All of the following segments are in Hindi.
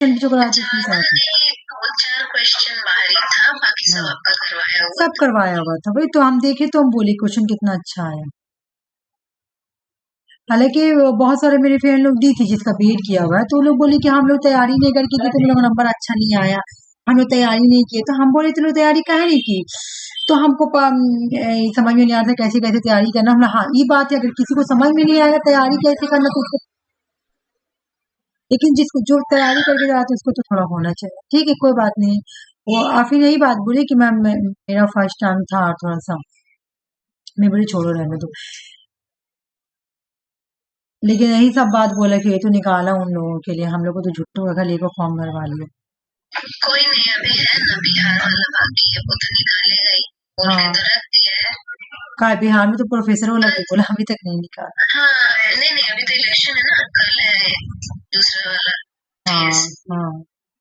जो कराते फीस आया था। नहीं, 2-4 क्वेश्चन बाहरी था, बाकी सब हाँ आपका करवाया हुआ सब करवाया हुआ था, वही तो हम देखे तो हम बोले क्वेश्चन कितना अच्छा आया। हालांकि बहुत सारे मेरे फ्रेंड लोग दी थी जिसका बीएड किया हुआ है, तो वो लोग बोले कि हम लोग तैयारी नहीं करके थे, तुम लोग नंबर अच्छा नहीं आया, हम लोग तैयारी नहीं किए। तो हम बोले तुम लोग तैयारी काहे नहीं की, तो हमको समझ में नहीं आता कैसे कैसे तैयारी करना। हम हाँ ये बात है, अगर किसी को समझ में नहीं आएगा तैयारी कैसे करना तो उसको, लेकिन जिसको जो तैयारी करके जाता है उसको तो थोड़ा होना चाहिए। ठीक है कोई बात नहीं। वो आप ही यही बात बोले कि मैम मेरा फर्स्ट टाइम था और थोड़ा सा, मैं बोली छोड़ो रहने दो। लेकिन यही सब बात बोला कि ये तो निकाला उन लोगों के लिए, हम लोग को तो झुट्टू का खाली को फॉर्म भरवा लिया। कोई नहीं, अभी है ना बिहार वाला बाकी है, वो तो निकालेगा ही, बोल के हाँ तो रख दिया है। कहा बिहार में तो प्रोफेसर वाला को बोला अभी तक नहीं निकाला। हाँ नहीं नहीं, अभी तो इलेक्शन है ना, कल है दूसरा वाला हाँ फेज, हाँ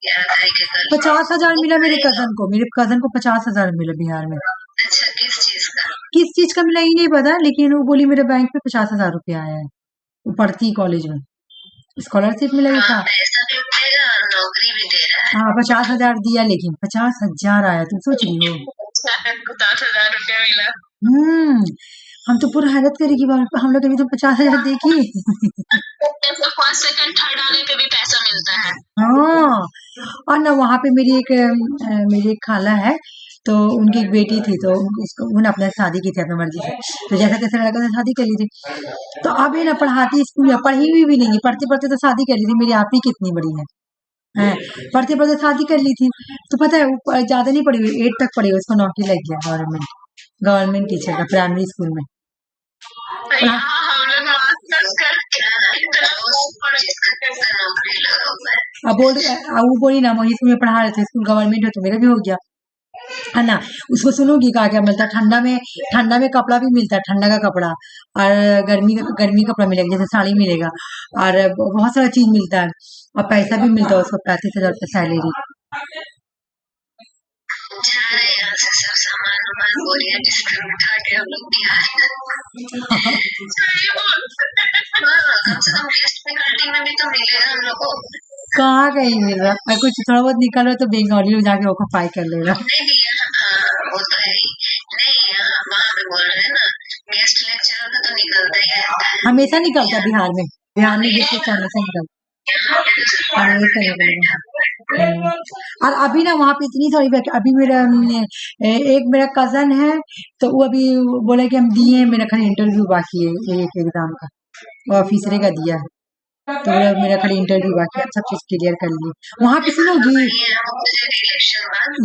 11 तारीख के कल। 50,000 मिला मेरे कजन को 50,000 मिला बिहार में। अच्छा, किस चीज का? किस चीज का मिला ये नहीं पता, लेकिन वो बोली मेरे बैंक में 50,000 रुपया आया है, वो पढ़ती कॉलेज में, स्कॉलरशिप मिला ही हाँ, था। पैसा भी मिलेगा और नौकरी भी दे रहा है। हाँ 50,000 दिया, लेकिन 50,000 आया, तुम सोच रही हो। 50,000 रुपया मिला। हम तो पूरा हैरत करेगी, हम लोग अभी तो 50,000 देखिए। 5 सेकंड थर्ड आने पे भी पैसा मिलता है। हाँ और ना वहाँ पे मेरी एक खाला है, तो उनकी एक बेटी थी, तो उसको उन्होंने अपने शादी की थी अपनी मर्जी से, तो जैसा कैसे लड़का से शादी कर ली थी। तो अब ये ना पढ़ाती स्कूल में, पढ़ी हुई भी नहीं, पढ़ते पढ़ते तो शादी कर ली थी, मेरी आप ही कितनी बड़ी है। हैं, पढ़ते पढ़ते शादी कर ली थी। तो पता है वो ज्यादा नहीं पढ़ी हुई, 8 तक पढ़ी हुई, उसको नौकरी लग गया गवर्नमेंट टीचर का प्राइमरी स्कूल में। यहाँ हम लोग मास्टर्स करके इतना ऊपर जिसका नौकरी लगा हुआ है। अब वो बोली ना वही स्कूल में पढ़ा रहे थे, स्कूल गवर्नमेंट है तो मेरा भी हो गया है ना। उसको सुनोगी क्या क्या मिलता है ठंडा में कपड़ा भी मिलता है, ठंडा का कपड़ा, और गर्मी का कपड़ा मिलेगा, जैसे साड़ी मिलेगा, और बहुत सारा चीज मिलता है, और पैसा भी मिलता है उसको, 35,000 रुपया सैलरी। जा रहे हैं यहाँ से सब सामान वामान बोरिया बिस्तर उठा के हम लोग बिहार हाँ, कम से कम गेस्ट फैकल्टी में भी तो मिलेगा हम लोग को। कहाँ कहीं मिल रहा है, कुछ थोड़ा बहुत निकल रहा है तो बंगाली लोग जाके ऑक्यूपाई कर ले रहा। नहीं हाँ, वो तो है ही। नहीं वहाँ पे बोल रहे हैं ना, गेस्ट लेक्चरर का तो निकलता ही रहता है, हमेशा निकलता है बिहार में, गेस्ट हमेशा निकलता हमेशा निकलता। और अभी ना वहाँ पे इतनी सारी अभी मेरा कजन है, तो वो अभी बोला कि हम दिए, मेरा खाली इंटरव्यू बाकी है एक एग्जाम का, वो ऑफिसरे का दिया है, तो मेरा खाली इंटरव्यू बाकी है, सब चीज क्लियर कर लिए। वहाँ पे सुनोगी,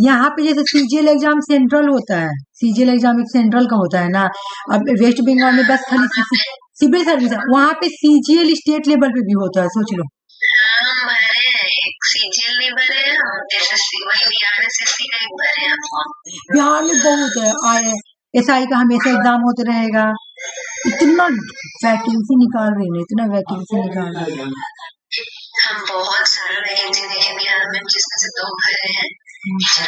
यहाँ पे जैसे सीजीएल एग्जाम सेंट्रल होता है, सीजीएल एग्जाम एक सेंट्रल का होता है ना, अब वेस्ट बंगाल में बस खाली सिविल सर्विस है, वहाँ पे सीजीएल स्टेट लेवल पे भी होता है, सोच लो। हम भरे हैं, एक सीजीएल नहीं भरे हैं, एसएससी वही बीआरएसएससी का एक भरे हैं फॉर्म। बिहार में बहुत है, एसआई का हमेशा एग्जाम होते रहेगा, इतना वैकेंसी निकाल रही है, इतना वैकेंसी निकाल रही है। हम बहुत सारा वैकेंसी देखे बिहार में, जिसमें से 2 भरे हैं,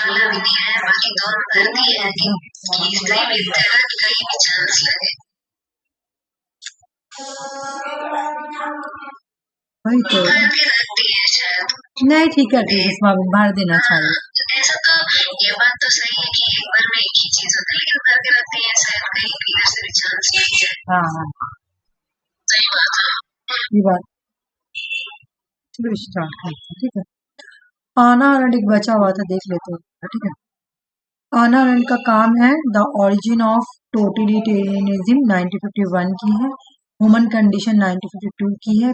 वाला भी नहीं है, बाकी 2 भर दिए हैं कि सही विद्यालय की कहीं भी चांस लगे। वही तो नहीं ठीक है, इसमें भर देना चाहिए। ऐसा तो ये बात तो सही है कि एक बार में एक ही चीज होता है, लेकिन भर के रखती है शायद कहीं इधर से भी चांस मिल जाए। हाँ सही बात है ये बात। चलो स्टार्ट करते हैं, ठीक है। आना रंड एक बचा हुआ था, देख लेते हैं, ठीक है। आना रंड का काम है द ओरिजिन ऑफ टोटलिटेरियनिज्म 1951 की है, ह्यूमन कंडीशन 1952 की है,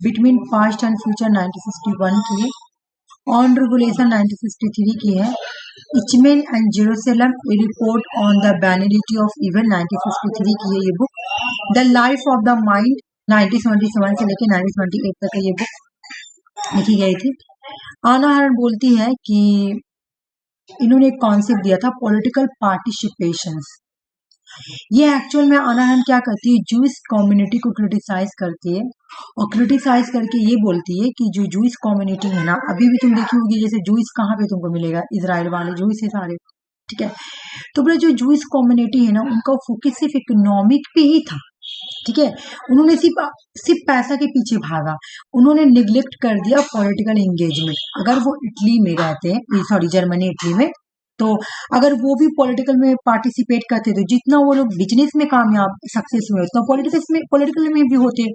बिटवीन पास्ट एंड फ्यूचर 1961 की है, ऑन रेगुलेशन 1963 की है, Eichmann and Jerusalem a report on the banality of evil 1963 की है ये book, the life of the mind 1977 से लेकर 1978 तक ये बुक लिखी गई थी। आना हरण बोलती है कि इन्होंने एक कॉन्सेप्ट दिया था पॉलिटिकल पार्टिसिपेशन। ये एक्चुअल में आना हरण क्या करती है, जूस कम्युनिटी को क्रिटिसाइज करती है, और क्रिटिसाइज करके ये बोलती है कि जो जूस कम्युनिटी है ना, अभी भी तुम देखी होगी जैसे जूस कहाँ पे तुमको मिलेगा, इजराइल वाले जूस है सारे, ठीक है। तो बोले जो जूस कम्युनिटी है ना, उनका फोकस सिर्फ इकोनॉमिक पे ही था, ठीक है। उन्होंने सिर्फ सिर्फ पैसा के पीछे भागा, उन्होंने निग्लेक्ट कर दिया पॉलिटिकल एंगेजमेंट। अगर वो इटली में रहते, सॉरी जर्मनी इटली में, तो अगर वो भी पॉलिटिकल में पार्टिसिपेट करते तो जितना वो लोग बिजनेस में कामयाब सक्सेस हुए उतना पॉलिटिकल में भी होते।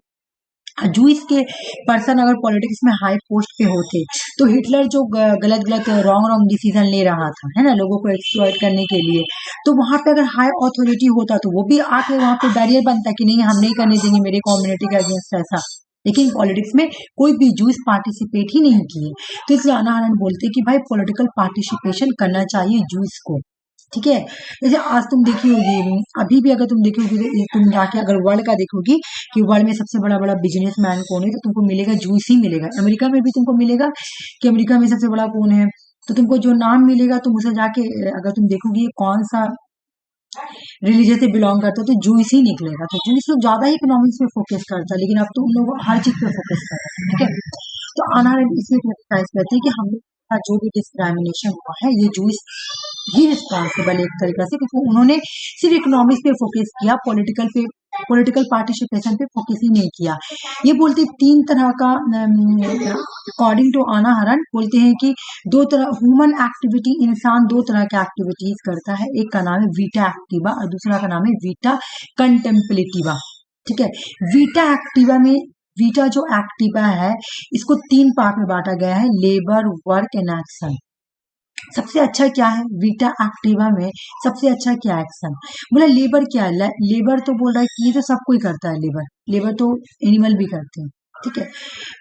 जूस के पर्सन अगर पॉलिटिक्स में हाई पोस्ट पे होते तो हिटलर जो गलत गलत रॉन्ग रॉन्ग डिसीजन ले रहा था, है ना, लोगों को एक्सप्लॉइट करने के लिए, तो वहां पे अगर हाई अथॉरिटी होता तो वो भी आके वहां पे बैरियर बनता कि नहीं हम नहीं करने देंगे मेरे कम्युनिटी के अगेंस्ट ऐसा। लेकिन पॉलिटिक्स में कोई भी जूस पार्टिसिपेट ही नहीं किए, तो इसलिए आना हरन बोलते कि भाई पॉलिटिकल पार्टिसिपेशन करना चाहिए जूस को। ठीक है। जैसे आज तुम देखी होगी, अभी भी अगर तुम देखी होगी तो तुम जाके अगर वर्ल्ड का देखोगी कि वर्ल्ड में सबसे बड़ा बड़ा बिजनेसमैन कौन है, तो तुमको मिलेगा जूस ही मिलेगा। अमेरिका में भी तुमको मिलेगा कि अमेरिका में सबसे बड़ा कौन है, तो तुमको जो नाम मिलेगा तुम उसे जाके अगर तुम देखोगी कौन सा रिलीजन से बिलोंग करता है तो जूस ही निकलेगा। तो जूस लोग ज्यादा ही इकोनॉमिक्स पे फोकस करता है, लेकिन अब तो उन लोग हर चीज पे फोकस कर रहे हैं। ठीक है। तो आना इसलिए क्रिटिसाइज करते हैं कि हम लोग का जो भी डिस्क्रिमिनेशन हुआ है ये जूस ही रिस्पॉन्सिबल एक तरीका से, क्योंकि उन्होंने सिर्फ इकोनॉमिक्स पे फोकस किया, पॉलिटिकल पार्टिसिपेशन पे फोकस ही नहीं किया। ये बोलते तीन तरह का, अकॉर्डिंग टू आना हरन बोलते हैं कि दो तरह ह्यूमन एक्टिविटी, इंसान दो तरह के एक्टिविटीज करता है, एक का नाम है वीटा एक्टिवा और दूसरा का नाम है वीटा कंटेम्पलेटिवा। ठीक है। वीटा एक्टिवा में, वीटा जो एक्टिवा है इसको तीन पार्ट में बांटा गया है, लेबर, वर्क एंड एक्शन। सबसे अच्छा क्या है वीटा एक्टिवा में, सबसे अच्छा क्या एक्शन, बोला लेबर क्या है, लेबर तो बोल रहा है कि ये तो सब कोई करता है, लेबर लेबर तो एनिमल भी करते हैं। ठीक है।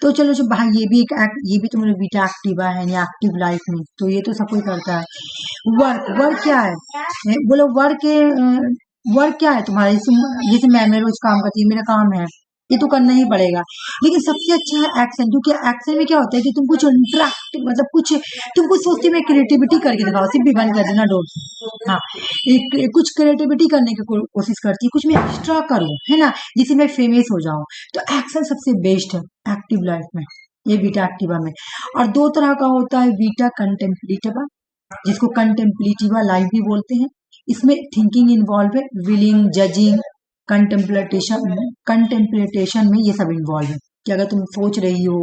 तो चलो जो भाई ये भी एक ये भी तो मतलब वीटा एक्टिवा है या एक्टिव लाइफ में, तो ये तो सब कोई करता है। वर्क, वर्क क्या है, बोलो वर्क, वर्क क्या है तुम्हारा, जैसे मैं रोज काम करती हूँ, मेरा काम है, ये तो करना ही पड़ेगा। लेकिन सबसे अच्छा है एक्शन, क्योंकि एक्शन में क्या होता है कि तुम कुछ इंटरेक्ट, मतलब कुछ तुम कुछ सोचते में क्रिएटिविटी करके दिखाओ, सिर्फ भी बंद कर देना डोर। हाँ, कुछ क्रिएटिविटी करने की कोशिश करती है, कुछ मैं एक्स्ट्रा करूँ, है ना, जिससे मैं फेमस हो जाऊं। तो एक्शन सबसे बेस्ट है एक्टिव लाइफ में, ये बीटा एक्टिवा में। और दो तरह का होता है, बीटा कंटेम्पलेटिवा, जिसको कंटेम्पलेटिवा लाइफ भी बोलते हैं। इसमें थिंकिंग इन्वॉल्व है, विलिंग, जजिंग, कंटेम्पलेटेशन में ये सब इन्वॉल्व है कि अगर तुम सोच रही हो,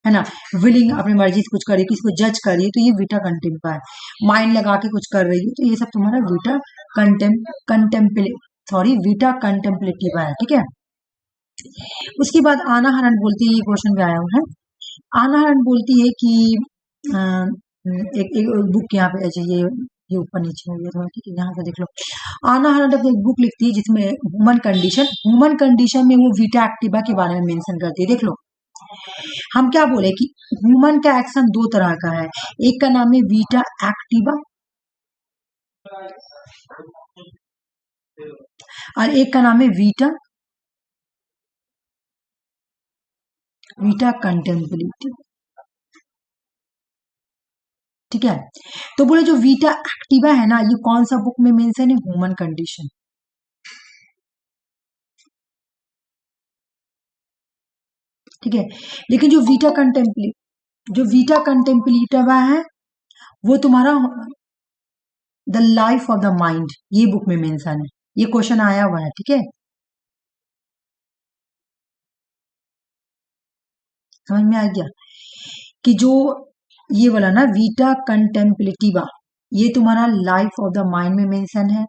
है ना, विलिंग अपनी मर्जी से कुछ कर रही है, किसी को जज कर रही है, तो ये वीटा कंटेम्पा है। माइंड लगा के कुछ कर रही है, तो ये सब तुम्हारा वीटा कंटेम्पले सॉरी वीटा कंटेम्पलेटिवा है। ठीक है। उसके बाद आना हरन बोलती है, ये क्वेश्चन भी आया हुआ है, आना हरन बोलती है कि अ, एक बुक यहाँ पे अच्छा ये ऊपर नीचे है, ये थोड़ा ठीक है, यहाँ से देख लो। आना हरन अपनी एक बुक लिखती है जिसमें ह्यूमन कंडीशन में वो वीटा एक्टिवा के बारे में मेंशन करती है। देख लो, हम क्या बोले कि ह्यूमन का एक्शन दो तरह का है, एक का नाम है वीटा एक्टिवा और एक का नाम है वीटा कंटेम्पलेटिव। ठीक है। तो बोले जो वीटा एक्टिवा है ना, ये कौन सा बुक में मेंशन है, ह्यूमन कंडीशन। ठीक है। लेकिन जो वीटा कंटेम्पलेटिवा है वो तुम्हारा the life of the mind, ये बुक में मेंशन है, ये क्वेश्चन आया हुआ है। ठीक है। समझ में आ गया कि जो ये वाला ना वीटा कंटेम्पलेटिवा, ये तुम्हारा लाइफ ऑफ द माइंड में मेंशन है,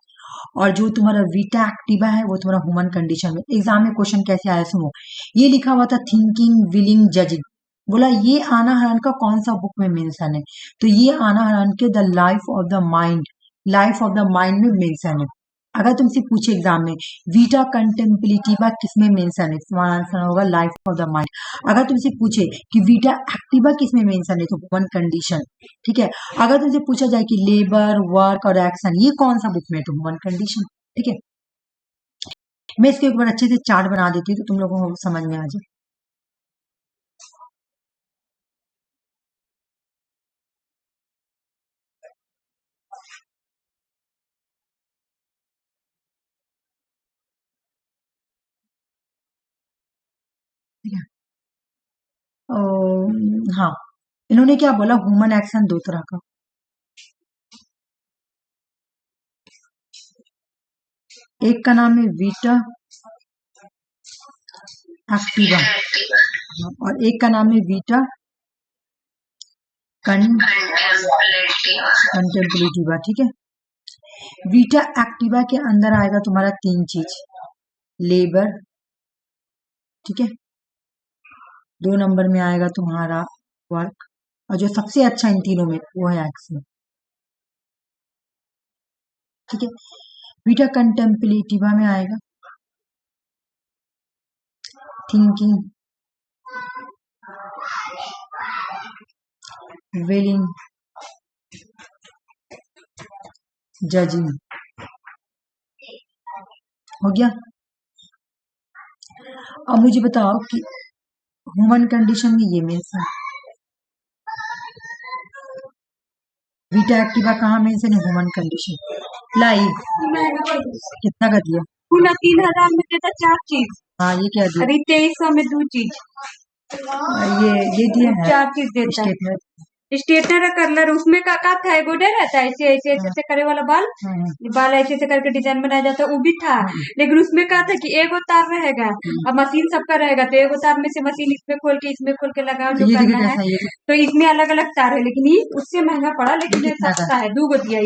और जो तुम्हारा वीटा एक्टिवा है वो तुम्हारा ह्यूमन कंडीशन में। एग्जाम में क्वेश्चन कैसे आया सुनो, ये लिखा हुआ था थिंकिंग, विलिंग, जजिंग। बोला ये आना हरान का कौन सा बुक में मेंशन है, तो ये आना हरान के the life of the mind में मेंशन है। अगर तुमसे पूछे एग्जाम में वीटा कंटेम्पलेटिवा किसमें मेंशन है, तुम्हारा आंसर होगा लाइफ ऑफ द माइंड। अगर तुमसे पूछे कि वीटा एक्टिवा किसमें मेंशन है, तो ह्यूमन कंडीशन। ठीक है। अगर तुमसे पूछा जाए कि लेबर, वर्क और एक्शन ये कौन सा बुक में है, तो ह्यूमन कंडीशन। ठीक है। मैं इसके ऊपर अच्छे से चार्ट बना देती हूँ तो तुम लोगों को समझ में आ जाए। ठीक है। हाँ, इन्होंने क्या बोला, ह्यूमन एक्शन दो तरह का, एक का नाम है वीटा एक्टिवा, एक्टिवा, और एक का नाम है वीटा कंटेम्पलेटिवा। ठीक है, वीटा एक्टिवा के अंदर आएगा तुम्हारा 3 चीज, लेबर, ठीक है, 2 नंबर में आएगा तुम्हारा वर्क, और जो सबसे अच्छा इन तीनों में वो है एक्शन। ठीक है, वीटा कंटेम्पलेटिवा में आएगा थिंकिंग, विलिंग, जजिंग। हो गया। अब मुझे बताओ कि ह्यूमन कंडीशन में ये मेंशन, वीटा एक्टिवा कहाँ मेंशन है? Human condition. लाइव कितना का दिया? 3,000 में देता 4 चीज। हाँ, ये क्या दिया? अरे 2300 में 2 चीज। ये दिया है 4 चीज देता है। स्टेटमेंट। स्ट्रेटनर का कलर उसमें का था, एगो डे रहता है ऐसे ऐसे ऐसे करे वाला बाल, बाल ऐसे ऐसे करके डिजाइन बनाया जाता है, वो भी था। लेकिन उसमें कहा था कि एगो तार रहेगा और मशीन सबका रहेगा, तो एगो तार में से मशीन इसमें खोल के इसमें खोल के लगाओ जो ये करना देखिए है। कैसा ये तो इसमें अलग अलग तार है, लेकिन ये उससे महंगा पड़ा, लेकिन ये कितना सस्ता है। 2 गो दिया,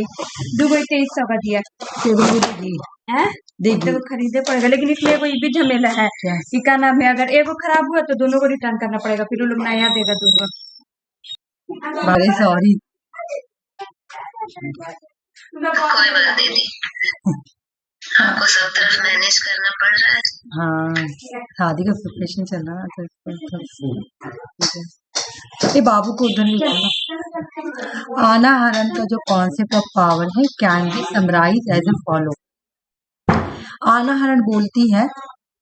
2 गो 2300 का दिया टेबल में देगी है। देगी तो खरीदे पड़ेगा, लेकिन इसमें एगो ये भी झमेला है क्या? कि क्या नाम है, अगर एगो खराब हुआ तो दोनों को रिटर्न करना पड़ेगा, फिर वो लोग नया देगा दोनों। बारे सॉरी, कोई बात नहीं दी, आपको सब तरफ मैनेज करना पड़ रहा है। हाँ, शादी का प्रिपरेशन चल रहा है तो ये बाबू को उधर नहीं करना। आना हरन का जो कॉन्सेप्ट ऑफ पावर है can be summarise as a follow. Hannah Arendt बोलती है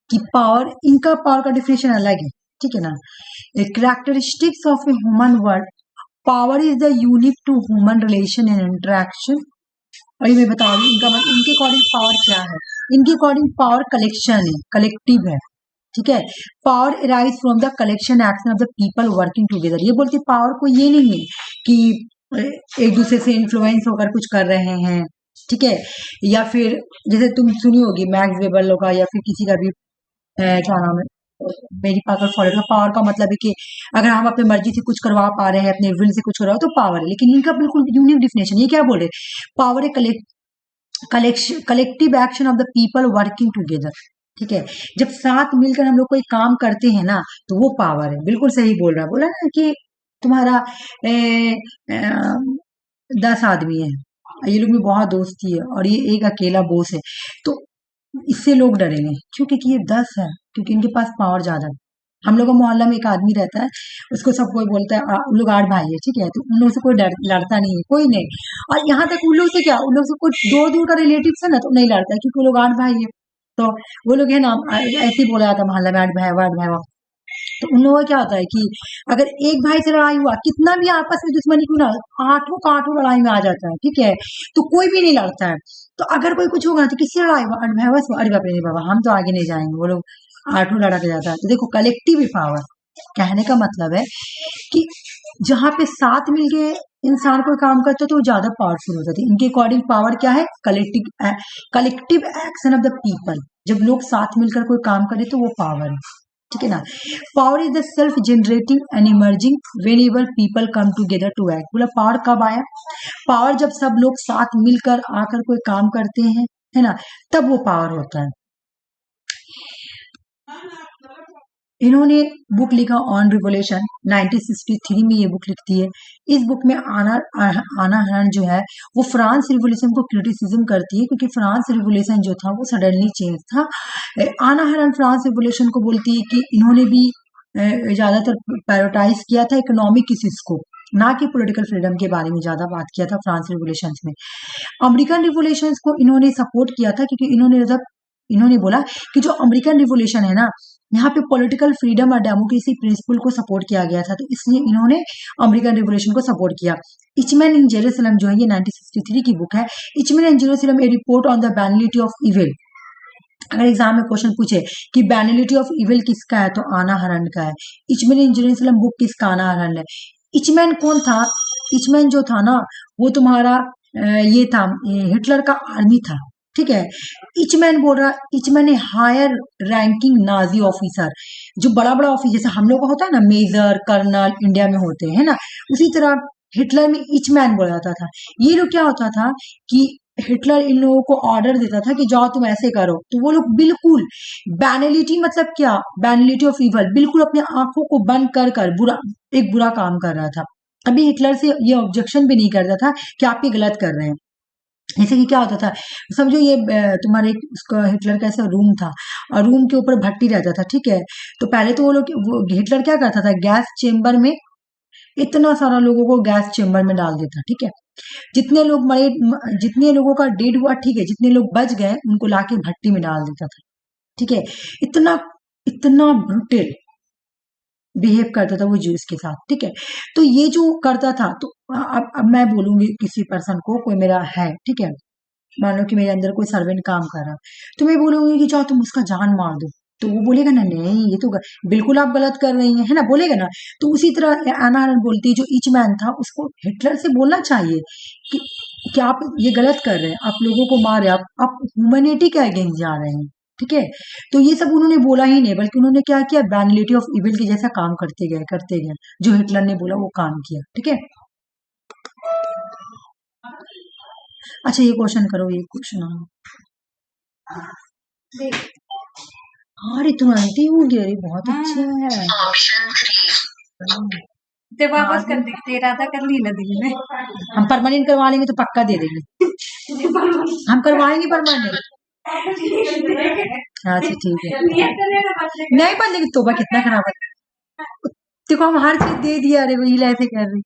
कि पावर, इनका पावर का डिफिनेशन अलग है, ठीक है ना। Characteristics of a human world, power is the unique to human relation and interaction. और ये मैं बता रही हूँ इनका मतलब, इनके अकॉर्डिंग पावर क्या है। इनके अकॉर्डिंग पावर कलेक्शन है, कलेक्टिव है, ठीक है। Power arise from the collection action of the people working together. ये बोलती पावर को ये नहीं है कि एक दूसरे से इन्फ्लुएंस होकर कुछ कर रहे हैं, ठीक है, या फिर जैसे तुम सुनी होगी मैक्स वेबर का या फिर किसी का भी क्या नाम है, मेरी पावर फॉलो का। पावर का मतलब है कि अगर हम अपने मर्जी से कुछ करवा पा रहे हैं, अपने विल से कुछ करवा तो पावर है। लेकिन इनका बिल्कुल यूनिक डिफिनेशन, ये क्या बोले, पावर है collective action of the people working together, ठीक है। जब साथ मिलकर हम लोग कोई काम करते हैं ना तो वो पावर है। बिल्कुल सही बोल रहा है, बोला ना कि तुम्हारा 10 आदमी है, ये लोग में बहुत दोस्ती है और ये एक अकेला बॉस है, तो इससे लोग डरेंगे क्योंकि ये 10 है, क्योंकि इनके पास पावर ज्यादा है। हम लोग का मोहल्ला में एक आदमी रहता है, उसको सब कोई बोलता है उन लोग 8 भाई है, ठीक है, तो उन लोग से कोई लड़ता नहीं है, कोई नहीं। और यहाँ तक उन लोग से क्या, उन लोग से कोई दूर का रिलेटिव है ना तो नहीं लड़ता है, क्योंकि वो लोग 8 भाई है। तो वो लोग है ना ऐसे ही बोला जाता है मोहल्ला में, 8 भाई 8 भाई। तो उन लोगों का क्या होता है कि अगर एक भाई से लड़ाई हुआ, कितना भी आपस में दुश्मनी क्यों ना, 8 का 8 लड़ाई में आ जाता है, ठीक है, तो कोई भी नहीं लड़ता है। तो अगर कोई कुछ होगा तो किससे लड़ाई हुआ, 8 भाई बस, अरे बाप रे नहीं बाबा हम तो आगे नहीं जाएंगे, वो लोग 8 लड़ा के जाता है। तो देखो कलेक्टिव पावर, कहने का मतलब है कि जहां पे साथ मिलके इंसान कोई काम करता है तो वो ज्यादा पावरफुल हो जाती है। इनके अकॉर्डिंग पावर क्या है, collective action of the people. जब लोग साथ मिलकर कोई काम करे तो वो पावर है, ठीक है ना। Power is the self generating and emerging whenever people come together to act. बोला पावर कब आया, पावर जब सब लोग साथ मिलकर आकर कोई काम करते हैं, है ना, तब वो पावर होता है। इन्होंने बुक लिखा ऑन रिवोल्यूशन 1963 में, ये बुक लिखती है। इस बुक में आना हरन जो है वो फ्रांस रिवोल्यूशन को क्रिटिसिज्म करती है, क्योंकि फ्रांस रिवोल्यूशन जो था वो सडनली चेंज था। आना हरन फ्रांस रिवोल्यूशन को बोलती है कि इन्होंने भी ज्यादातर प्रायोरिटाइज किया था इकोनॉमिक इश्यूज को, ना कि पॉलिटिकल फ्रीडम के बारे में ज्यादा बात किया था फ्रांस रिवोल्यूशन में। अमेरिकन रिवोल्यूशन को इन्होंने सपोर्ट किया था, क्योंकि इन्होंने बोला कि जो अमेरिकन रिवोल्यूशन है ना, यहाँ पे पॉलिटिकल फ्रीडम और डेमोक्रेसी प्रिंसिपल को सपोर्ट किया गया था, तो इसलिए इन्होंने अमेरिकन रिवोल्यूशन को सपोर्ट किया। इचमैन इन जेरूसलम जो है ये 1963 की बुक है। Eichmann in Jerusalem a report on the banality of evil. अगर एग्जाम में क्वेश्चन पूछे कि बैनिलिटी ऑफ इविल किसका है तो आना हरन का है। इचमैन इन जेरूसलम बुक किसका, आना हरन है। इचमैन कौन था, इचमैन जो था ना वो तुम्हारा ये था, हिटलर का आर्मी था, ठीक है। इचमैन बोल रहा, Eichmann a higher ranking Nazi officer, जो बड़ा बड़ा ऑफिस जैसे हम लोग का होता है ना, मेजर कर्नल इंडिया में होते हैं ना, उसी तरह हिटलर में इचमैन बोला जाता था। ये लोग क्या होता था कि हिटलर इन लोगों को ऑर्डर देता था कि जाओ तुम ऐसे करो, तो वो लोग बिल्कुल बैनलिटी, मतलब क्या, बैनलिटी ऑफ इवल, बिल्कुल अपने आंखों को बंद कर कर बुरा काम कर रहा था। कभी हिटलर से ये ऑब्जेक्शन भी नहीं करता था कि आप ये गलत कर रहे हैं। जैसे कि क्या होता था, समझो ये तुम्हारे उसका हिटलर का ऐसा रूम था और रूम के ऊपर भट्टी रहता था, ठीक है। तो पहले तो वो हिटलर क्या करता था, गैस चेम्बर में इतना सारा लोगों को गैस चेम्बर में डाल देता, ठीक है। जितने लोग मरे, जितने लोगों का डेड हुआ, ठीक है, जितने लोग बच गए उनको लाके भट्टी में डाल देता था, ठीक है। इतना इतना ब्रूटल बिहेव करता था वो ज्यूस के साथ, ठीक है। तो ये जो करता था, तो अब मैं बोलूंगी किसी पर्सन को, कोई मेरा है, ठीक है, मान लो कि मेरे अंदर कोई सर्वेंट काम कर रहा, तो मैं बोलूंगी कि जाओ तुम उसका जान मार दो, तो वो बोलेगा ना नहीं ये तो बिल्कुल आप गलत कर रही हैं, है ना, बोलेगा ना। तो उसी तरह एना अरेंट बोलती है, जो ईचमैन था उसको हिटलर से बोलना चाहिए कि, कि आप ये गलत कर रहे हैं, आप लोगों को मार रहे हैं, आप ह्यूमैनिटी के अगेंस्ट जा रहे हैं, ठीक है। तो ये सब उन्होंने बोला ही नहीं, बल्कि उन्होंने क्या किया, बैनलिटी ऑफ इविल के जैसा काम करते गए, जो हिटलर ने बोला वो काम किया, ठीक है। अच्छा ये क्वेश्चन करो, ये क्वेश्चन अरे तुरंत ही हो गया, अरे बहुत अच्छा है। ऑप्शन 3 ते वापस कर देते, इरादा कर ली ना दिल में। हम परमानेंट करवा लेंगे तो पक्का दे देंगे, हम करवाएंगे परमानेंट। अच्छा ठीक है, नहीं पर लेकिन तोबा कितना खराब है, देखो हम हर चीज दे दिया, अरे वही ऐसे कर रही।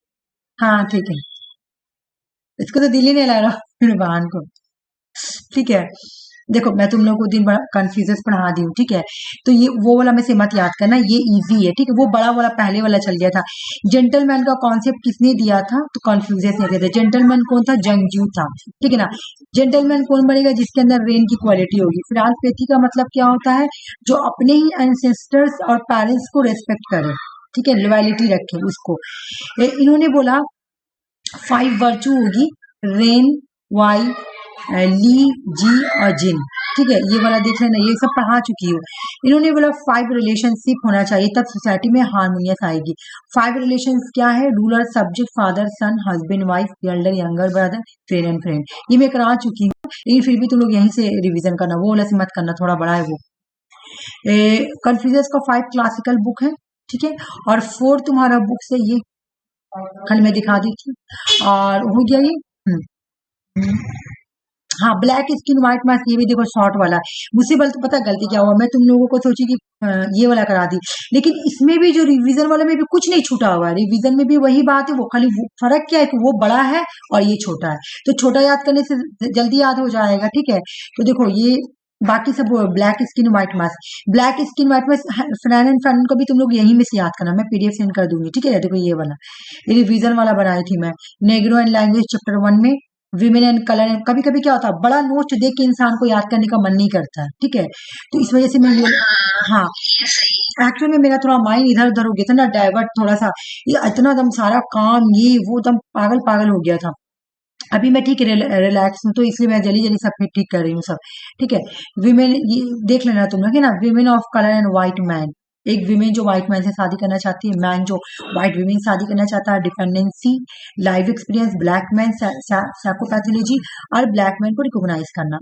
हाँ ठीक है, इसको तो दिल ही नहीं ला रहा मेरे बहन को, ठीक है। देखो मैं तुम लोग को दिन भर कन्फ्यूजन पढ़ा दी हूँ, ठीक है। तो ये वो वाला में से मत याद करना, ये इजी है, ठीक है। वो बड़ा वाला पहले वाला चल गया था। जेंटलमैन का कॉन्सेप्ट किसने दिया था, तो कॉन्फ्यूजन ने दिया था। जेंटलमैन कौन था, जंगजू था, ठीक है ना। जेंटलमैन कौन बनेगा, जिसके अंदर रेन की क्वालिटी होगी। फिलहाल पेथी का मतलब क्या होता है, जो अपने ही एंसेस्टर्स और पेरेंट्स को रेस्पेक्ट करे, ठीक है, लॉयलिटी रखे उसको। इन्होंने बोला 5 वर्चू होगी, रेन, वाई, ली, जी और जिन, ठीक है। ये वाला देख लेना, ये सब पढ़ा चुकी हूँ। इन्होंने बोला 5 रिलेशनशिप होना चाहिए, तब सोसाइटी में हार्मोनियस आएगी। 5 रिलेशंस क्या है, ruler, subject, father, son, husband, wife, elder, younger brother, friend and friend. ये मैं करा चुकी हूँ, लेकिन फिर भी तुम लोग यहीं से रिविजन करना, वो वाला से मत करना, थोड़ा बड़ा है वो। कन्फ्यूजन का 5 क्लासिकल बुक है, ठीक है। और 4 तुम्हारा बुक से ये खाली मैं दिखा दी थी, और हो गया ये। हाँ, ब्लैक स्किन व्हाइट मास्क, ये भी देखो शॉर्ट वाला। मुझसे पता गलती क्या हुआ, मैं तुम लोगों को सोची कि ये वाला करा दी, लेकिन इसमें भी जो रिवीजन वाले में भी कुछ नहीं छूटा हुआ है। रिवीजन में भी वही बात है, वो खाली फर्क क्या है कि वो बड़ा है और ये छोटा है, तो छोटा याद करने से जल्दी याद हो जाएगा, ठीक है। तो देखो ये बाकी सब black skin white mask, black skin white mask, fan and fan को भी तुम लोग यहीं में से याद करना, मैं पीडीएफ सेंड कर दूंगी, ठीक है। देखो ये वाला, ये रिवीजन वाला बनाई थी मैं, नेग्रो एंड लैंग्वेज चैप्टर 1 में, विमेन एंड कलर एंड। कभी कभी क्या होता है, बड़ा नोट देख के इंसान को याद करने का मन नहीं करता है, ठीक है। तो इस वजह से मैं ये, हाँ ये सही एक्चुअल में मेरा थोड़ा माइंड इधर उधर हो गया था ना, डाइवर्ट थोड़ा सा, ये इतना दम सारा काम ये वो दम पागल पागल हो गया था। अभी मैं ठीक है, रिलैक्स हूँ, तो इसलिए मैं जल्दी जल्दी सब फिर ठीक कर रही हूँ सब, ठीक है। विमेन, ये देख लेना तुम लोग, है ना, women of colour and white man. एक विमेन जो व्हाइट मैन से शादी करना चाहती है, मैन जो व्हाइट विमेन से शादी करना चाहता है, dependency, life experience, black man, psychopathology, और ब्लैक मैन को रिकॉग्नाइज करना।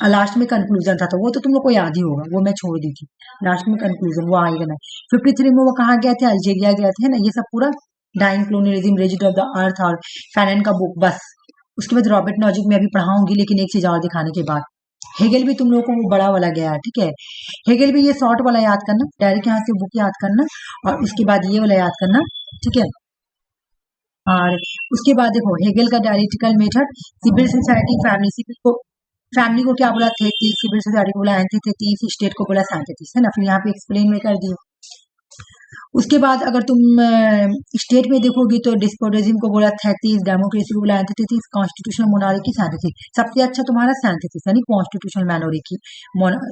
लास्ट में कंक्लूजन था, तो वो तो तुम लोग को याद ही होगा, वो मैं छोड़ दी थी। लास्ट में कंक्लूजन वो आएगा ना। 53 में वो कहाँ गए थे, अल्जेरिया गए थे, है ना। ये सब पूरा dying colonialism, wretched of the earth और फैनन का बुक, बस। उसके बाद रॉबर्ट नॉजिक में अभी पढ़ाऊंगी, लेकिन एक चीज और दिखाने के बाद। हेगल भी तुम लोगों को वो बड़ा वाला गया है, ठीक है। हेगल भी ये शॉर्ट वाला याद करना, डायरेक्ट यहाँ से बुक याद करना, और उसके बाद ये वाला याद करना, ठीक है। और उसके बाद देखो हेगल का dialectical method, civil society, family, civil को, फैमिली को क्या बोला, थेसिस, सिविल सोसाइटी को बोला एंटीथेसिस, स्टेट को बोला साइंथेसिस, है ना। फिर यहाँ पे एक्सप्लेन में कर दी। उसके बाद अगर तुम स्टेट में देखोगे तो डिस्पोटिज्म को बोला थेसिस, डेमोक्रेसी को बोला एंटीथेसिस, कॉन्स्टिट्यूशनल मोनार्की साइंथेसिस। सबसे अच्छा तुम्हारा साइंथेसिस यानी constitutional monarchy,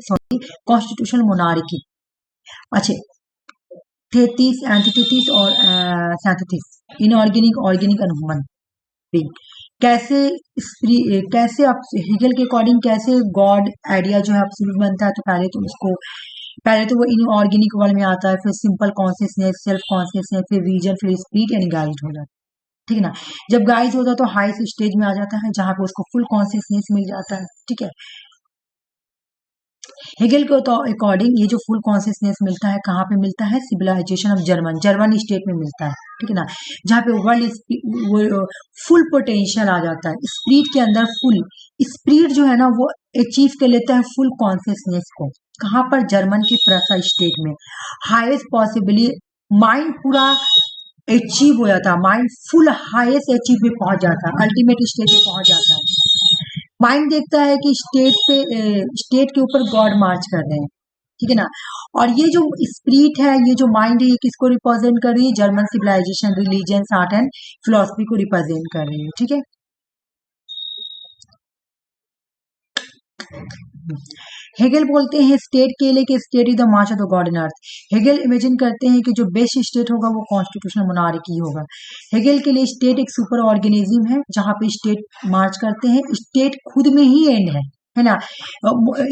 sorry constitutional monarchy. अच्छा, थेसिस, एंटीथेसिस और synthesis, inorganic, organic and human being. कैसे कैसे आप हेगल के अकॉर्डिंग कैसे गॉड आइडिया जो है एब्सोल्यूट बनता है, तो पहले तो वो इनऑर्गेनिक वर्ल्ड में आता है, फिर सिंपल कॉन्शियसनेस, सेल्फ कॉन्शियसनेस, फिर रीजन, फिर स्पिरिट यानी गाइड हो जाता है, ठीक है ना। जब गाइड होता है तो हाईएस्ट स्टेज में आ जाता है जहां पे उसको फुल कॉन्शियसनेस मिल जाता है, ठीक है। हेगल को तो अकॉर्डिंग ये जो फुल कॉन्शियसनेस मिलता है कहाँ पे मिलता है, सिविलाइजेशन ऑफ जर्मन स्टेट में मिलता है, ठीक है ना, जहाँ पे वर्ल्ड फुल पोटेंशियल आ जाता है, स्पिरिट के अंदर फुल स्पिरिट जो है ना वो अचीव कर लेता है फुल कॉन्शियसनेस को, कहाँ पर, जर्मन की प्रेसा स्टेट में, हाईएस्ट पॉसिबली माइंड पूरा अचीव हो जाता है, माइंड फुल हाईएस्ट अचीव में पहुंच जाता है, अल्टीमेट स्टेट में पहुंच जाता है। माइंड देखता है कि स्टेट के ऊपर गॉड मार्च कर रहे हैं, ठीक है ना। और ये जो स्पिरिट है, ये जो माइंड है, ये किसको रिप्रेजेंट कर रही है, German civilisation, religion, art and philosophy को रिप्रेजेंट कर रही है, ठीक है। हेगल बोलते हैं स्टेट के लिए कि state is the March of the God in earth. Hegel imagine करते हैं कि जो बेस्ट स्टेट होगा वो कॉन्स्टिट्यूशनल मोनार्की होगा। हेगल के लिए स्टेट एक सुपर ऑर्गेनिज्म है जहां पे स्टेट मार्च करते हैं, स्टेट खुद में ही एंड है ना।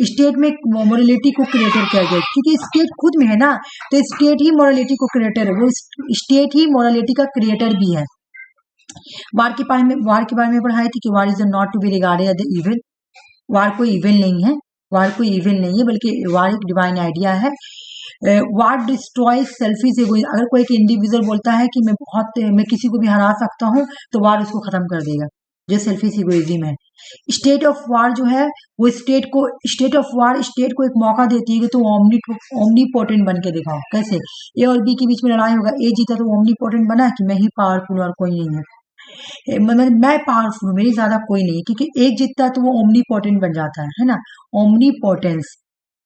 स्टेट में मोरलिटी को क्रिएटर किया गया क्योंकि स्टेट खुद में है ना, तो स्टेट ही मोरलिटी को क्रिएटर है, वो स्टेट ही मोरलिटी का क्रिएटर भी है। वार के बारे में पढ़ाई थी कि war is not to be regarded as evil. War कोई इविल नहीं है, वार कोई इविल नहीं है, बल्कि वार एक डिवाइन आइडिया है। वार डिस्ट्रॉय सेल्फिश एगोइज्म। अगर कोई एक इंडिविजुअल बोलता है कि मैं किसी को भी हरा सकता हूँ, तो वार उसको खत्म कर देगा, जो सेल्फिश एगोइज्म है। स्टेट ऑफ वार जो है वो स्टेट को एक मौका देती है कि तुम ओमनीपोटेंट बन के दिखाओ। कैसे, ए और बी के बीच में लड़ाई होगा, ए जीता तो ओमनीपोटेंट बना कि मैं ही पावरफुल और कोई नहीं है, मतलब मैं पावरफुल हूँ, मेरी ज्यादा कोई नहीं है, क्योंकि एक जीतता है तो वो ओमनीपोटेंट बन जाता है ना, ओमनीपोटेंस।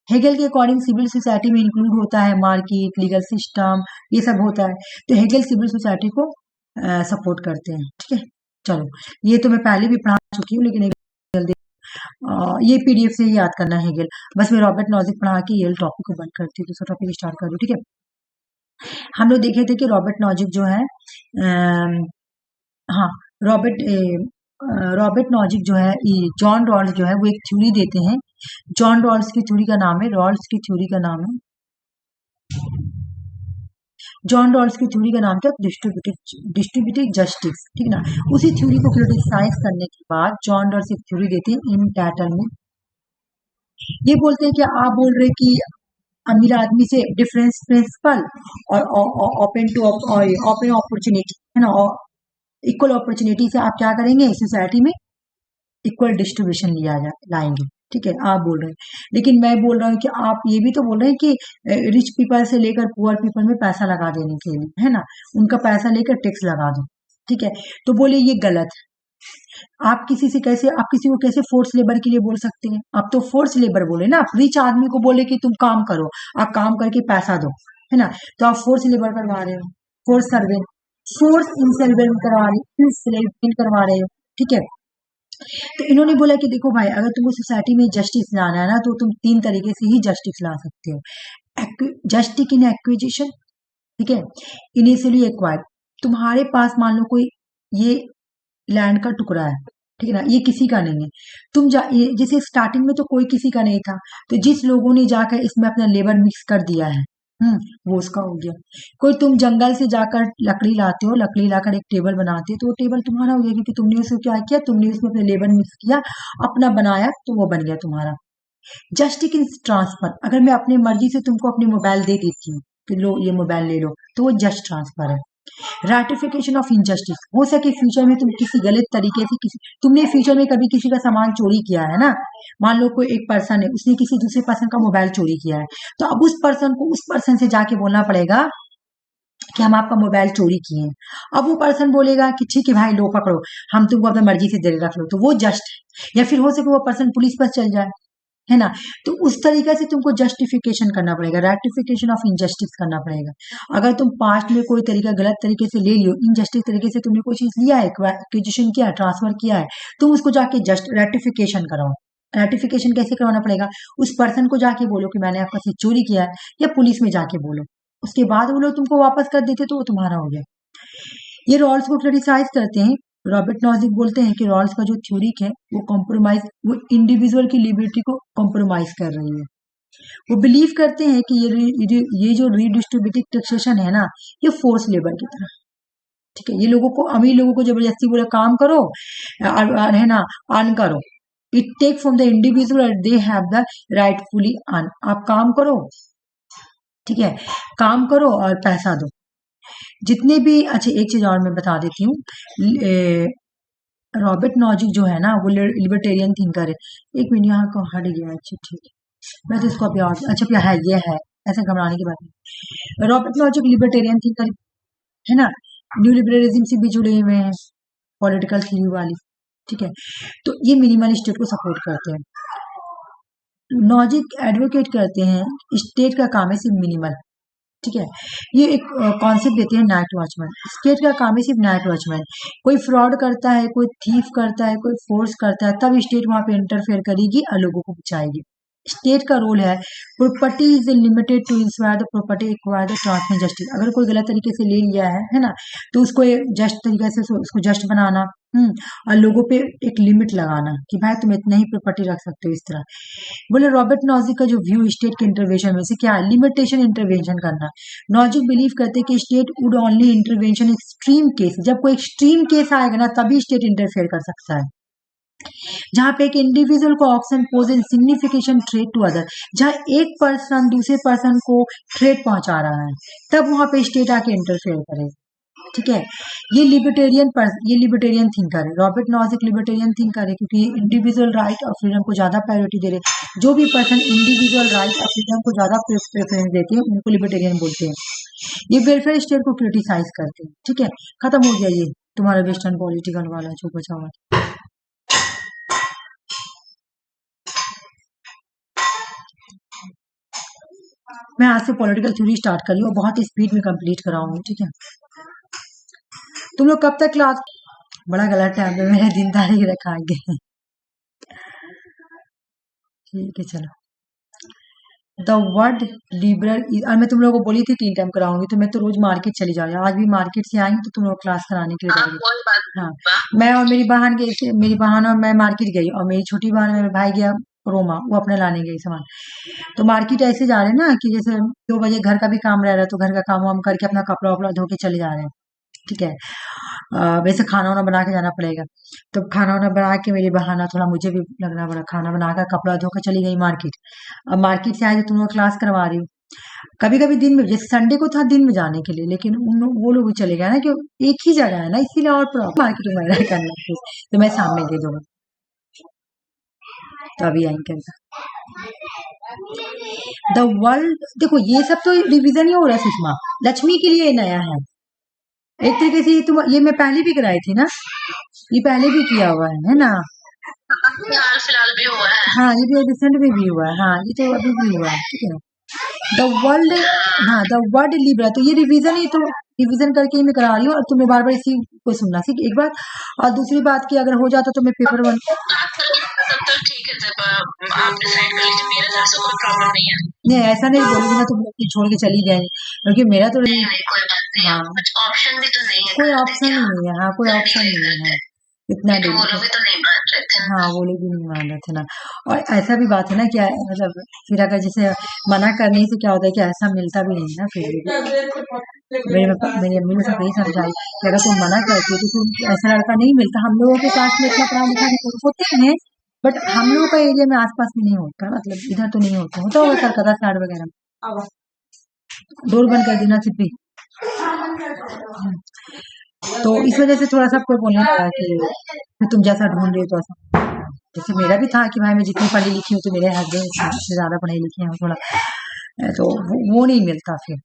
हेगल के अकॉर्डिंग सिविल सोसाइटी में इंक्लूड होता है मार्केट, लीगल सिस्टम, ये सब होता है, तो हेगल सिविल सोसाइटी को सपोर्ट करते हैं, ठीक है। चलो, ये तो मैं पहले भी पढ़ा चुकी हूँ, लेकिन ये पीडीएफ से ही याद करना है हेगल। बस मैं रॉबर्ट नॉजिक पढ़ा के ये टॉपिक को बंद करती हूँ, दूसरा टॉपिक स्टार्ट कर दूँ, ठीक है। हम लोग देखे थे कि रॉबर्ट नॉजिक जो है हाँ, रॉबर्ट नॉजिक जो है, जॉन रॉल्स जो है वो एक थ्योरी देते हैं। जॉन रॉल्स की थ्योरी का नाम है, जॉन रॉल्स की थ्योरी का नाम था डिस्ट्रीब्यूटिव जस्टिस, ठीक ना। उसी थ्योरी को क्रिटिसाइज करने के बाद जॉन रॉल्स एक थ्योरी देते हैं इनटाइटलमेंट। ये बोलते हैं कि आप बोल रहे कि अमीर आदमी से डिफरेंस प्रिंसिपल और ओपन अपॉर्चुनिटी है ना, और इक्वल अपॉर्चुनिटी से आप क्या करेंगे, सोसाइटी में इक्वल डिस्ट्रीब्यूशन लाएंगे, ठीक है, आप बोल रहे हैं। लेकिन मैं बोल रहा हूँ कि आप ये भी तो बोल रहे हैं कि रिच पीपल से लेकर पुअर पीपल में पैसा लगा देने के लिए, है ना, उनका पैसा लेकर टैक्स लगा दो, ठीक है। तो बोले ये गलत है। आप किसी को कैसे फोर्स लेबर के लिए बोल सकते हैं, आप तो फोर्स लेबर बोले ना, आप रिच आदमी को बोले कि तुम काम करो, आप काम करके पैसा दो, है ना, तो आप फोर्स लेबर करवा रहे हो, फोर्स इंसल्वेंट करवा रहे हो, ठीक है। तो इन्होंने बोला कि देखो भाई, अगर तुमको सोसाइटी में जस्टिस लाना है ना, तो तुम 3 तरीके से ही जस्टिस ला सकते हो। जस्टिस इन एक्विजिशन, ठीक है, इनिशियली एक्वायर्ड। तुम्हारे पास मान लो कोई ये लैंड का टुकड़ा है, ठीक है ना, ये किसी का नहीं है, जैसे स्टार्टिंग में तो कोई किसी का नहीं था, तो जिस लोगों ने जाकर इसमें अपना लेबर मिक्स कर दिया है, वो उसका हो गया। कोई तुम जंगल से जाकर लकड़ी लाते हो, लकड़ी लाकर एक टेबल बनाते हो, तो वो टेबल तुम्हारा हो गया, क्योंकि तुमने उसको क्या किया, तुमने उसमें अपने लेबर मिक्स किया, अपना बनाया, तो वो बन गया तुम्हारा। जस्टिस इन ट्रांसफर, अगर मैं अपनी मर्जी से तुमको अपनी मोबाइल दे देती हूँ कि लो ये मोबाइल ले लो, तो वो जस्ट ट्रांसफर है। राटिफिकेशन ऑफ इनजस्टिस, हो सके फ्यूचर में तुम किसी गलत तरीके से तुमने फ्यूचर में कभी किसी का सामान चोरी किया है ना, मान लो कोई एक पर्सन है, उसने किसी दूसरे पर्सन का मोबाइल चोरी किया है, तो अब उस पर्सन से जाके बोलना पड़ेगा कि हम आपका मोबाइल चोरी किए हैं। अब वो पर्सन बोलेगा कि ठीक है भाई, लो पकड़ो, हम तुमको अपनी मर्जी से दे रख लो, तो वो जस्ट है। या फिर हो सके वो पर्सन पुलिस पर चल जाए, है ना, तो उस तरीके से तुमको जस्टिफिकेशन करना पड़ेगा, रेक्टिफिकेशन ऑफ इनजस्टिस करना पड़ेगा। अगर तुम पास्ट में कोई तरीका गलत तरीके से ले लियो, इनजस्टिस तरीके से तुमने कोई चीज लिया है, एक्विजिशन किया है, ट्रांसफर किया है, तुम उसको जाके जस्ट रेक्टिफिकेशन कराओ। रेक्टिफिकेशन कैसे करवाना पड़ेगा, उस पर्सन को जाके बोलो कि मैंने आपका से चोरी किया है, या पुलिस में जाके बोलो, उसके बाद वो लोग तुमको वापस कर देते तो वो तुम्हारा हो गया। ये रॉल्स को क्रिटिसाइज करते हैं। रॉबर्ट नॉजिक बोलते हैं कि रॉल्स का जो थ्योरी है वो इंडिविजुअल की लिबर्टी को कॉम्प्रोमाइज कर रही है। वो बिलीव करते हैं कि ये जो रीडिस्ट्रीब्यूटिव टैक्सेशन है ना, ये फोर्स लेबर की तरह, ठीक है। ये लोगों को, अमीर लोगों को जबरदस्ती बोले काम करो, है ना, अर्न करो। It take from the individual, they have the rightfully earn. आप काम करो, ठीक है, काम करो और पैसा दो। जितने भी, अच्छा एक चीज और मैं बता देती हूँ, रॉबर्ट नॉजिक जो है ना वो लिबर्टेरियन थिंकर है। एक मिनट, यहाँ को हट गया, अच्छा ठीक है, मैं तो इसको अभी और, अच्छा क्या है, ये है, ऐसा घबराने की बात नहीं। रॉबर्ट नॉजिक लिबर्टेरियन थिंकर है ना, न्यू लिबरलिज्म से भी जुड़े हुए हैं, पॉलिटिकल थ्योरी वाली, ठीक है। तो ये मिनिमल स्टेट को सपोर्ट करते हैं। नॉजिक एडवोकेट करते हैं स्टेट का काम है सिर्फ मिनिमल, ठीक है। ये एक कॉन्सेप्ट देते हैं नाइट वॉचमैन। स्टेट का काम है सिर्फ नाइट वॉचमैन। कोई फ्रॉड करता है, कोई थीफ करता है, कोई फोर्स करता है, तब स्टेट वहां पे इंटरफेयर करेगी और लोगों को बचाएगी। स्टेट का रोल है, property is limited to inspire the property acquire the transmit justice. अगर कोई गलत तरीके से ले लिया है ना, तो उसको जस्ट तरीके से उसको जस्ट बनाना, और लोगों पे एक लिमिट लगाना कि भाई तुम इतना ही प्रॉपर्टी रख सकते हो, इस तरह। बोले रॉबर्ट नॉजिक का जो व्यू स्टेट के इंटरवेंशन में से क्या है, लिमिटेशन इंटरवेंशन करना। नॉजिक बिलीव करते हैं कि state would only intervention extreme case, जब कोई एक्सट्रीम केस आएगा ना तभी स्टेट इंटरफेयर कर सकता है। जहां पे एक इंडिविजुअल को option pose in signification threat to other, जहां एक पर्सन दूसरे पर्सन को थ्रेट पहुंचा रहा है, तब वहां पे स्टेट आके इंटरफेयर करे, ठीक है। ये लिबर्टेरियन थिंकर है, रॉबर्ट नॉजिक लिबर्टेरियन थिंकर है, क्योंकि इंडिविजुअल राइट और फ्रीडम को ज्यादा प्रायोरिटी दे रहे। जो भी पर्सन इंडिविजुअल राइट और फ्रीडम को ज्यादा प्रेफरेंस देते हैं उनको लिबर्टेरियन बोलते हैं। ये वेलफेयर स्टेट को क्रिटिसाइज करते हैं, ठीक है। खत्म हो गया ये तुम्हारा वेस्टर्न पॉलिटिकल वाला जो बचा हुआ। मैं आज से पॉलिटिकल थ्योरी स्टार्ट कर रही हूँ, बहुत स्पीड में कंप्लीट कराऊंगी, ठीक है। तुम लोग कब तक क्लास, बड़ा गलत टाइम पे मेरे दिन तारीख रखाएंगे, ठीक है चलो। द वर्ड लिबरल, और मैं तुम लोगों को बोली थी 3 टाइम कराऊंगी, तो मैं तो रोज मार्केट चली जा रही हूँ। आज भी मार्केट से आई तो तुम लोग क्लास कराने के लिए जा रही। हाँ, मैं और मेरी बहन और मैं मार्केट गई, और मेरी छोटी बहन मेरा भाई गया रोमा, वो अपने लाने गई सामान। तो मार्केट ऐसे जा रहे हैं ना कि जैसे 2 बजे घर का भी काम रह रहा है, तो घर का काम वाम करके अपना कपड़ा वपड़ा धो के चले जा रहे हैं, ठीक है। वैसे खाना वाना बना के जाना पड़ेगा, तो खाना वाना बना के मेरी बहाना थोड़ा मुझे भी लगना पड़ा, खाना बनाकर कपड़ा धोकर चली गई मार्केट। अब मार्केट से आए तो तुम लोग क्लास करवा रही हूँ। कभी कभी दिन में, जैसे संडे को था दिन में जाने के लिए, लेकिन वो लोग भी चले गए ना, कि एक ही जगह है ना, इसीलिए और प्रॉब्लम मार्केट वगैरह करना, तो मैं सामने दे दूंगा। तो अभी एंकर द वर्ल्ड, देखो ये सब तो रिवीजन ही हो रहा है सुषमा, लक्ष्मी के लिए नया है एक तरीके से। तुम ये मैं पहले भी कराई थी ना, ये पहले भी किया हुआ है ना, हाल फिलहाल भी हुआ है। हाँ ये भी रिसेंट में भी हुआ है, हाँ ये तो अभी भी हुआ है, ठीक है। द वर्ल्ड, हाँ द वर्ल्ड लिब्रा, तो ये रिवीजन ही, तो रिवीजन करके ही मैं करा रही हूँ, और तुम्हें बार बार इसी को सुनना सीख एक बार। और दूसरी बात की अगर हो जाता तो मैं पेपर वन, तब तो ठीक है, जब आप डिसाइड कर लीजिए, मेरे तरफ से कोई प्रॉब्लम नहीं है। नहीं ऐसा नहीं बोलूंगी ना तुम लोग छोड़ के चली जाएंगे, क्योंकि मेरा तो नहीं नहीं कोई बात नहीं, हाँ कुछ ऑप्शन भी तो नहीं है, कोई ऑप्शन ही नहीं है, हाँ कोई ऑप्शन नहीं है, हाँ इतना तो वो डेली, लोग भी तो नहीं मान रहे थे। हाँ वो लोग भी नहीं मान रहे थे ना। और ऐसा भी बात है ना, क्या मतलब फिर अगर जैसे मना करने से क्या होता है कि ऐसा मिलता भी नहीं ना, फिर भी मेरी अम्मी ने सब यही समझाई कि अगर तुम मना करती हो तो तुम ऐसा लड़का नहीं मिलता। हम लोगों के पास में इतना पढ़ा लिखा नहीं होते हैं, बट हम लोगों का एरिया में आसपास में नहीं होता, मतलब इधर तो नहीं होता, होता होगा कलकत्ता साइड वगैरह में। डोर बंद कर देना सिर्फ। तो इस वजह से थोड़ा सा कोई बोलने लगा कि तुम जैसा ढूंढ रहे हो तो ऐसा, जैसे मेरा भी था कि भाई मैं जितनी पढ़ी लिखी हूँ तो मेरे हस्बैंड से ज्यादा पढ़े लिखे हैं थोड़ा, तो वो नहीं मिलता फिर।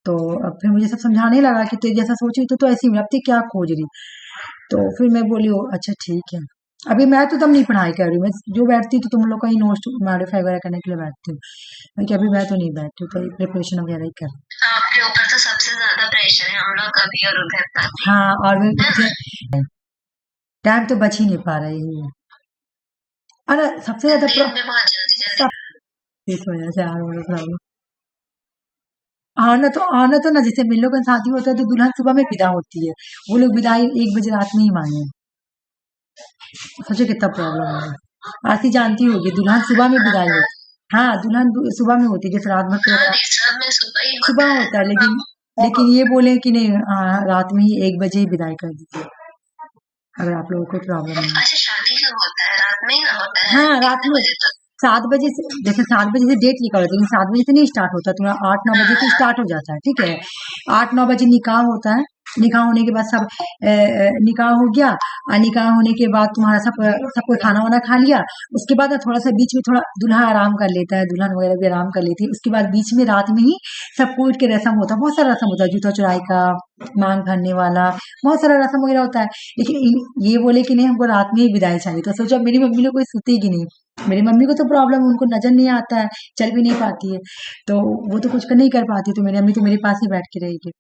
तो अब फिर मुझे सब समझाने लगा कि तेरे जैसा सोची तो ऐसी मिला, अब तू क्या खोज रही। तो फिर मैं बोली ओ अच्छा ठीक है। अभी मैं तो तब नहीं पढ़ाई कर रही हूँ, मैं जो बैठती तो तुम लोग का ही नोट्स मॉडिफाई वगैरह करने के लिए बैठती हूँ, क्योंकि अभी मैं तो नहीं बैठती हूँ, तो प्रिपरेशन वगैरह ही कर रही हूँ। आपके ऊपर तो सबसे ज्यादा प्रेशर है, हम लोग का भी और उधर का भी। हाँ और मुझे टाइम तो बच ही नहीं पा रही है, और सबसे ज्यादा दिन में बहुत जल्दी जल्दी इस वजह से आ रहा है प्रॉब्लम। आना तो ना, जैसे मिल लोग का शादी होता है तो दुल्हन सुबह में विदा होती है, वो लोग विदाई 1 बजे रात में ही मांगे। सोचो कितना प्रॉब्लम है। आरती जानती होगी दुल्हन सुबह में विदाई होती। हाँ, दुल्हन सुबह में होती है, जैसे रात भर हाँ, प्रोग्राम इस्लाम में सुबह ही होता सुबह है। होता है, लेकिन ये बोले कि नहीं, रात में ही 1 बजे ही विदाई कर दीजिए, अगर आप लोगों को प्रॉब्लम नहीं है। अच्छा, शादी कब होता है? रात में ही ना होता है? हाँ, रात कितने में बजे तक? 7 बजे से, जैसे 7 बजे से डेट लिखा होता है, लेकिन 7 बजे से नहीं स्टार्ट होता, तुम्हारा 8-9 बजे से स्टार्ट हो जाता है, ठीक है। 8-9 बजे निकाह होता है। निकाह होने के बाद सब निकाह हो गया, और निकाह होने के बाद तुम्हारा सब कोई खाना वाना खा लिया। उसके बाद ना थोड़ा सा बीच में थोड़ा दूल्हा आराम कर लेता है, दुल्हन वगैरह भी आराम कर लेती है। उसके बाद बीच में रात में ही सब कोर्ट के रस्म होता है, बहुत सारा रस्म होता है, जूता चुराई का, मांग भरने वाला, बहुत सारा रस्म वगैरह होता है। लेकिन ये बोले कि नहीं, हमको रात में ही विदाई चाहिए। तो सोचो मेरी मम्मी लोग कोई सोतेगी नहीं। मेरी मम्मी को तो प्रॉब्लम, उनको नजर नहीं आता है, चल भी नहीं पाती है, तो वो तो कुछ नहीं कर पाती, तो मेरी मम्मी तो मेरे पास ही बैठ के रहेगी।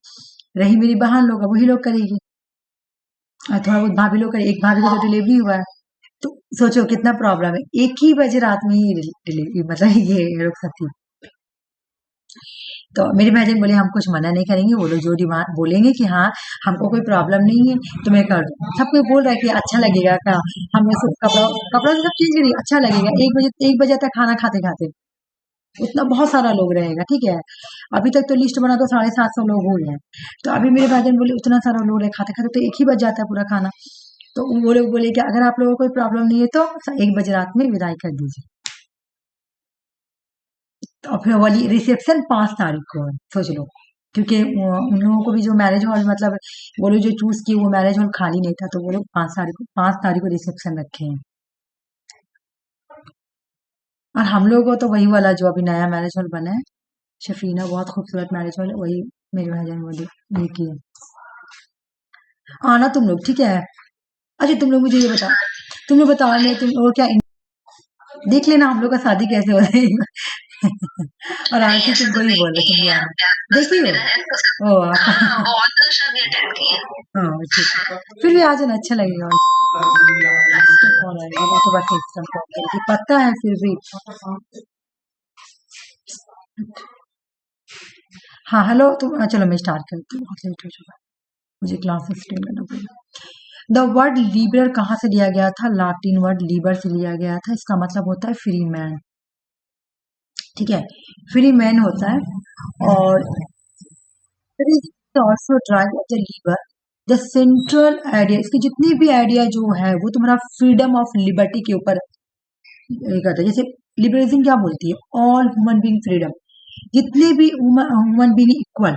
रही मेरी बहन लोग, वही लोग करेगी, और थोड़ा बहुत भाभी लोग करेगी। एक भाभी को तो डिलीवरी हुआ है, तो सोचो कितना प्रॉब्लम है। 1 ही बजे रात में ही डिलीवरी, मतलब ये रुक सकती है। तो मेरी भाईजान बोले हम कुछ मना नहीं करेंगे, वो लोग जो डिमांड बोलेंगे कि हाँ हमको कोई प्रॉब्लम नहीं है तो मैं कर दूँ। सब कोई बोल रहा है कि अच्छा लगेगा क्या, हम ऐसे कपड़ा कपड़ा सब चीज करिए, अच्छा लगेगा। 1 बजे तक खाना खाते खाते उतना बहुत सारा लोग रहेगा, ठीक है। अभी तक तो लिस्ट बना तो 750 लोग हो रहे हैं, तो अभी मेरे भाईजान बोले उतना सारा लोग रहे खाते खाते तो 1 ही बज जाता है पूरा खाना। तो वो लोग बोले कि अगर आप लोगों को कोई प्रॉब्लम नहीं है तो 1 बजे रात में विदाई कर दीजिए। और फिर वाली रिसेप्शन 5 तारीख को है, सोच लो। क्योंकि उन लोगों को भी जो मैरिज हॉल, मतलब वो लोग जो चूज किए वो मैरिज हॉल खाली नहीं था, तो वो लोग 5 तारीख को रिसेप्शन रखे हैं। और हम लोग को तो वही वाला जो अभी नया मैरिज हॉल बना है, शफीना, बहुत खूबसूरत मैरिज हॉल है, वही मेरे भाईजान बोले ये किए। आना तुम लोग, ठीक है। अच्छा तुम लोग मुझे ये बताओ, तुम लोग बताओ मैं तुम और क्या देख लेना हम लोग का शादी कैसे हो रही है। और नहीं, आरती ऐसा तुमको तो ही नहीं बोल रहे तुम भी है, आना। कैंपस में देखी हो? मेरा है तो सब। ओ आप हाँ, बहुत तो शादी अटेंड की है। हाँ ठीक है। फिर भी आ जाना, अच्छा लगेगा। तो कौन आएगा, वो तो बात एकदम कॉल करेगी, पता है फिर भी। हाँ हेलो, तुम चलो मैं स्टार्ट करती हूँ, बहुत लेट हो चुका है, मुझे क्लास अटेंड करना पड़ेगा। द वर्ड लिबरल कहाँ से लिया गया था? लाटिन वर्ड लिबर से लिया गया था। इसका मतलब होता है फ्री मैन, ठीक है, फ्री मैन होता है। और also drive the lever, the central idea, इसकी जितनी भी आइडिया जो है वो तुम्हारा फ्रीडम ऑफ लिबर्टी के ऊपर ये करता है। जैसे लिबरलिज्म क्या बोलती है? ऑल ह्यूमन बीइंग फ्रीडम, जितने भी human being equal,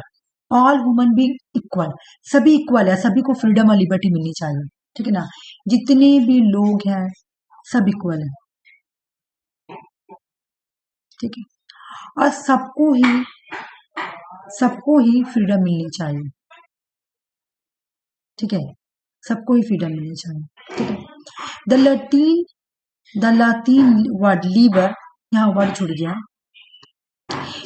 all human being equal, सभी इक्वल है, सभी को फ्रीडम और लिबर्टी मिलनी चाहिए, ठीक है ना। जितने भी लोग हैं सब इक्वल है, ठीक है। और सबको ही फ्रीडम मिलनी चाहिए, ठीक है, सबको ही फ्रीडम मिलनी चाहिए, ठीक है। द लातीन वर्ड लीबर, यहाँ वर्ड छूट गया,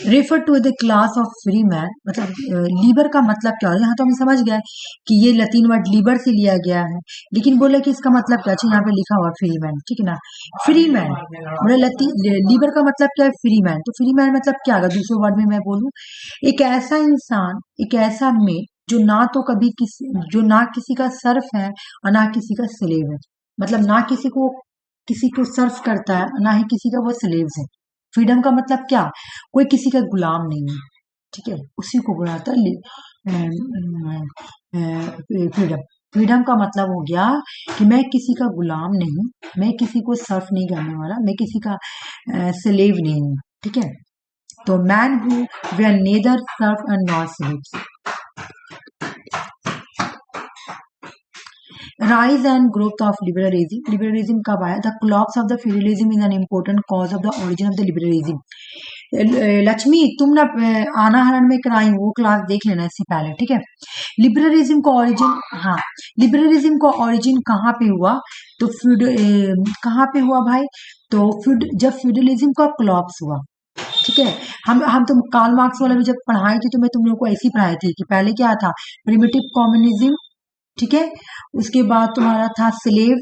refer to the class of free man, मतलब लीबर का मतलब क्या है? यहाँ तो हम समझ गए कि ये लतीन वर्ड लीबर से लिया गया है, लेकिन बोले कि इसका मतलब क्या? अच्छा यहाँ पे लिखा हुआ फ्री मैन, ठीक है ना। फ्री मैन बोले लीबर का मतलब क्या है? Free man. तो फ्री मैन मतलब क्या? अगर दूसरे वर्ड में मैं बोलूं, एक ऐसा इंसान, एक ऐसा मेड जो ना किसी का सर्फ है और ना किसी का स्लेव है, मतलब ना किसी को सर्व करता है, ना ही किसी का वो स्लेव्स है। फ्रीडम का मतलब क्या? कोई किसी का गुलाम नहीं है, ठीक है, उसी को बुलाता है फ्रीडम। फ्रीडम का मतलब हो गया कि मैं किसी का गुलाम नहीं, मैं किसी को सर्व नहीं करने वाला, मैं किसी का स्लेव नहीं हूँ, ठीक है। तो man who were neither serve and not slaves. Rise and growth of liberalism. Liberalism कब आया? The collapse of the feudalism is an important cause of the origin of the liberalism. Lakshmi तुम ना आना हरण में कराई वो क्लास देख लेना इससे पहले, ठीक है। लिबरलिज्म का ओरिजिन, हाँ, लिबरलिज्म का ओरिजिन कहाँ पे हुआ? तो कहाँ पे हुआ भाई? तो जब फ्यूडलिज्म का कोलैप्स हुआ, ठीक है। हम तो कार्ल मार्क्स वाला भी जब पढ़ाई थी तो मैं तुम लोग को ऐसी पढ़ाई थी कि पहले क्या था? प्रिमिटिव कम्युनिज्म, ठीक है, उसके बाद तुम्हारा था स्लेव,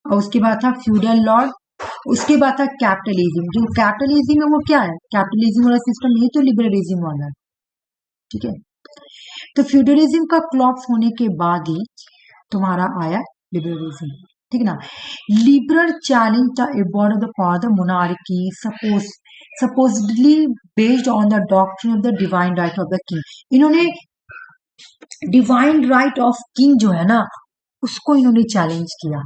और उसके बाद था फ्यूडल लॉर्ड, उसके बाद था कैपिटलिज्म। जो कैपिटलिज्म है वो क्या है? कैपिटलिज्म वाला सिस्टम, नहीं तो लिबरलिज्म वाला है, ठीक है। तो फ्यूडलिज्म का क्लॉप्स होने के बाद ही तुम्हारा आया लिबरलिज्म, ठीक है ना। Liberal challenge the abode of the power the monarchy supposedly based on the doctrine of the divine right of the king। इन्होंने डिवाइन राइट ऑफ किंग जो है ना उसको इन्होंने चैलेंज किया,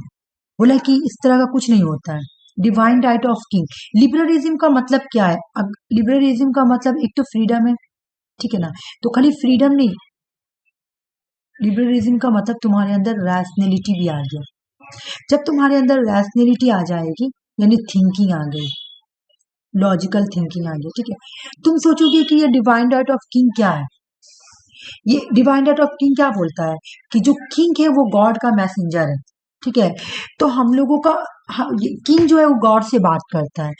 बोला कि इस तरह का कुछ नहीं होता है, divine right of king. Liberalism का मतलब क्या है? अब लिबरलिज्म का मतलब एक तो फ्रीडम है, ठीक है ना। तो खाली फ्रीडम नहीं, लिबरलिज्म का मतलब तुम्हारे अंदर रैशनैलिटी भी आ गया। जब तुम्हारे अंदर रैशनैलिटी आ जाएगी यानी थिंकिंग आ गई, लॉजिकल थिंकिंग आ गई, ठीक है। तुम सोचोगे कि ये डिवाइन राइट ऑफ किंग क्या है। ये डिवाइन राइट ऑफ किंग क्या बोलता है कि जो किंग है वो गॉड का मैसेंजर है, ठीक है। तो हम लोगों का किंग जो है वो गॉड से बात करता है।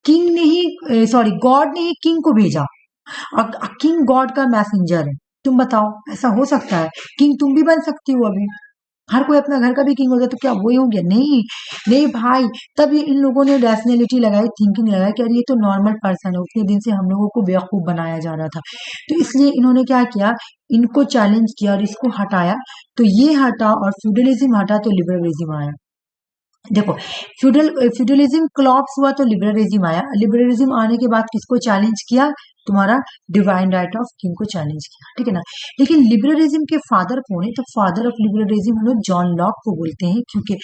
किंग ने ही सॉरी गॉड ने ही किंग को भेजा और किंग गॉड का मैसेंजर है। तुम बताओ ऐसा हो सकता है? किंग तुम भी बन सकती हो, अभी हर कोई अपना घर का भी किंग होता तो क्या वही हो गया? नहीं नहीं भाई, तब ये इन लोगों ने रैशनैलिटी लगाई, थिंकिंग लगाई कि अरे ये तो नॉर्मल पर्सन है, उतने दिन से हम लोगों को बेवकूफ बनाया जा रहा था। तो इसलिए इन्होंने क्या किया, इनको चैलेंज किया और इसको हटाया। तो ये हटा और फ्यूडलिज्म हटा तो लिबरलिज्म आया। देखो फ्यूडलिज्म क्लॉप्स हुआ तो लिबरलिज्म आया। लिबरलिज्म आने के बाद किसको चैलेंज किया? तुम्हारा डिवाइन राइट ऑफ किंग को चैलेंज किया, ठीक है ना। लेकिन लिबरलिज्म के फादर कौन है? तो फादर ऑफ लिबरलिज्म हम लोग जॉन लॉक को बोलते हैं, क्योंकि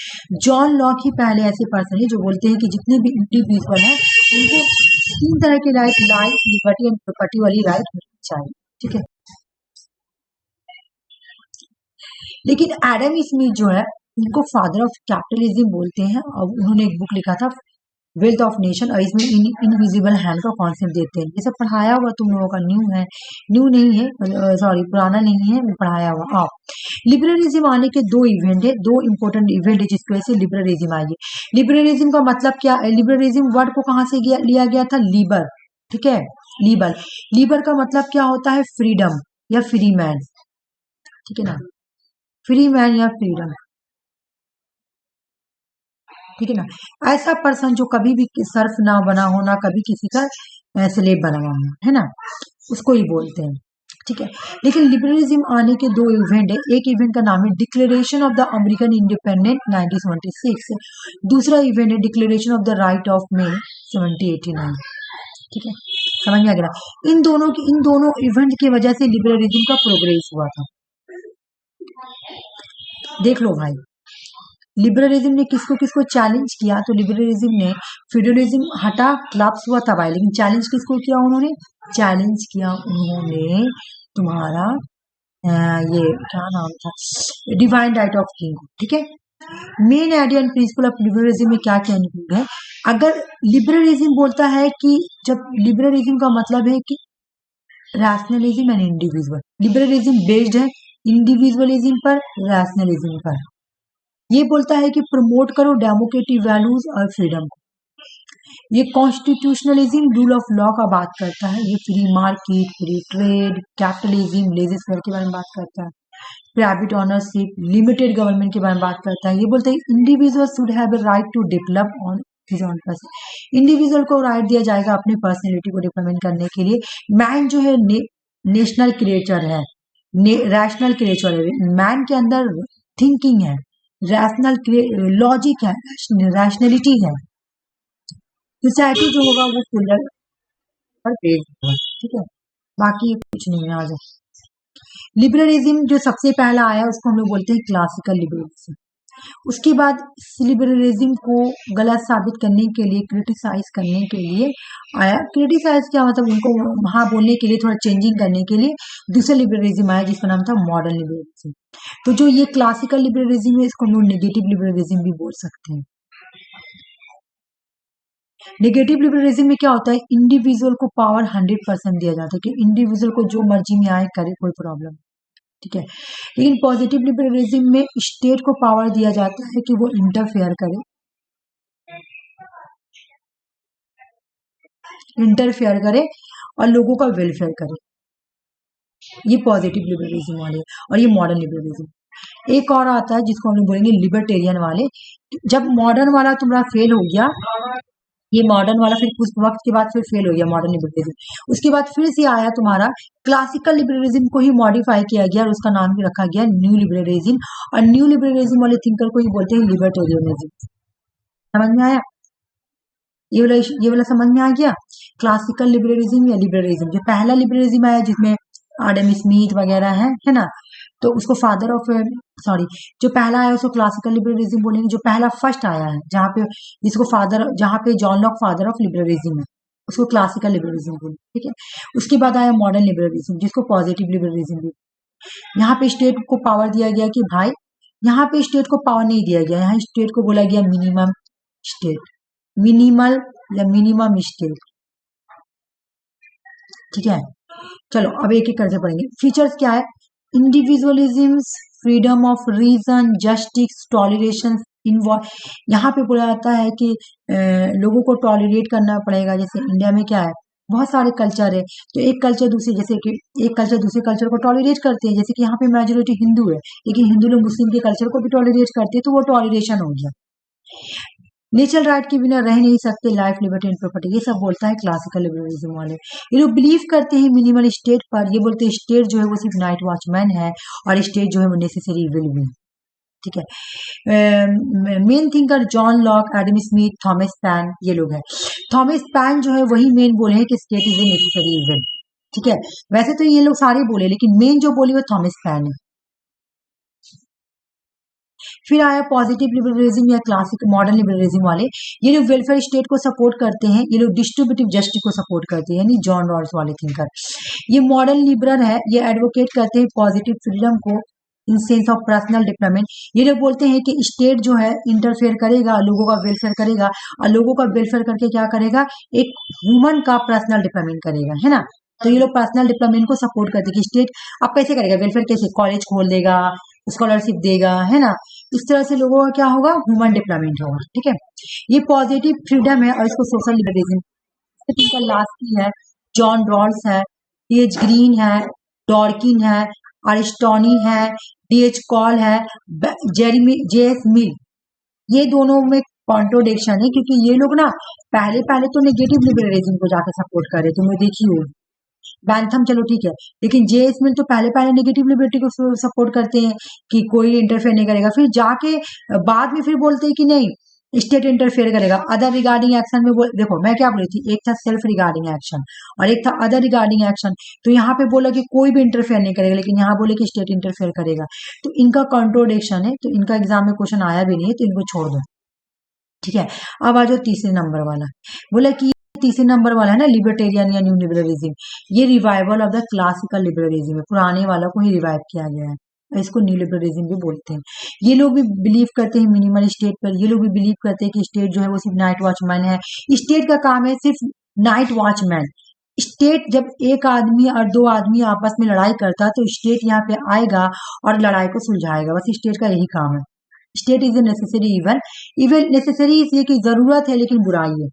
जॉन लॉक ही पहले ऐसे पर्सन है जो बोलते हैं कि जितने भी इंडिविजुअल हैं उनको 3 तरह के right, life, liberty and property वाली राइट मिलनी चाहिए, ठीक है। लेकिन एडम स्मिथ जो है उनको फादर ऑफ कैपिटलिज्म बोलते हैं और उन्होंने एक बुक लिखा था वेल्थ ऑफ नेशन और इसमें इनविजिबल हैंड का कॉन्सेप्ट देते हैं। ये सब पढ़ाया हुआ तुम लोगों का न्यू है, न्यू नहीं है, सॉरी पुराना नहीं है, पढ़ाया हुआ। लिबरलिज्म आने के 2 इवेंट है, 2 इंपॉर्टेंट इवेंट है जिसकी वजह से लिबरलिज्म आई है। लिबरलिज्म का मतलब क्या है? लिबरलिज्म वर्ड को कहाँ से लिया गया था? लीबर, ठीक है। लीबर, लीबर का मतलब क्या होता है? फ्रीडम या फ्री मैन, ठीक है ना। फ्री मैन या फ्रीडम, ठीक है ना। ऐसा पर्सन जो कभी भी सर्फ ना बना हो, ना कभी किसी का स्लेव बना हो, है ना, उसको ही बोलते हैं, ठीक है। लेकिन लिबरलिज्म आने के 2 इवेंट है। एक इवेंट का नाम है declaration of the American independent 1976, दूसरा इवेंट है declaration of the right of man 1789, ठीक है। समझ में आ गया? इन दोनों इवेंट की वजह से लिबरलिज्म का प्रोग्रेस हुआ था। देख लो भाई, लिबरलिज्म ने किसको किसको चैलेंज किया? तो लिबरलिज्म ने फ्यूडलिज्म हटा, क्लब्स हुआ तब आए, लेकिन चैलेंज किसको किया? उन्होंने चैलेंज किया उन्होंने तुम्हारा ये क्या नाम था, डिवाइन राइट ऑफ किंग, ठीक है। Main idea and principle of liberalism में क्या क्या इंक्लूड है? अगर लिबरलिज्म बोलता है कि जब लिबरलिज्म का मतलब है कि rationalism and individual, liberalism based है इंडिविजुअलिज्म पर, रैशनलिज्म पर। ये बोलता है कि प्रमोट करो डेमोक्रेटिक वैल्यूज और फ्रीडम को। ये कॉन्स्टिट्यूशनलिज्म रूल ऑफ लॉ का बात करता है। ये free market, free trade, capitalism, laissez faire के बारे में बात करता है। प्राइवेट ऑनरशिप, लिमिटेड गवर्नमेंट के बारे में बात करता है। ये बोलते हैं individual should have a right to develop on his own person. Individual को राइट दिया जाएगा अपनी पर्सनैलिटी को डेवलपमेंट करने के लिए। मैन जो है नेशनल क्रिएचर है, रैशनल क्रिएचर है। मैन के अंदर थिंकिंग है, रैशनल लॉजिक है, रैशनलिटी है। सोसाइटी जो होगा वो फुलर पर बेस्ड होगा, ठीक है। बाकी कुछ नहीं है। आ जाओ। लिबरलिज्म जो सबसे पहला आया उसको हम लोग बोलते हैं क्लासिकल लिबरलिज्म। उसके बाद इस लिबरलिज्म को गलत साबित करने के लिए, क्रिटिसाइज करने के लिए आया। क्रिटिसाइज क्या मतलब? उनको हाँ बोलने के लिए, थोड़ा चेंजिंग करने के लिए दूसरा लिबरलिज्म आया जिसका नाम था मॉडर्न लिबरलिज्म। तो जो ये क्लासिकल लिबरलिज्म है इसको हम लोग नेगेटिव लिबरलिज्म भी बोल सकते हैं। नेगेटिव लिबरलिज्म में क्या होता है? इंडिविजुअल को पावर 100% दिया जाता है कि इंडिविजुअल को जो मर्जी में आए करे, कोई प्रॉब्लम, ठीक है। लेकिन पॉजिटिव लिबरलिज्म में स्टेट को पावर दिया जाता है कि वो इंटरफेयर करे, और लोगों का वेलफेयर करे। ये पॉजिटिव लिबरलिज्म वाले और ये मॉडर्न लिबरलिज्म। एक और आता है जिसको हम लोग बोलेंगे लिबर्टेरियन वाले। जब मॉडर्न वाला तुम्हारा फेल हो गया ये मॉडर्न वाला फिर कुछ वक्त के बाद फिर फेल हो गया मॉडर्न लिबरलिज्म। उसके बाद फिर से आया तुम्हारा क्लासिकल लिबरलिज्म को ही मॉडिफाई किया गया और उसका नाम भी रखा गया न्यू लिबरलिज्म। और न्यू लिबरलिज्म वाले थिंकर को ही बोलते हैं लिबर्टेरियनिज्म। समझ में आया? ये वाला समझ में आ गया। क्लासिकल लिबरलिज्म या लिबरलिज्म, जो पहला लिबरलिज्म आया जिसमें आडम स्मिथ वगैरह है ना, तो उसको फादर ऑफ सॉरी जो पहला आया उसको क्लासिकल लिबरलिज्म बोलेंगे। जो पहला फर्स्ट आया है जहाँ पे जिसको फादर, जहाँ पे John Locke father of liberalism है, उसको क्लासिकल लिबरलिज्म बोलेंगे, ठीक है। उसके बाद आया मॉडर्न लिबरलिज्म जिसको पॉजिटिव लिबरलिज्म भी। यहाँ पे स्टेट को पावर दिया गया कि भाई, यहाँ पे स्टेट को पावर नहीं दिया गया, यहाँ स्टेट को बोला गया मिनिमम स्टेट, मिनिमल या मिनिमम स्टेट, ठीक है। चलो अब एक एक करके पढ़ेंगे। फीचर्स क्या है? Individualism, freedom of reason, justice, toleration involve. यहाँ पे बोला जाता है कि लोगों को टॉलरेट करना पड़ेगा। जैसे इंडिया में क्या है, बहुत सारे कल्चर है, तो एक कल्चर दूसरे, जैसे कि एक कल्चर दूसरे कल्चर को टॉलरेट करते हैं। जैसे कि यहाँ पे मेजोरिटी हिंदू है, लेकिन हिंदू लोग मुस्लिम के कल्चर को भी टॉलरेट करते हैं, तो वो टॉलरेशन हो गया। नेचुरल राइट के बिना रह नहीं सकते, लाइफ, लिबर्टी एंड प्रॉपर्टी, ये सब बोलता है क्लासिकल लिबरलिज्म वाले। ये लोग बिलीव करते हैं मिनिमल स्टेट पर। ये बोलते हैं स्टेट जो है वो सिर्फ नाइट वॉचमैन है और स्टेट जो है वो नेसेसरी विल भी, ठीक है। Main thinker John Locke, Adam Smith, Thomas pan, ये लोग हैं। थॉमस पैन जो है वही मेन बोले हैं कि state is a necessary will, ठीक है। वैसे तो ये लोग सारे बोले, लेकिन मेन जो बोले वो थॉमस पैन है। फिर आया पॉजिटिव लिबरलिज्म या क्लासिक मॉडर्न लिबरलिज्म वाले। ये लोग वेलफेयर स्टेट को सपोर्ट करते हैं, ये लोग डिस्ट्रीब्यूटिव जस्टिस को सपोर्ट करते हैं, यानी जॉन रॉल्स वाले थिंकर। ये मॉडर्न लिबरल है, ये एडवोकेट करते हैं पॉजिटिव फ्रीडम को in sense of personal development. ये लोग बोलते हैं कि स्टेट जो है इंटरफेयर करेगा, लोगों का वेलफेयर करेगा, और लोगों का वेलफेयर करके क्या करेगा, एक ह्यूमन का पर्सनल डेवलपमेंट करेगा, है ना। तो ये लोग पर्सनल डेवलपमेंट को सपोर्ट करते हैं कि स्टेट अब कैसे करेगा वेलफेयर, कैसे कॉलेज खोल देगा, स्कॉलरशिप देगा, है ना। इस तरह से लोगों का क्या होगा, ह्यूमन डेवलपमेंट होगा, ठीक है। ये पॉजिटिव फ्रीडम है और इसको सोशल लिबरलिज्म। लास्ट है जॉन रॉल्स है, डी.एच. ग्रीन है, डॉर्किन है, अरिस्टोनी है, डी.एच. कॉल है, जेरेमी जे.एस. मिल। ये दोनों में कॉन्ट्रोडिक्शन है, क्योंकि ये लोग ना पहले पहले तो नेगेटिव लिबरलिज्म को जाकर सपोर्ट करे, तुमने देखी हो। बैंथम चलो ठीक है, लेकिन जे.एस. मिल तो पहले पहले नेगेटिव लिबर्टी को सपोर्ट करते हैं कि कोई इंटरफेयर नहीं करेगा, फिर जाके बाद में फिर बोलते हैं कि नहीं स्टेट इंटरफेयर करेगा। अदर रिगार्डिंग एक्शन में देखो मैं क्या बोली थी, एक था सेल्फ रिगार्डिंग एक्शन और एक था अदर रिगार्डिंग एक्शन। तो यहाँ पे बोला कि कोई भी इंटरफेयर नहीं करेगा, लेकिन यहाँ बोले कि स्टेट इंटरफेयर करेगा। तो इनका कॉन्ट्रोडिक्शन है, तो इनका एग्जाम में क्वेश्चन आया भी नहीं है, तो इनको छोड़ दो, ठीक है। अब आ जाओ तीसरे नंबर वाला। बोला कि तीसरे नंबर वाला है ना लिबर्टेरियन या न्यू लिबरलिज्म, ये revival of the classical liberalism है, पुराने वाला को ही रिवाइव किया गया है, इसको न्यू लिबरलिज्म भी बोलते हैं। ये लोग भी बिलीव करते हैं मिनिमल स्टेट पर। ये लोग भी बिलीव करते हैं कि स्टेट जो है वो सिर्फ नाइट वॉचमैन है, स्टेट का काम है सिर्फ नाइट वॉचमैन। स्टेट जब एक आदमी और दो आदमी आपस में लड़ाई करता है, तो स्टेट यहाँ पे आएगा और लड़ाई को सुलझाएगा, बस स्टेट का यही काम है। State is a necessary evil, evil necessary इसलिए कि जरूरत है लेकिन बुराई है,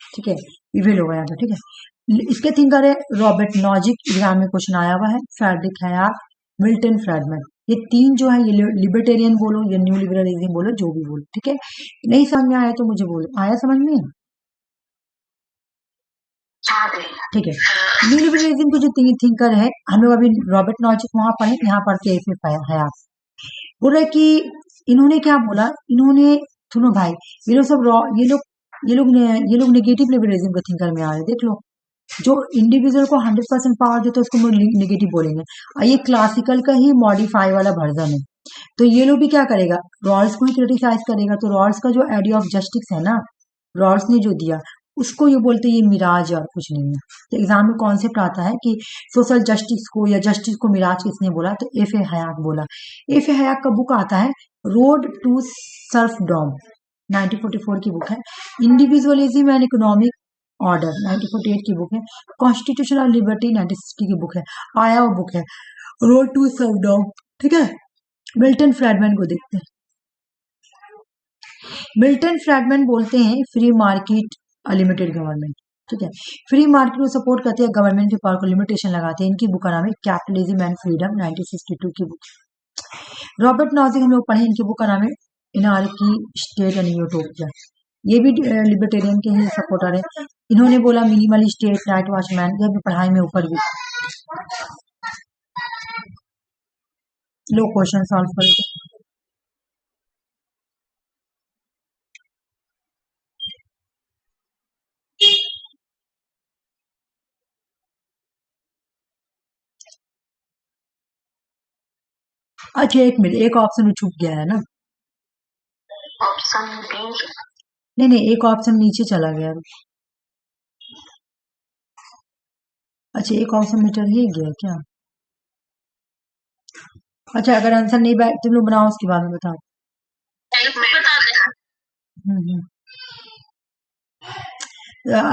ठीक है, इविल हो गया था, ठीक है। इसके थिंकर है रॉबर्ट नॉजिक, एग्जाम में क्वेश्चन आया हुआ है, फ्रेडरिक हयात, मिल्टन फ्रीडमैन। ये तीन जो है, ये लिबर्टेरियन बोलो या न्यू लिबरलिज्म बोलो, जो भी बोलो, ठीक है। नहीं समझ में आया तो मुझे बोलो, आया समझ में, ठीक है। न्यू लिबरलिज्म के जो तीन थिंकर है, हम लोग अभी रॉबर्ट नॉजिक वहां पढ़े, यहाँ पढ़ते हयात। बोल रहे कि इन्होंने क्या बोला, इन्होंने सुनो भाई, ये लोग सब ये लोग नेगेटिव लिबरलिज्म के थिंकर में आ रहे, देख लो। जो इंडिविजुअल को 100% पावर देते हैं उसको हम नेगेटिव बोलेंगे, और ये क्लासिकल का ही मॉडिफाई वाला वर्जन है। तो ये लोग भी क्या करेगा, रॉल्स को ही क्रिटिसाइज करेगा। तो रॉल्स का जो आइडिया ऑफ जस्टिस है ना, रॉल्स ने जो दिया उसको ये बोलते हैं ये मिराज और कुछ नहीं है। तो एग्जाम में कॉन्सेप्ट आता है कि सोशल जस्टिस को या जस्टिस को मिराज किसने बोला, तो एफ ए हयात बोला। एफ ए हयात का बुक आता है रोड टू सर्फडॉम, 1944 की बुक है। इंडिविजुअलिज्म एंड इकोनॉमिक ऑर्डर 1948 की बुक है। कॉन्स्टिट्यूशन ऑफ लिबर्टी 1960 की बुक है। आया वो बुक है रोड टू सर्फडॉम, ठीक है। मिल्टन फ्रीडमैन को देखते हैं। मिल्टन फ्रीडमैन बोलते हैं फ्री मार्केट लिमिटेड गवर्नमेंट, ठीक है। फ्री मार्केट को सपोर्ट करते हैं, गवर्नमेंट के पावर को लिमिटेशन लगाते हैं। इनकी बुक का नाम है कैपिटलिज्म एंड फ्रीडम, 1962 की बुक। रॉबर्ट नॉजिक हम लोग पढ़े, इनकी बुक का नाम है एनार्की, स्टेट एंड यूटोपिया। ये भी लिबर्टेरियन के ही सपोर्टर है। इन्होंने बोला मिनिमल स्टेट, नाइट वॉचमैन, ये भी पढ़ाई में ऊपर भी। लो क्वेश्चन सॉल्व करेंगे। अच्छा एक मिनट, एक ऑप्शन छूट गया है ना? Option B. नहीं, एक ऑप्शन नीचे चला गया। अच्छा एक ऑप्शन में चल ही गया क्या? अच्छा अगर आंसर नहीं बैठ तुम लोग बनाओ, उसके बाद में बताओ। बता दे।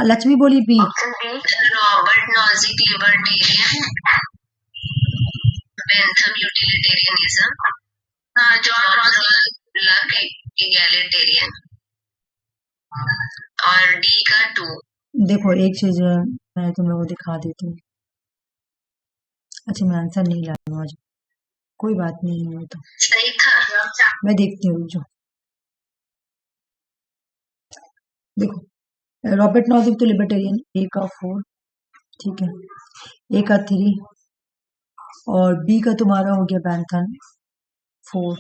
लक्ष्मी बोली B. Option B, Robert Nozick libertarian, Bentham utilitarianism, John Rawls luck egalitarian, और डी का 2। देखो एक चीज मैं तुम लोगों को दिखा देती हूँ। अच्छा मैं आंसर नहीं लाऊंगा आज, कोई बात नहीं है, तो सही था। मैं देखती हूँ जो। देखो रॉबर्ट नॉजिक तो लिबर्टेरियन, ए का 4, ठीक है, ए का 3 और बी का तुम्हारा हो गया बेंथम 4,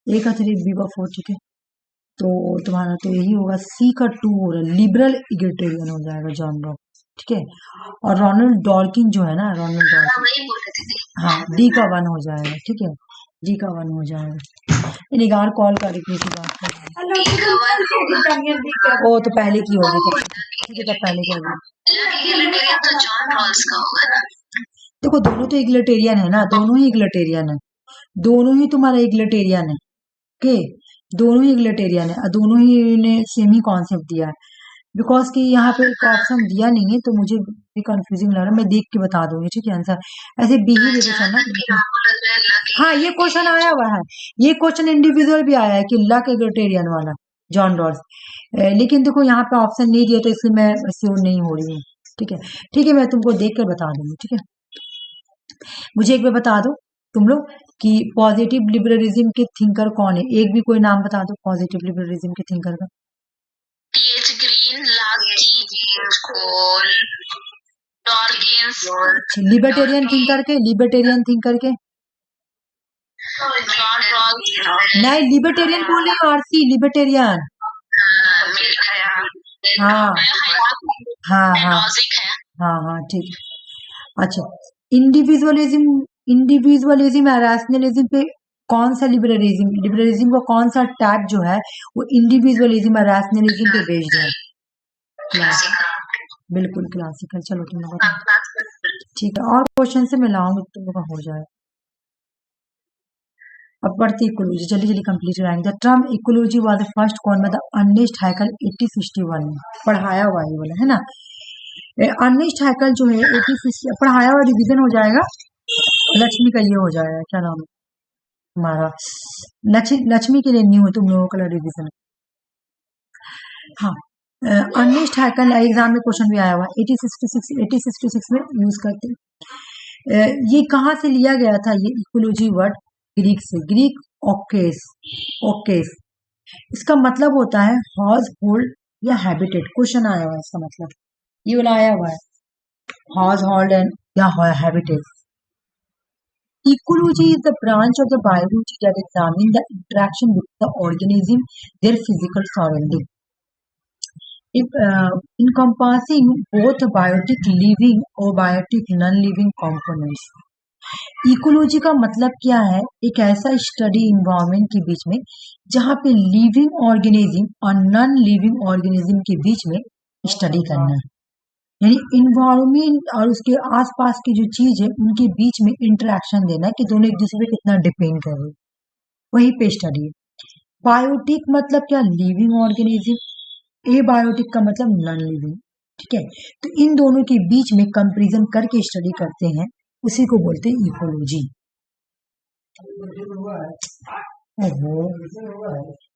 ए का 3 बी का 4, ठीक है, तो तुम्हारा तो यही होगा। सी का 2 हो रहा है, लिबरल इगेटेरियन हो जाएगा जॉन रॉक, ठीक है, और रोनाल्ड डॉर्किन जो है ना, रोनाल्ड डॉर्किन, वही बोल रहे थे। हाँ डी का 1 हो जाएगा, ठीक है, डी का 1 हो जाएगा। निगार कॉल कर रही थी, बात कर रही थी। ओ तो पहले की होगी, तो ठीक है, तब पहले की होगी। इगैलिटेरियन तो जॉन रॉल्स का होगा ना। देखो दोनों तो इगलिटेरियन है ना, दोनों ही इगलिटेरियन है, दोनों ही तुम्हारा इगलिटेरियन है, ओके, दोनों ही इगलिटेरियन है, दोनों ही ने सेम ही कॉन्सेप्ट दिया है। बिकॉज कि यहाँ पे एक ऑप्शन दिया नहीं है, तो मुझे भी कंफ्यूजिंग लग रहा है, मैं देख के बता दूंगी, ठीक है आंसर। ऐसे बी ही लेके चलना। हाँ ये क्वेश्चन आया हुआ है, ये क्वेश्चन इंडिविजुअल भी आया है कि लक इगलिटेरियन वाला जॉन रॉल्स, लेकिन देखो यहाँ पे ऑप्शन नहीं दिया, तो इसलिए मैं श्योर नहीं हो रही हूँ, ठीक है, ठीक है, मैं तुमको देख कर बता दूंगी, ठीक है। मुझे एक बार बता दो तुम लोग कि पॉजिटिव लिबरलिज्म के थिंकर कौन है, एक भी कोई नाम बता दो पॉजिटिव लिबरलिज्म के थिंकर का। टी.एच. ग्रीन, जेम्स कोल, डॉकिंस, लिबर्टेरियन थिंकर के, लिबर्टेरियन थिंकर के जॉन रॉल्स, नहीं, लिबर्टेरियन बोल रही हो आरसी, लिबर्टेरियन। हाँ हाँ हाँ हाँ ठीक है। अच्छा इंडिविजुअलिज्म या रैशनलिज्म पे कौन सा लिबरलिज्म, लिबरलिज्म का कौन सा टाइप जो है वो इंडिविजुअलिज्म या रैशनलिज्म पे बेस्ड है? बिल्कुल क्लासिकल। चलो तुम लोग ठीक है, और क्वेश्चन से मैं लाऊंगी, तुम लोग का हो जाए। अब बढ़ती इकोलॉजी, जल्दी जल्दी कंप्लीट कराएंगे। The term ecology was the first coin by the Ernest Haeckel 1861 में, पढ़ाया हुआ ये वाला है ना। अर्नेस्ट हैकल जो है 1860 पढ़ाया हुआ, रिवीजन हो जाएगा। लक्ष्मी का ये हो जाएगा, क्या नाम है हमारा, लक्ष्मी के लिए न्यू है, तुम लोगों का रिवीजन। हाँ अर्नेस्ट हैकल एग्जाम में क्वेश्चन भी आया हुआ 1866 में यूज करते हैं। ये कहाँ से लिया गया था ये इकोलॉजी वर्ड? ग्रीक से, ग्रीक ओकेस, ओकेस इसका मतलब होता है हाउस होल्ड या हैबिटेट। क्वेश्चन आया हुआ है इसका मतलब, ये वाला आया हुआ है हाउस होल्ड एंड या habitat. Ecology is the branch of the biology that examines the interaction between the organism, their physical surrounding, encompassing both biotic living और biotic non-living components. इकोलॉजी का मतलब क्या है? एक ऐसा स्टडी इन्वायरमेंट के बीच में जहाँ पे लिविंग ऑर्गेनिज्म और नॉन लिविंग ऑर्गेनिज्म के बीच में स्टडी करना है, यानी इन्वायरमेंट और उसके आसपास की जो चीज है उनके बीच में इंटरेक्शन देना है कि दोनों एक दूसरे पे कितना डिपेंड कर रहे हैं, वही पे स्टडी है। बायोटिक मतलब क्या? Living organism. ए बायोटिक का मतलब नॉन लिविंग, ठीक है। तो इन दोनों के बीच में कंपैरिजन करके स्टडी करते हैं, उसी को बोलते हैं इकोलॉजी।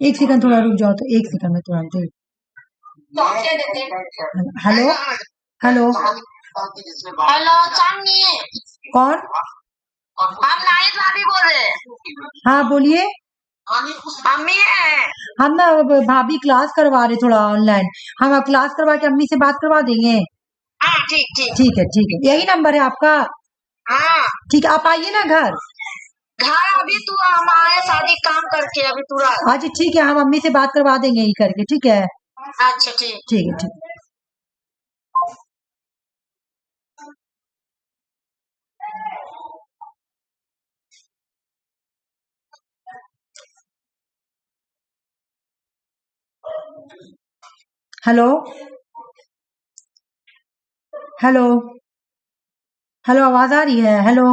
एक सेकंड थोड़ा रुक जाओ, तो एक सेकंड में तुरंत। हेलो हेलो हेलो चांदनी, कौन? हम नाहिद भाभी बोल रहे हैं। हाँ बोलिए। अम्मी है। हम ना भाभी क्लास करवा रहे थोड़ा ऑनलाइन, हम अब क्लास करवा के अम्मी से बात करवा देंगे। हाँ ठीक ठीक। ठीक है ठीक है, यही नंबर है आपका? हाँ ठीक है, आप आइए ना घर। घर अभी तू हम आए शादी काम करके अभी पूरा। अच्छा ठीक है, हम अम्मी से बात करवा देंगे यही करके, ठीक है? अच्छा ठीक। ठीक है ठीक है। हेलो हेलो हेलो, आवाज आ रही है? हेलो।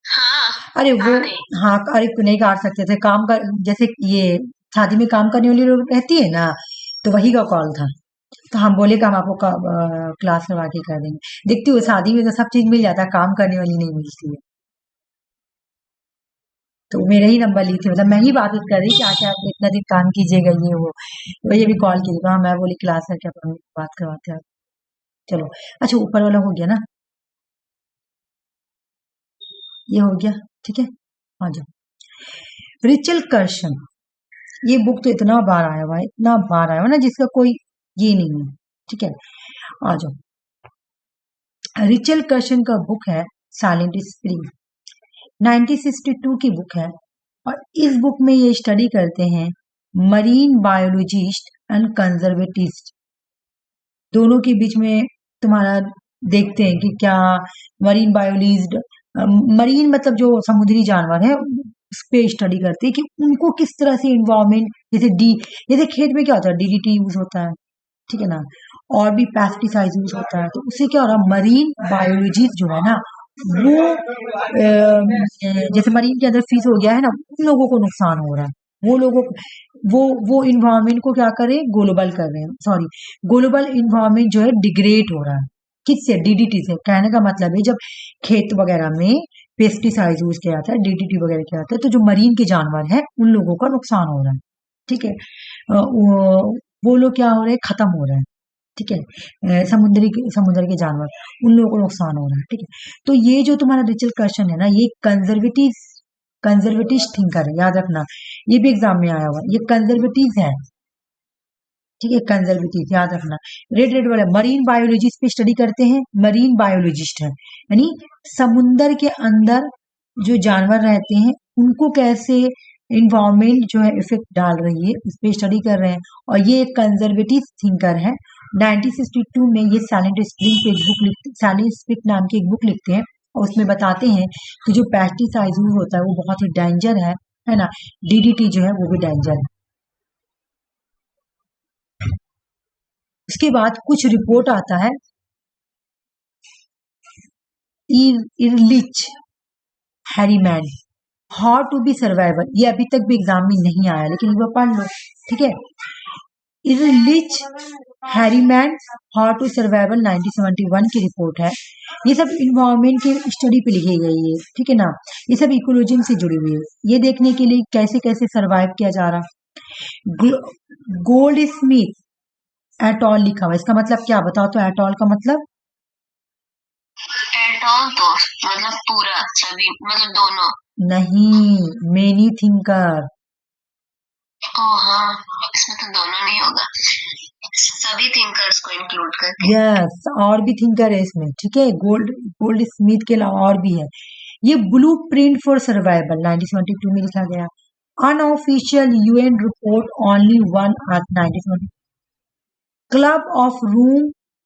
हाँ अरे वो, आ गई। हाँ अरे नहीं काट सकते थे, काम कर, जैसे ये शादी में काम करने वाली लोग रहती है ना, तो वही का कॉल था। तो हम बोले कि हम आपको क्लास करवा के कर देंगे। देखती हो शादी में तो सब चीज मिल जाता है, काम करने वाली नहीं मिलती है। तो मेरा ही नंबर ली थी, मतलब मैं ही बात कर रही क्या क्या आप इतना दिन काम कीजिएगा ये वो, वही अभी कॉल की थी। हाँ मैं बोली क्लास करके अपन बात करवाते हैं। चलो, अच्छा ऊपर वाला हो गया ना, ये हो गया, ठीक है। आ जाओ, रिचल कर्शन, ये बुक तो इतना बार आया हुआ है, इतना बार आया हुआ ना, जिसका कोई ये नहीं है, ठीक है। आ जाओ, रिचल कर्शन का बुक है साइलेंट स्प्रिंग, 1962 की बुक है। और इस बुक में ये स्टडी करते हैं मरीन बायोलॉजिस्ट एंड कंजर्वेटिस्ट दोनों के बीच में, तुम्हारा देखते हैं कि क्या मरीन बायोलॉजिस्ट, मरीन मतलब जो समुद्री जानवर है, उस पे स्टडी करते हैं कि उनको किस तरह से इन्वायरमेंट, जैसे खेत में क्या होता है, डीडीटी यूज होता है, ठीक है ना, और भी पेस्टिसाइड यूज होता है, तो उससे क्या हो रहा है, मरीन बायोलॉजिस्ट जो है ना, वो जैसे मरीन के अंदर फिश हो गया है ना, उन लोगों को नुकसान हो रहा है, वो लोगों वो इन्वायरमेंट को क्या करे, ग्लोबल कर रहे हैं, सॉरी, ग्लोबल इन्वायरमेंट जो है डिग्रेड हो रहा है। किससे? डीडीटी से। कहने का मतलब है जब खेत वगैरह में पेस्टिसाइड यूज किया जाता है, डीडीटी वगैरह किया जाता है, तो जो मरीन के जानवर हैं उन लोगों का नुकसान हो रहा है, ठीक है। वो लोग क्या हो रहे हैं, खत्म हो रहे हैं, ठीक है। समुद्र के जानवर, उन लोगों को नुकसान हो रहा है, ठीक है। तो ये जो तुम्हारा रिचल क्वेश्चन है ना, ये कंजर्वेटिव थिंकर है, याद रखना, ये भी एग्जाम में आया हुआ है, ये कंजर्वेटिव है, ठीक है, कंजर्वेटिव याद रखना। रेड रेड वाला मरीन बायोलॉजिस्ट पे स्टडी करते हैं, मरीन बायोलॉजिस्ट है, यानी समुंदर के अंदर जो जानवर रहते हैं उनको कैसे इन्वायरमेंट जो है इफेक्ट डाल रही है, उस पे स्टडी कर रहे हैं। और ये एक कंजर्वेटिव थिंकर है। 1962 में ये साइलेंट स्प्रिंग पे एक बुक लिखते, साइलेंट स्प्रिंग नाम की एक बुक लिखते हैं, और उसमें बताते हैं कि जो पेस्टिसाइड यूज होता है वो बहुत ही डेंजर है ना, डीडीटी जो है वो भी डेंजर है। उसके बाद कुछ रिपोर्ट आता है, इरलिच हैरीमैन, हाउ टू बी सर्वाइवल, ये अभी तक भी एग्जाम में नहीं आया, लेकिन वो पढ़ लो, ठीक है। इरलिच हैरीमैन, हाउ टू सर्वाइवल, 1971 की रिपोर्ट है। ये सब इन्वायरमेंट की स्टडी पे लिखी गई है, ठीक है ना, ये सब इकोलॉजी से जुड़ी हुई है, ये देखने के लिए कैसे कैसे सर्वाइव किया जा रहा। गोल्ड स्मिथ एटॉल लिखा हुआ, इसका मतलब क्या बताओ तो, एटॉल का मतलब? एटॉल तो मतलब पूरा सभी, मतलब दोनों। नहीं, मेनी थिंकर। हाँ, इसमें तो दोनों नहीं होगा, सभी थिंकर्स को इंक्लूड करके। यस, और भी थिंकर है इसमें, ठीक है, गोल्ड स्मिथ के अलावा और भी है। ये ब्लू प्रिंट फॉर सर्वाइवल 1972 में लिखा गया। Unofficial UN report only one eight 1970। Club of Rome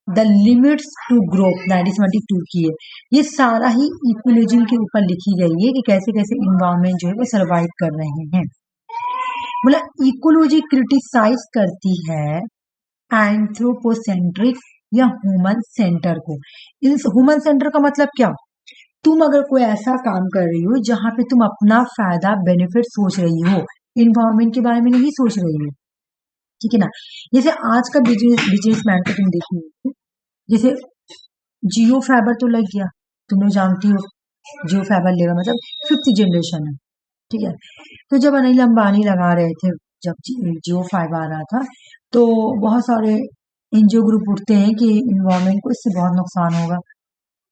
the limits to growth 1972 की है। ये सारा ही इकोलॉजी के ऊपर लिखी गई है कि कैसे कैसे इन्वायरमेंट जो है वो सर्वाइव कर रहे हैं। मतलब इकोलॉजी क्रिटिसाइज करती है एंथ्रोपोसेंट्रिक या ह्यूमन सेंटर को। इस ह्यूमन सेंटर का मतलब क्या? तुम अगर कोई ऐसा काम कर रही हो जहां पे तुम अपना फायदा बेनिफिट सोच रही हो, इन्वायरमेंट के बारे में नहीं सोच रही हो, ठीक है ना। जैसे आज का बिजनेसमैन को तुम देखी, जैसे जियो फाइबर तो लग गया, तुम लोग जानती हो, जियो फाइबर लेगा मतलब 5th जनरेशन है, ठीक है। तो जब अनिल अंबानी लगा रहे थे, जब जियो फाइबर आ रहा था, तो बहुत सारे एनजीओ ग्रुप उठते हैं कि इन्वायरमेंट को इससे बहुत नुकसान होगा,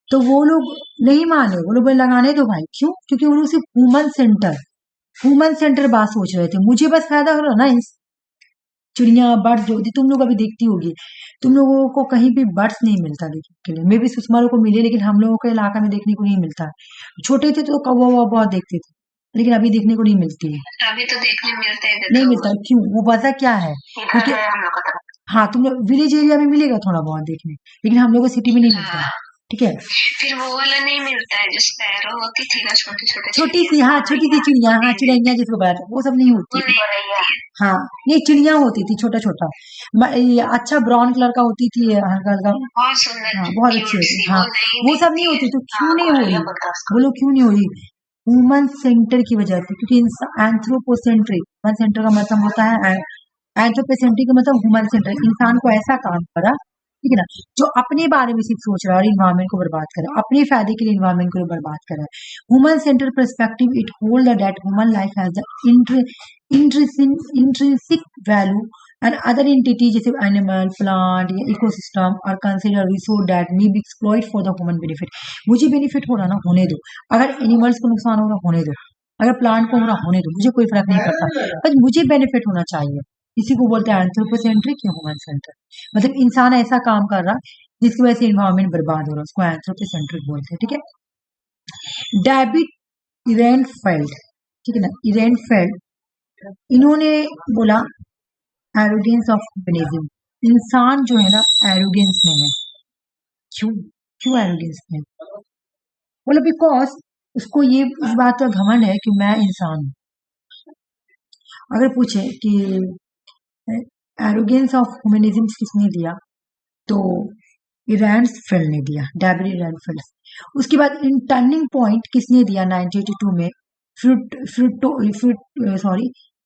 तो वो लोग नहीं माने, वो लोग बोले लगाने दो भाई। क्यों? क्योंकि वो लोग सिर्फ ह्यूमन सेंटर, ह्यूमन सेंटर बात सोच रहे थे, मुझे बस फायदा हो रहा ना इस चिड़िया बर्ड्स जो होती तुम लोग अभी देखती होगी, तुम लोगों को कहीं भी बर्ड्स नहीं मिलता देखने के लिए, मे भी सुषमा लोग को मिले लेकिन हम लोगों के इलाका में देखने को नहीं मिलता है। छोटे थे तो कौवा वौवा बहुत देखते थे, लेकिन अभी देखने को नहीं मिलती है, अभी तो देखने मिलते हैं, नहीं देखो मिलता। क्यों? वो वजह क्या है? इधर क्योंकि है हम लोग का तरफ। हाँ तुम लोग विलेज एरिया में मिलेगा थोड़ा बहुत देखने, लेकिन हम लोग को सिटी में नहीं मिलता है, हाँ, ठीक है। फिर वो वाला नहीं मिलता है जो स्पैरो होती थी ना, छोटे छोटे छोटी सी, हाँ छोटी सी चिड़िया, हाँ चिड़ैया जिसको बताते हैं, वो सब नहीं वो होती थी। नहीं हो रही है। हाँ ये चिड़िया होती थी छोटा छोटा, ये अच्छा ब्राउन कलर का होती थी, हल्का हल्का, बहुत सुंदर हाँ बहुत अच्छी क्यूट होती सी, है। हाँ वो नहीं वो सब नहीं दिखती है। होती, तो क्यों हाँ, नहीं हो गोरैया रही? बोलता है उसको। बोलो क्यों नहीं हो रही? ह्यूमन सेंटर की वजह से, क्योंकि एंथ्रोपोसेंट्रिक, ह्यूमन सेंटर का मतलब होता है, एंथ्रोपोसेंट्रिक का मतलब ह्यूमन सेंटर, इंसान को ऐसा काम करा, ठीक है ना, जो अपने बारे में सिर्फ सोच रहा है और इन्वायरमेंट को बर्बाद करे, अपने फायदे के लिए इन्वायरमेंट को बर्बाद करे। Human centre perspective it hold that human life has the intrinsic value and other entity जैसे एनिमल, प्लांट या इकोसिस्टम और consider resource that may be exploit for the human benefit. मुझे बेनिफिट हो रहा ना, होने दो। अगर एनिमल्स को नुकसान हो रहा, होने दो। अगर प्लांट को हो रहा, होने दो, मुझे कोई फर्क नहीं पड़ता, बस मुझे बेनिफिट होना चाहिए। इसी को बोलते हैं एंथ्रोपोसेंट्रिक या ह्यूमन सेंटर, मतलब इंसान ऐसा काम कर रहा जिसकी वजह से इन्वायरमेंट बर्बाद हो रहा, उसको एंथ्रोपोसेंट्रिक बोलते हैं, ठीक है। डेविड इरेनफेल्ड, ठीक है ना, इरेनफेल्ड, इन्होंने बोला एरोगेंस ऑफ ह्यूमनिज्म, इंसान जो है ना एरोगेंस में है। क्यों? क्यों एरोगेंस में? बोला बिकॉज उसको ये इस बात का घमंड है कि मैं इंसान हूं। अगर पूछे कि एरोगेंस ऑफ ह्यूमनिज्म किसने दिया, तो इरेनफेल्ड ने दिया, डेविड इरेनफेल्ड। उसके बाद इन टर्निंग पॉइंट किसने दिया 1982 में?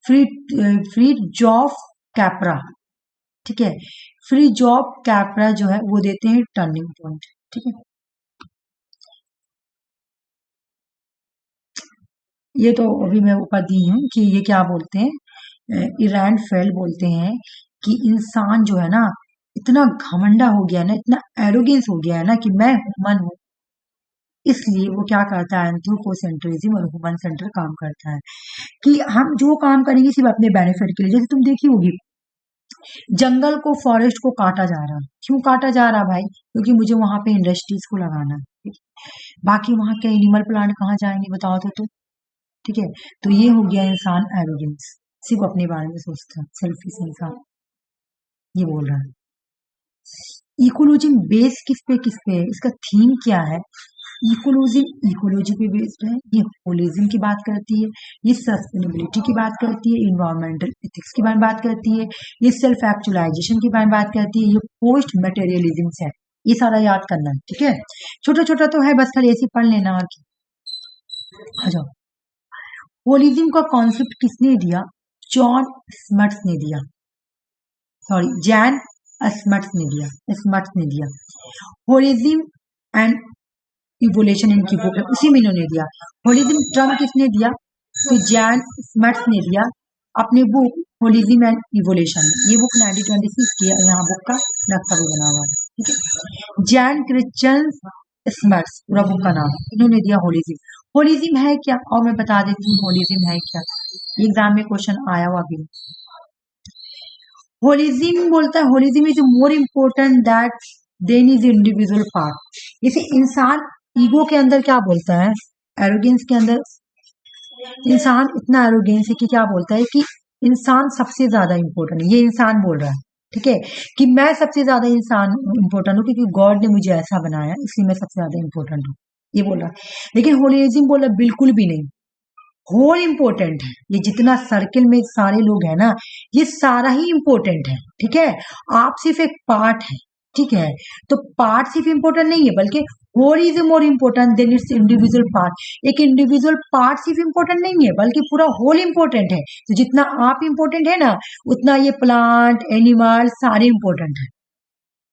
फ्रीजॉफ कैपरा, ठीक है। फ्रीजॉफ कैपरा जो है वो देते हैं टर्निंग पॉइंट, ठीक है। ये तो अभी मैं ऊपर दी हूँ कि ये क्या बोलते हैं, इरेनफेल्ड बोलते हैं कि इंसान जो है ना इतना घमंडा हो गया ना, इतना एरोगेंस हो गया है ना कि मैं ह्यूमन हूँ, इसलिए वो क्या करता है, एंथ्रोपोसेंट्रिज्म और ह्यूमन सेंटर काम करता है कि हम जो काम करेंगे सिर्फ अपने बेनिफिट के लिए। जैसे तुम देखी होगी जंगल को, फॉरेस्ट को काटा जा रहा है, क्यों काटा जा रहा भाई? क्योंकि मुझे वहां पे इंडस्ट्रीज को लगाना है, ठीक है? बाकी वहां के एनिमल प्लांट कहाँ जाएंगे बताओ तो, ठीक है। तो ये हो गया इंसान एरोगेंस, सिर्फ अपने बारे में सोचता है, सेल्फिश इंसान, ये बोल रहा है। इकोलॉजी बेस किस पे है? इसका थीम क्या है? इकोलॉजी इकोलॉजी पे बेस्ड है, ये होलिज्म की बात करती है, ये सस्टेनेबिलिटी की बात करती है, इन्वायरमेंटल एथिक्स की बात करती है, ये सेल्फ एक्चुअलाइजेशन की बात करती है, ये पोस्ट मटेरियलिज्म है। ये सारा याद करना है, ठीक है। छोटा छोटा तो है, बस खाली ऐसे पढ़ लेना। और आ जाओ, होलिज्म का कॉन्सेप्ट किसने दिया? जॉन स्मट्स ने दिया, सॉरी जैन स्मट्स ने दिया। होलिज्म एंड इवोल्यूशन इनकी बुक है, उसी में इन्होंने दिया। होलिज्म टर्म किसने दिया? तो जैन स्मट्स ने दिया अपने बुक होलिज्म एंड इवोल्यूशन। ये बुक 1926 की है, यहाँ बुक का नक्शा भी बना हुआ है, ठीक है। जैन क्रिश्चियन स्मट्स पूरा बुक का नाम, इन्होंने दिया होलिज्म। होलिज्म है क्या? और मैं बता देती हूँ होलिज्म है क्या, एग्जाम में क्वेश्चन आया हुआ भी। होलिज्म बोलता है holism is more important that than is individual part. जैसे इंसान ईगो के अंदर क्या बोलता है, एरोगेंस के अंदर इंसान इतना एरोगेंस है कि क्या बोलता है कि इंसान सबसे ज्यादा इंपॉर्टेंट है। ये इंसान बोल रहा है, ठीक है, कि मैं सबसे ज्यादा इंसान इंपॉर्टेंट हूँ क्योंकि गॉड ने मुझे ऐसा बनाया, इसलिए मैं सबसे ज्यादा इंपॉर्टेंट हूँ, ये बोल रहा है। लेकिन होलिज्म बोला बिल्कुल भी नहीं, होल इम्पोर्टेंट है। ये जितना सर्किल में सारे लोग हैं ना, ये सारा ही इम्पोर्टेंट है, ठीक है। आप सिर्फ एक पार्ट है, ठीक है। तो पार्ट सिर्फ इम्पोर्टेंट नहीं है, बल्कि whole is more important than its individual part. एक इंडिविजुअल पार्ट सिर्फ इम्पोर्टेंट नहीं है, बल्कि पूरा होल इम्पोर्टेंट है। तो जितना आप इम्पोर्टेंट है ना, उतना ये प्लांट, एनिमल सारे इम्पोर्टेंट है।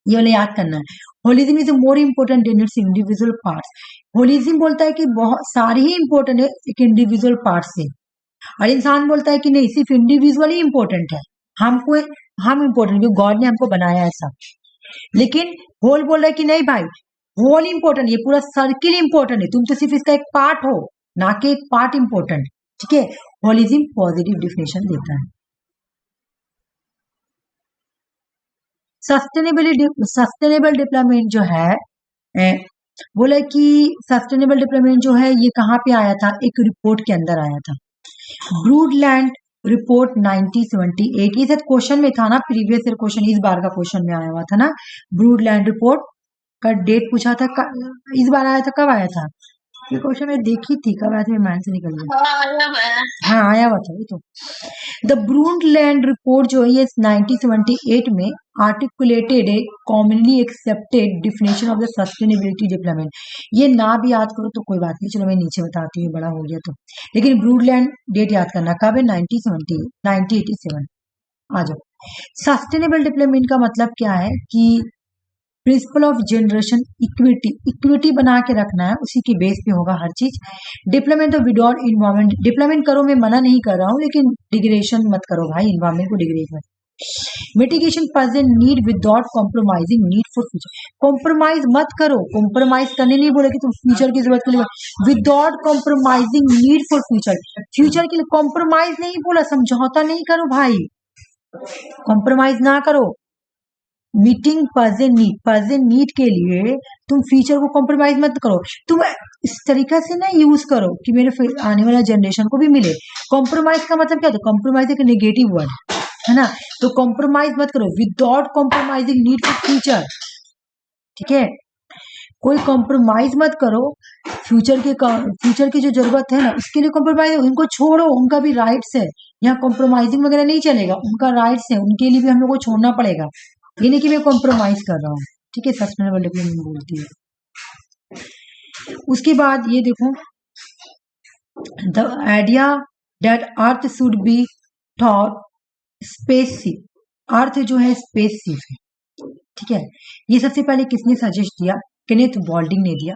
ये वाला याद करना है। Holism is more important than its individual parts. Holism बोलता है कि बहुत सारे ही इम्पोर्टेंट है एक इंडिविजुअल पार्ट से, और इंसान बोलता है कि नहीं, सिर्फ इंडिविजुअल ही इम्पोर्टेंट है, हमको हम इम्पोर्टेंट क्योंकि गॉड ने हमको बनाया ऐसा। लेकिन होल बोल रहा है कि नहीं भाई, होल इम्पोर्टेंट, ये पूरा सर्किल इम्पोर्टेंट है, तुम तो सिर्फ इसका एक पार्ट हो, ना कि एक पार्ट इम्पोर्टेंट, ठीक है। होलिज्म पॉजिटिव डिफिनेशन देता है। सस्टेनेबल डेवलपमेंट जो है बोला कि सस्टेनेबल डेवलपमेंट जो है ये कहाँ पे आया था, एक रिपोर्ट के अंदर आया था, ब्रूडलैंड रिपोर्ट 1978। ये सब क्वेश्चन में था ना, प्रीवियस ईयर क्वेश्चन, इस बार का क्वेश्चन में आया हुआ था ना। ब्रूडलैंड रिपोर्ट का डेट पूछा था, इस बार आया था, कब आया था ये क्वेश्चन में देखी थी, कब आया था, माइंड से निकल गया। हाँ आया हुआ था ये तो। द ब्रूडलैंड रिपोर्ट जो है 1978 में articulated A commonly accepted definition of the sustainability development. ये ना भी याद करो तो कोई बात नहीं, चलो मैं नीचे बताती हूँ, बड़ा हो गया तो। लेकिन ब्रूडलैंड डेट याद करना, कब है, 1987। आ जाओ। सस्टेनेबल डेवलपमेंट का मतलब क्या है कि प्रिंसिपल ऑफ जनरेशन इक्विटी बना के रखना है, उसी के बेस पे होगा हर चीज। Development of without environment, development करो, मैं मना नहीं कर रहा हूँ, लेकिन डिग्रेडेशन मत करो भाई, इन्वायरमेंट को डिग्रेड मत। Mitigation present need without compromising need for future, compromise मत करो, कॉम्प्रोमाइज करने नहीं बोले कि तुम फ्यूचर की जरूरत के लिए, without compromising need for future, future के लिए कॉम्प्रोमाइज नहीं बोला, समझौता नहीं करो भाई, कॉम्प्रोमाइज ना करो। मीटिंग प्रेजेंट नीड के लिए तुम फ्यूचर को कॉम्प्रोमाइज मत करो, तुम इस तरीका से ना यूज करो कि मेरे आने वाला जनरेशन को भी मिले। कॉम्प्रोमाइज का मतलब क्या होता है, कॉम्प्रोमाइज एक नेगेटिव वर्ड है ना, तो कॉम्प्रोमाइज मत करो, without compromising need for future, ठीक है, कोई कॉम्प्रोमाइज मत करो, फ्यूचर की जो जरूरत है ना उसके लिए कॉम्प्रोमाइज, उनको छोड़ो, उनका भी राइट्स है, यहाँ कॉम्प्रोमाइजिंग वगैरह नहीं चलेगा, उनका राइट्स है, उनके लिए भी हम लोग को छोड़ना पड़ेगा, ये नहीं कि मैं कॉम्प्रोमाइज कर रहा हूँ, ठीक है, सस्टेनेबल डेवलपमेंट बोलती है। उसके बाद ये देखो, the idea that earth should be thought spaceship, earth जो है स्पेसशिप है, ठीक है, ये सबसे पहले किसने सजेस्ट किया, केनेथ बॉल्डिंग ने दिया।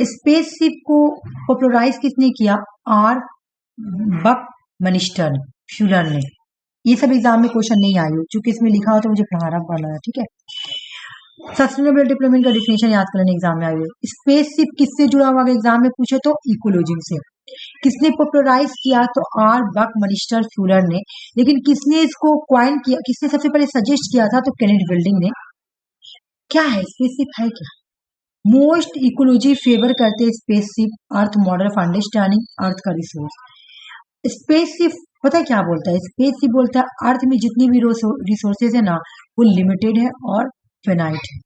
स्पेसशिप को पॉपुलराइज किसने किया, आर बक मनिस्टर फ्यूलर ने। ये सब एग्जाम में क्वेश्चन नहीं आए, क्योंकि इसमें लिखा हो तो मुझे पढ़ाना पड़ रहा है, ठीक है। सस्टेनेबल डेवलपमेंट का डिफिनेशन याद करने एग्जाम में आए। स्पेसशिप किससे जुड़ा हुआ, एग्जाम में पूछे तो इकोलॉजी से। किसने पॉपुलराइज किया, तो आर बक मनिस्टर फ्यूलर ने। लेकिन किसने इसको क्वाइन किया, किसने सबसे पहले सजेस्ट किया था, तो केनेथ बॉल्डिंग ने। क्या है स्पेसशिप, है क्या, मोस्ट इकोलॉजी फेवर करते हैं spaceship, earth model of understanding earth का रिसोर्स। स्पेसशिप पता है क्या बोलता है, स्पेसशिप बोलता है अर्थ में जितनी भी रिसोर्सेज है ना वो लिमिटेड है और फिनाइट है,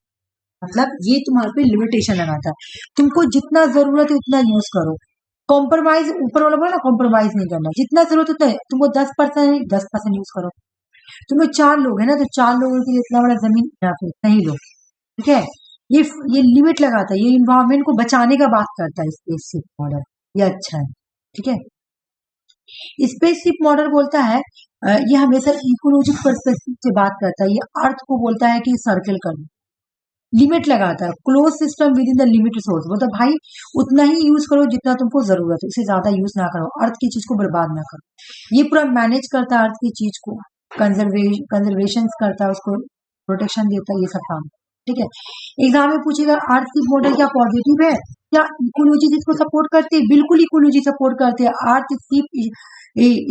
मतलब ये तुम्हारे पे लिमिटेशन लगाता है, तुमको जितना जरूरत है उतना यूज करो, कॉम्प्रोमाइज ऊपर वाला बोला ना, कॉम्प्रोमाइज नहीं करना, जितना जरूरत होता है तुमको 10% 10% यूज करो। तुम लोग 4 लोग है ना, तो 4 लोगों के लिए इतना बड़ा जमीन या फिर नहीं लो, ठीक है, ये लिमिट लगाता है, ये इन्वायरमेंट को बचाने का बात करता है स्पेसशिप मॉडल, ये अच्छा है, ठीक है। स्पेसशिप मॉडल बोलता है ये हमेशा इकोलॉजिक पर्सपेक्टिव से बात करता है, ये अर्थ को बोलता है कि सर्कल करना, लिमिट लगाता है, close system with in the limit resource, मतलब भाई उतना ही यूज करो जितना तुमको जरूरत है, उससे ज्यादा यूज ना करो, अर्थ की चीज को बर्बाद ना करो, ये पूरा मैनेज करता है अर्थ की चीज को, कंजर्वेशन करता है, उसको प्रोटेक्शन देता है, ये सब काम, ठीक है। एग्जाम में पूछेगा अर्थ की मॉडल क्या पॉजिटिव है, क्या इकोलॉजी जिसको सपोर्ट करती है, बिल्कुल इकोलॉजी सपोर्ट करते हैं, अर्थ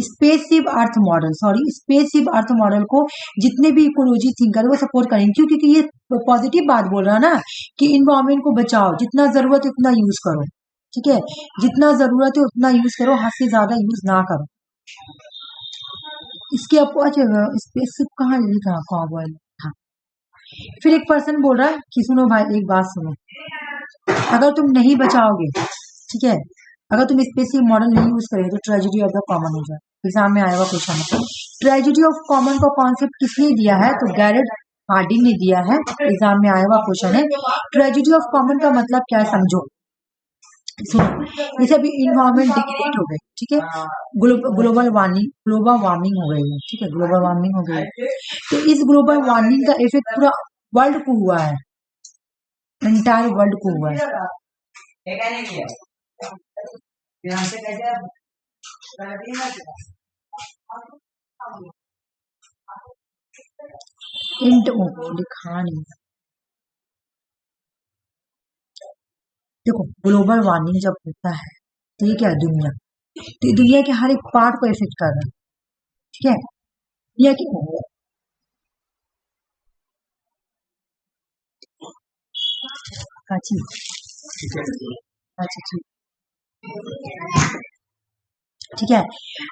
spaceship earth model, sorry spaceship earth model को जितने भी इकोलॉजी थिंकर वो सपोर्ट करेंगे, क्यों, क्योंकि ये पॉजिटिव बात बोल रहा है ना कि इन्वायरमेंट को बचाओ, जितना जरूरत है उतना यूज करो, ठीक है, जितना जरूरत है उतना यूज करो, हद से ज्यादा यूज ना करो। इसके अच्छा स्पेसशिप कहाँ लिखा, कॉबॉयल, हाँ। फिर एक पर्सन बोल रहा है कि सुनो भाई एक बात सुनो, अगर तुम नहीं बचाओगे, ठीक है, अगर तुम स्पेसशिप मॉडल नहीं यूज करेंगे तो ट्रेजेडी ऑफ द कॉमन हो जाए, एग्जाम में आया हुआ क्वेश्चन। ट्रेजेडी ऑफ कॉमन का कॉन्सेप्ट किसने दिया है, तो गैरेट हार्डिंग ने दिया है, एग्जाम में आया हुआ क्वेश्चन है। ट्रेजेडी ऑफ कॉमन का मतलब क्या है समझो, सुनो, जैसे अभी इन्वायरमेंट डिग्रेड हो गई, ठीक है, ग्लोबल वार्मिंग हो गई है, ठीक है, ग्लोबल वार्मिंग हो गई है, तो इस ग्लोबल वार्मिंग का इफेक्ट पूरा वर्ल्ड को हुआ है, एंटायर वर्ल्ड को हुआ है। लिखा नहीं, देखो ग्लोबल वार्मिंग जब होता है तो ये क्या है, दुनिया तो ये दुनिया के हर एक पार्ट को इफेक्ट कर रहा है, ठीक है। दुनिया के काची अच्छा ठीक ठीक है।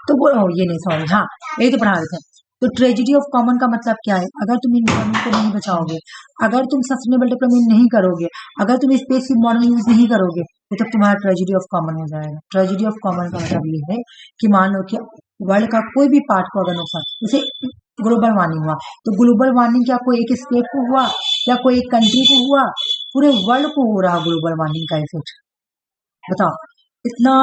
तो वो ये नहीं सॉरी, हाँ यही तो पढ़ा रहे थे। तो ट्रेजिडी ऑफ कॉमन का मतलब क्या है? अगर तुम इन्वायरमेंट को नहीं बचाओगे, अगर तुम सस्टेनेबल डेवलपमेंट नहीं करोगे, अगर तुम स्पेस की मॉडल यूज नहीं करोगे, तो तब तुम्हारा ट्रेजिडी ऑफ कॉमन हो जाएगा। ट्रेजिडी ऑफ कॉमन का मतलब ये है कि मान लो कि वर्ल्ड का कोई भी पार्ट को अगर नुकसान, जैसे ग्लोबल वार्मिंग हुआ, तो ग्लोबल वार्मिंग क्या कोई एक स्टेट को हुआ या कोई एक कंट्री को हुआ? पूरे वर्ल्ड को हो रहा ग्लोबल वार्मिंग का इफेक्ट। बताओ, इतना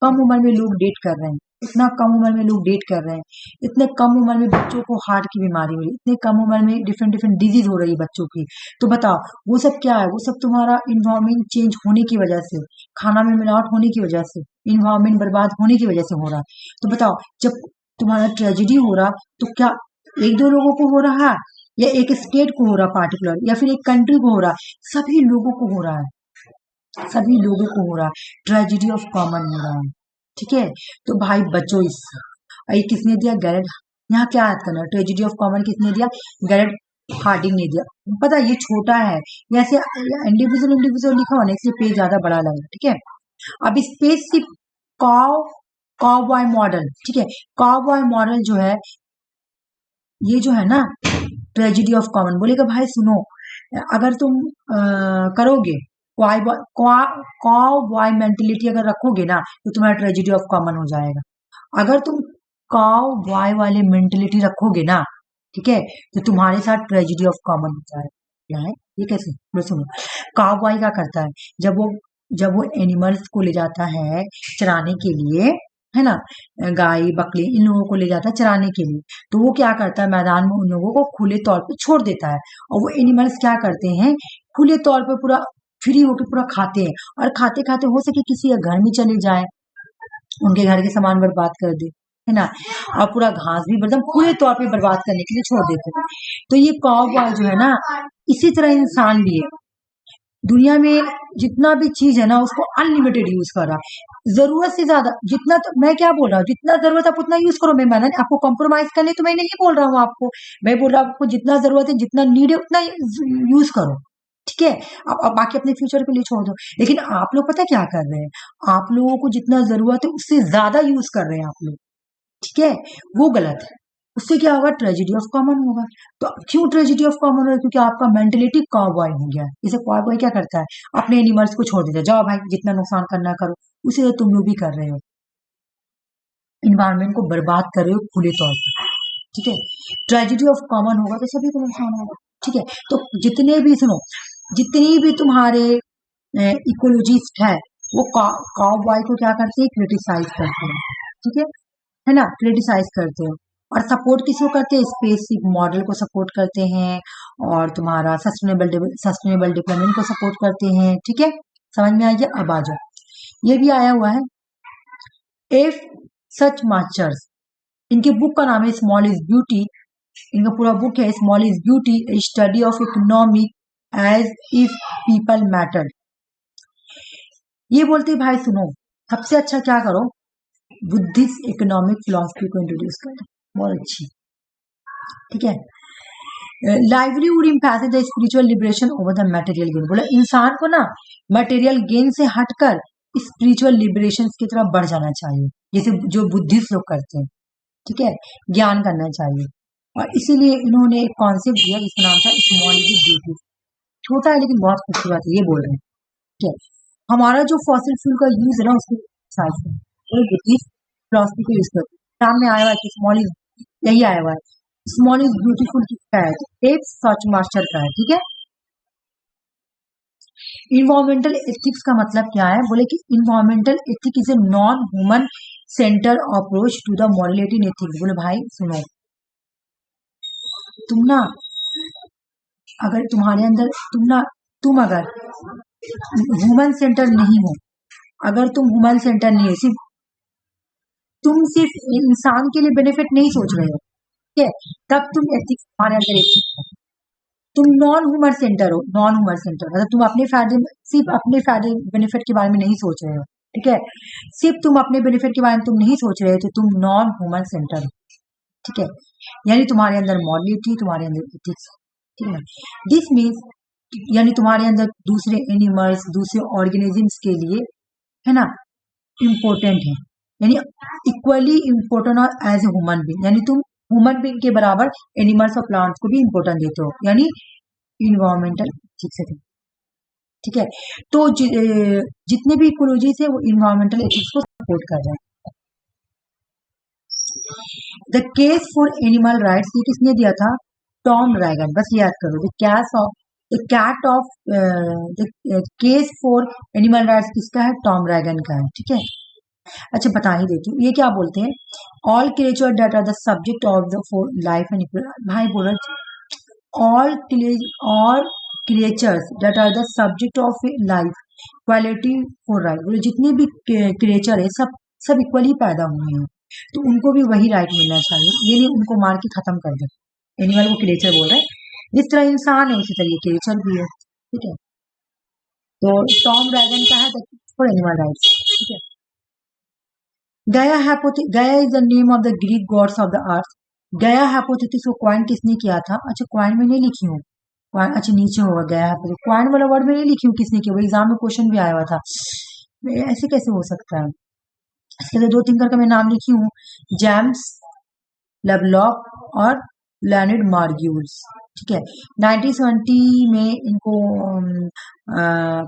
कम उम्र में लोग डेट कर रहे हैं, इतना कम उम्र में लोग डेट कर रहे हैं, इतने कम उम्र में बच्चों को हार्ट की बीमारी हो रही है, इतने कम उम्र में डिफरेंट डिफरेंट डिजीज हो रही है बच्चों की। तो बताओ वो सब क्या है? वो सब तुम्हारा इन्वायरमेंट चेंज होने की वजह से, खाना में मिलावट होने की वजह से, इन्वायरमेंट बर्बाद होने की वजह से हो रहा है। तो बताओ जब तुम्हारा ट्रेजिडी हो रहा, तो क्या एक दो लोगों को हो रहा है या एक स्टेट को हो रहा पार्टिकुलर, या फिर एक कंट्री को हो रहा? सभी लोगों को हो रहा है, सभी लोगों को हो रहा है, ट्रेजिडी ऑफ कॉमन हो रहा है, ठीक है। तो भाई बच्चों इससे, ये किसने दिया? गैरेट। यहाँ क्या याद करना, ट्रेजिडी ऑफ कॉमन किसने दिया? गैरेट हार्डिंग ने दिया। पता ये छोटा है, वैसे इंडिविजुअल इंडिविजुअल लिखा हुआ ना, इसलिए पेज ज्यादा बड़ा लगा, ठीक है। अब स्पेसशिप कॉवबॉय मॉडल, ठीक है। कॉवबॉय मॉडल जो है, ये जो है ना ट्रेजिडी ऑफ कॉमन, बोलेगा भाई सुनो, अगर तुम करोगे कॉवबॉय मेंटेलिटी अगर रखोगे ना, तो तुम्हारा ट्रेजिडी ऑफ कॉमन हो जाएगा। अगर तुम कॉवबॉय वाले मेंटेलिटी रखोगे ना, ठीक है, तो तुम्हारे साथ ट्रेजिडी ऑफ कॉमन हो जाएगा। क्या है ये? कैसे? बोलो सुनो, कॉवबॉय क्या करता है, जब वो एनिमल्स को ले जाता है चराने के लिए, है ना, गाय बकरी इन लोगों को ले जाता है चराने के लिए, तो वो क्या करता है, मैदान में उन लोगों को खुले तौर पे छोड़ देता है, और वो एनिमल्स क्या करते हैं, खुले तौर पे पूरा फ्री होके पूरा खाते हैं, और खाते खाते हो सके किसी के घर में चले जाए, उनके घर के सामान बर्बाद कर दे, है ना, और पूरा घास भी एकदम खुले तौर पे बर्बाद करने के लिए छोड़ देते हैं। तो ये कॉवबॉय जो है ना, इसी तरह इंसान भी है, दुनिया में जितना भी चीज है ना उसको अनलिमिटेड यूज कर रहा है, जरूरत से ज्यादा। जितना तो मैं क्या बोल रहा हूँ, जितना जरूरत आप उतना यूज करो। मैं आपको कॉम्प्रोमाइज करने तो मैं नहीं बोल रहा हूँ आपको, मैं बोल रहा हूँ आपको जितना जरूरत है, जितना नीड है उतना यूज करो, ठीक है। अब बाकी अपने फ्यूचर के लिए छोड़ दो। लेकिन आप लोग पता क्या कर रहे हैं, आप लोगों को जितना जरूरत है उससे ज्यादा यूज कर रहे हैं आप लोग, ठीक है, वो गलत है। उससे क्या होगा? ट्रेजिडी ऑफ कॉमन होगा। तो क्यों ट्रेजिडी ऑफ कॉमन होगा? क्योंकि आपका मेंटेलिटी कॉवबॉय हो गया है। इसे कॉवबॉय क्या करता है, अपने एनिमल्स को छोड़ देता है, जाओ भाई जितना नुकसान करना करो। उसे तुम लोग भी कर रहे हो, इन्वायरमेंट को बर्बाद कर रहे हो खुले तौर पर, ठीक है। ट्रेजिडी ऑफ कॉमन होगा तो सभी को नुकसान होगा, ठीक है। तो जितने भी सुनो, जितनी भी तुम्हारे इकोलॉजिस्ट है, वो कॉवबॉय को क्या करते हैं? क्रिटिसाइज करते हैं, ठीक है ना, क्रिटिसाइज करते हैं। और सपोर्ट किसको करते हैं? स्पेसिफिक मॉडल को सपोर्ट करते हैं, और तुम्हारा सस्टेनेबल डेवलपमेंट को सपोर्ट करते हैं, ठीक है। समझ में आ गया? अब आ जाओ, ये भी आया हुआ है इफ सच मास्टर्स, इनके बुक का नाम है स्मॉल इज ब्यूटी। इनका पूरा बुक है small is beauty, study of economic as if people matter. ये बोलते भाई सुनो, सबसे अच्छा क्या करो, बुद्धिस्ट इकोनॉमिक फिलॉसफी को इंट्रोड्यूस करो, बहुत अच्छी, ठीक है। Livelihood emphasises the spiritual liberation over the material gain. बोला इंसान को ना मटेरियल गेन से हटकर स्पिरिचुअल लिबरेशन की तरफ बढ़ जाना चाहिए, जैसे जो बुद्धिस्ट लोग करते हैं, ठीक है, ज्ञान करना चाहिए। और इसीलिए इन्होंने एक कॉन्सेप्ट दिया जिसका नाम था स्मॉल इज ब्यूटी। छोटा है लेकिन बहुत खूबसूरत है, ये बोल रहे हैं, ठीक है। हमारा जो फॉसिल फ्यूल का यूज है ना, उसके साथ बुद्धिस्ट फिलॉसफी को यूज करते हैं। सामने आया हुआ है कि स्मॉल इज, यही आया हुआ है, स्मॉल इज ब्यूटीफुल किसका है? एक सच मास्टर का है, ठीक है। इन्वायरमेंटल एथिक्स का मतलब क्या है? बोले कि environmental ethic is a non human centre approach to the morality in ethics. बोले भाई सुनो, तुम ना अगर तुम्हारे अंदर तुम अगर ह्यूमन सेंटर नहीं हो, अगर तुम ह्यूमन सेंटर नहीं है, तुम सिर्फ इंसान के लिए बेनिफिट नहीं सोच रहे हो, ठीक है, तब तुम एथिक्स, तुम्हारे अंदर एथिक्स है। तुम नॉन ह्यूमन सेंटर हो, नॉन ह्यूमन सेंटर मतलब तुम अपने फायदे, सिर्फ अपने फायदे बेनिफिट के बारे में नहीं सोच रहे हो, ठीक है। सिर्फ तुम अपने बेनिफिट के बारे में तुम नहीं सोच रहे, तो तुम नॉन ह्यूमन सेंटर, ठीक है। यानी तुम्हारे अंदर मॉरलिटी, तुम्हारे अंदर एथिक्स, ठीक है। दिस मीन्स यानी तुम्हारे अंदर दूसरे एनिमल्स, दूसरे ऑर्गेनिजम्स के लिए, है ना, इम्पोर्टेंट है, यानी इक्वली इम्पोर्टेंट और एज ए ह्यूमन बीइंग, यानी तुम ह्यूमन बीइंग के बराबर एनिमल्स और प्लांट्स को भी इम्पोर्टेंट देते हो, यानी इन्वायरमेंटल, ठीक से, ठीक है। तो जितने भी इकोलॉजीज है वो इन्वायरमेंटल एथिक्स को सपोर्ट कर रहे हैं। The case for animal rights, ये किसने दिया था? टॉम रैगन, बस याद करो। The case for animal rights किसका है? टॉम रैगन का है, ठीक है। अच्छा बता ही देती हूँ, ये क्या बोलते हैं? All creature that are the subject of the for life and भाई बोलो, all creatures that are the subject of life quality for right, बोले जितने भी क्रिएचर है सब इक्वली पैदा हुए हैं, तो उनको भी वही राइट मिलना चाहिए, ये नहीं उनको मार के खत्म कर दे। एनिमल को क्रिएचर बोल रहे हैं, जिस तरह इंसान है उसी तरह क्रिएचर भी है, ठीक है। तो टॉम रैगन का है फॉर एनिमल राइट्स, ठीक है। गया is the name of the Greek gods of the अर्थ। गया हाइपोथेसिस को क्वाइन किसने किया था? अच्छा क्वाइन में नहीं लिखी हूँ, अच्छा नीचे होगा गया हाइपोथेसिस, क्वाइन वाला वर्ड में नहीं लिखी हूँ किसने किया, वो एग्जाम में क्वेश्चन भी आया हुआ था, ऐसे कैसे हो सकता है? इसके लिए दो थिंकर का मैं नाम लिखी हूँ, जेम्स लेवलॉक और लेनिड मार्ग्यूल्स, ठीक है। 1970 में इनको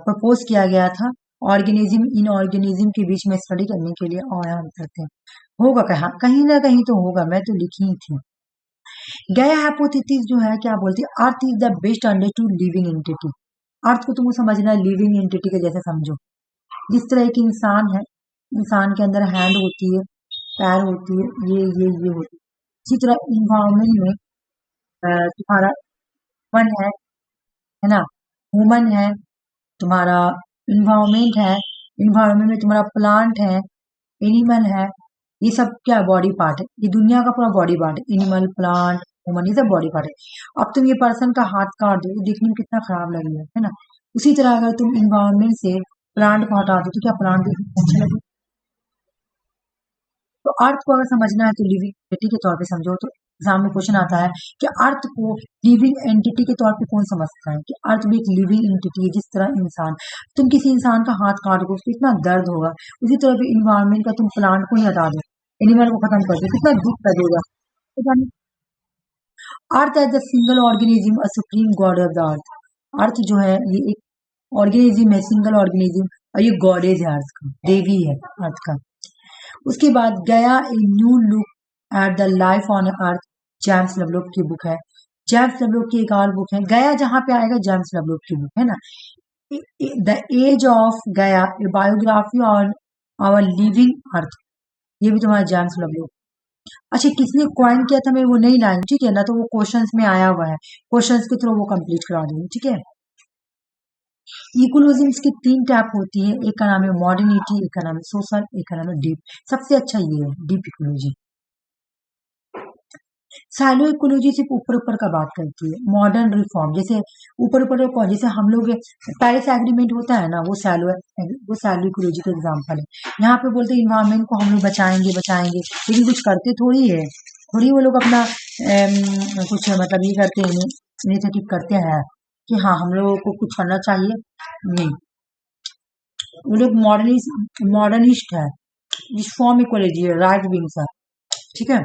प्रपोज किया गया था, ऑर्गेनिज्म इन ऑर्गेनिज्म के बीच में स्टडी करने के लिए, और हम करते हैं होगा कहीं ना कहीं तो होगा, मैं तो लिखी ही थी। गया हाइपोथेसिस जो है क्या बोलती है? Earth is the best understood living entity. Earth को तुमको समझना है लिविंग एंटिटी के जैसे समझो, जिस तरह एक इंसान है, इंसान के अंदर हैंड होती है, पैर होती है, ये होती है, इसी तरह इन्वायरमेंट में तुम्हारा मन है ना, ह्यूमन है, तुम्हारा इन्वायरमेंट है, इन्वायरमेंट में तुम्हारा प्लांट है, एनिमल है, ये सब क्या बॉडी पार्ट है, ये दुनिया का पूरा बॉडी पार्ट है, एनिमल प्लांट ह्यूमन, ये सब बॉडी पार्ट है। अब तुम ये पर्सन का हाथ काट दो, देखने में कितना खराब लगेगा, है ना। उसी तरह अगर तुम इन्वायरमेंट से प्लांट को हटा दो तो क्या प्लांट देखने में अच्छा लगे? तो अर्थ को अगर समझना है तो लिविंग एंटिटी के तौर पे समझो। तो एग्जाम में क्वेश्चन आता है कि अर्थ को लिविंग एंटिटी के तौर पे कौन समझता है, कि अर्थ भी एक लिविंग एंटिटी है, जिस तरह इंसान, तुम किसी इंसान का हाथ काट दो उसको इतना दर्द होगा, उसी तरह पे इन्वायरमेंट का तुम प्लांट को ही हटा दो, एनिमल को खत्म कर दो, कितना दुख लगेगा। Earth as the single organism a supreme god of the earth. Earth जो है ये एक ऑर्गेनिज्म है, सिंगल ऑर्गेनिज्म, और ये गॉडेज है अर्थ का, देवी है अर्थ का। उसके बाद गया ए new look at the life on earth, James Lovelock की बुक है। जेम्स लवलॉक की एक और बुक है, गया जहां पे आएगा जेम्स लवलॉक की बुक है ना, the age of Gaia, a biography on our living earth, ये भी तुम्हारा जेम्स लवलॉक। अच्छा किसने क्वाइन किया था मैं वो नहीं लाई, ठीक है ना, तो वो क्वेश्चंस में आया हुआ है, क्वेश्चंस के थ्रू वो कंप्लीट करा दूंगी, ठीक है। इकोलॉजिम्स की 3 टाइप होती है, एक का नाम है मॉडर्निटी, एक का नाम है सोशल, एक का नाम है डीप। सबसे अच्छा ये है डीप इकोलॉजी। सैलो इकोलॉजी सिर्फ ऊपर ऊपर का बात करती है, मॉडर्न रिफॉर्म जैसे ऊपर ऊपर का, जैसे हम लोग पेरिस एग्रीमेंट होता है ना, वो सैलो इकोलॉजी का एग्जाम्पल है। यहाँ पे बोलते हैं इन्वायरमेंट को हम लोग बचाएंगे, लेकिन कुछ करते थोड़ी है, थोड़ी वो लोग अपना कुछ मतलब ये करते हैं, इनिशिएटिव करते हैं कि हाँ हम लोगों को कुछ करना चाहिए, नहीं, वो लोग मॉडर्निस्ट है, रिफॉर्म इकोलॉजी है, राइट विंग्स है, ठीक है।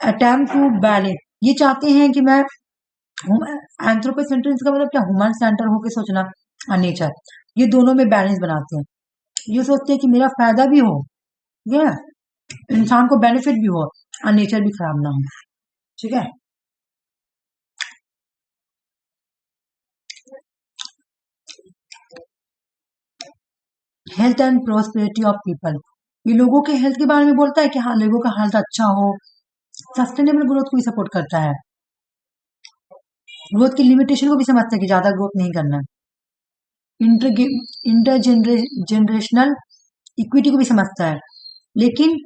अटेम्प्ट टू बैलेंस, ये चाहते हैं कि मैं एंथ्रोपोसेंट्रिज्म का मतलब क्या, ह्यूमन सेंटर होके सोचना और नेचर, ये दोनों में बैलेंस बनाते हैं। ये सोचते हैं कि मेरा फायदा भी हो, ठीक है, इंसान को बेनिफिट भी हो और नेचर भी खराब ना हो, ठीक है। Health and prosperity of people, ये लोगों के हेल्थ के बारे में बोलता है कि हाँ लोगों का हेल्थ अच्छा हो, सस्टेनेबल ग्रोथ को भी सपोर्ट करता है, ग्रोथ की लिमिटेशन को भी समझता है कि ज्यादा ग्रोथ नहीं करना है, इंटरजेनरेशनल इक्विटी को भी समझता है, लेकिन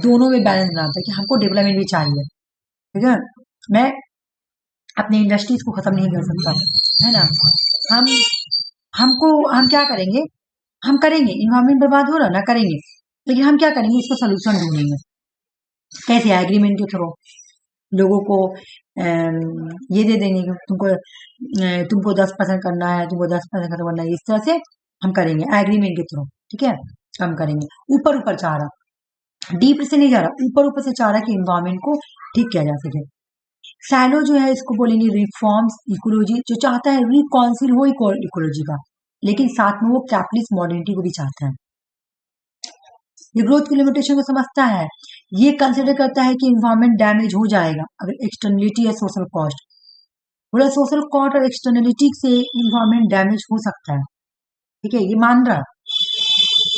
दोनों में बैलेंस बनाता है कि हमको डेवलपमेंट भी चाहिए, ठीक है। मैं अपनी इंडस्ट्रीज को खत्म नहीं कर सकता, है ना, हम क्या करेंगे, हम करेंगे, इन्वायरमेंट बर्बाद हो रहा ना, करेंगे, लेकिन हम क्या करेंगे, इसका सोल्यूशन ढूंढेंगे। कैसे? एग्रीमेंट के थ्रू लोगों को ये दे देंगे कि तुमको 10% करना है, तुमको 10% खत्म करना है, इस तरह से हम करेंगे एग्रीमेंट के थ्रू। ठीक है, हम करेंगे। ऊपर ऊपर चाह रहा, डीप से नहीं जा रहा, ऊपर ऊपर से चाह रहा कि इन्वायरमेंट को ठीक किया जा सके। सैलो जो है इसको बोलेंगे रिफॉर्म्स इकोलॉजी, जो चाहता है रिकॉन्सिल हो इकोलॉजी का, लेकिन साथ में वो कैपिटलिस्ट मॉडर्निटी को भी चाहता है। ये ग्रोथ की लिमिटेशन को समझता है, ये कंसिडर करता है कि इन्वायरमेंट डैमेज हो जाएगा अगर एक्सटर्नलिटी या सोशल कॉस्ट, बोला सोशल कॉस्ट और एक्सटर्नलिटी से इन्वायरमेंट डैमेज हो सकता है। ठीक है, ये मान रहा।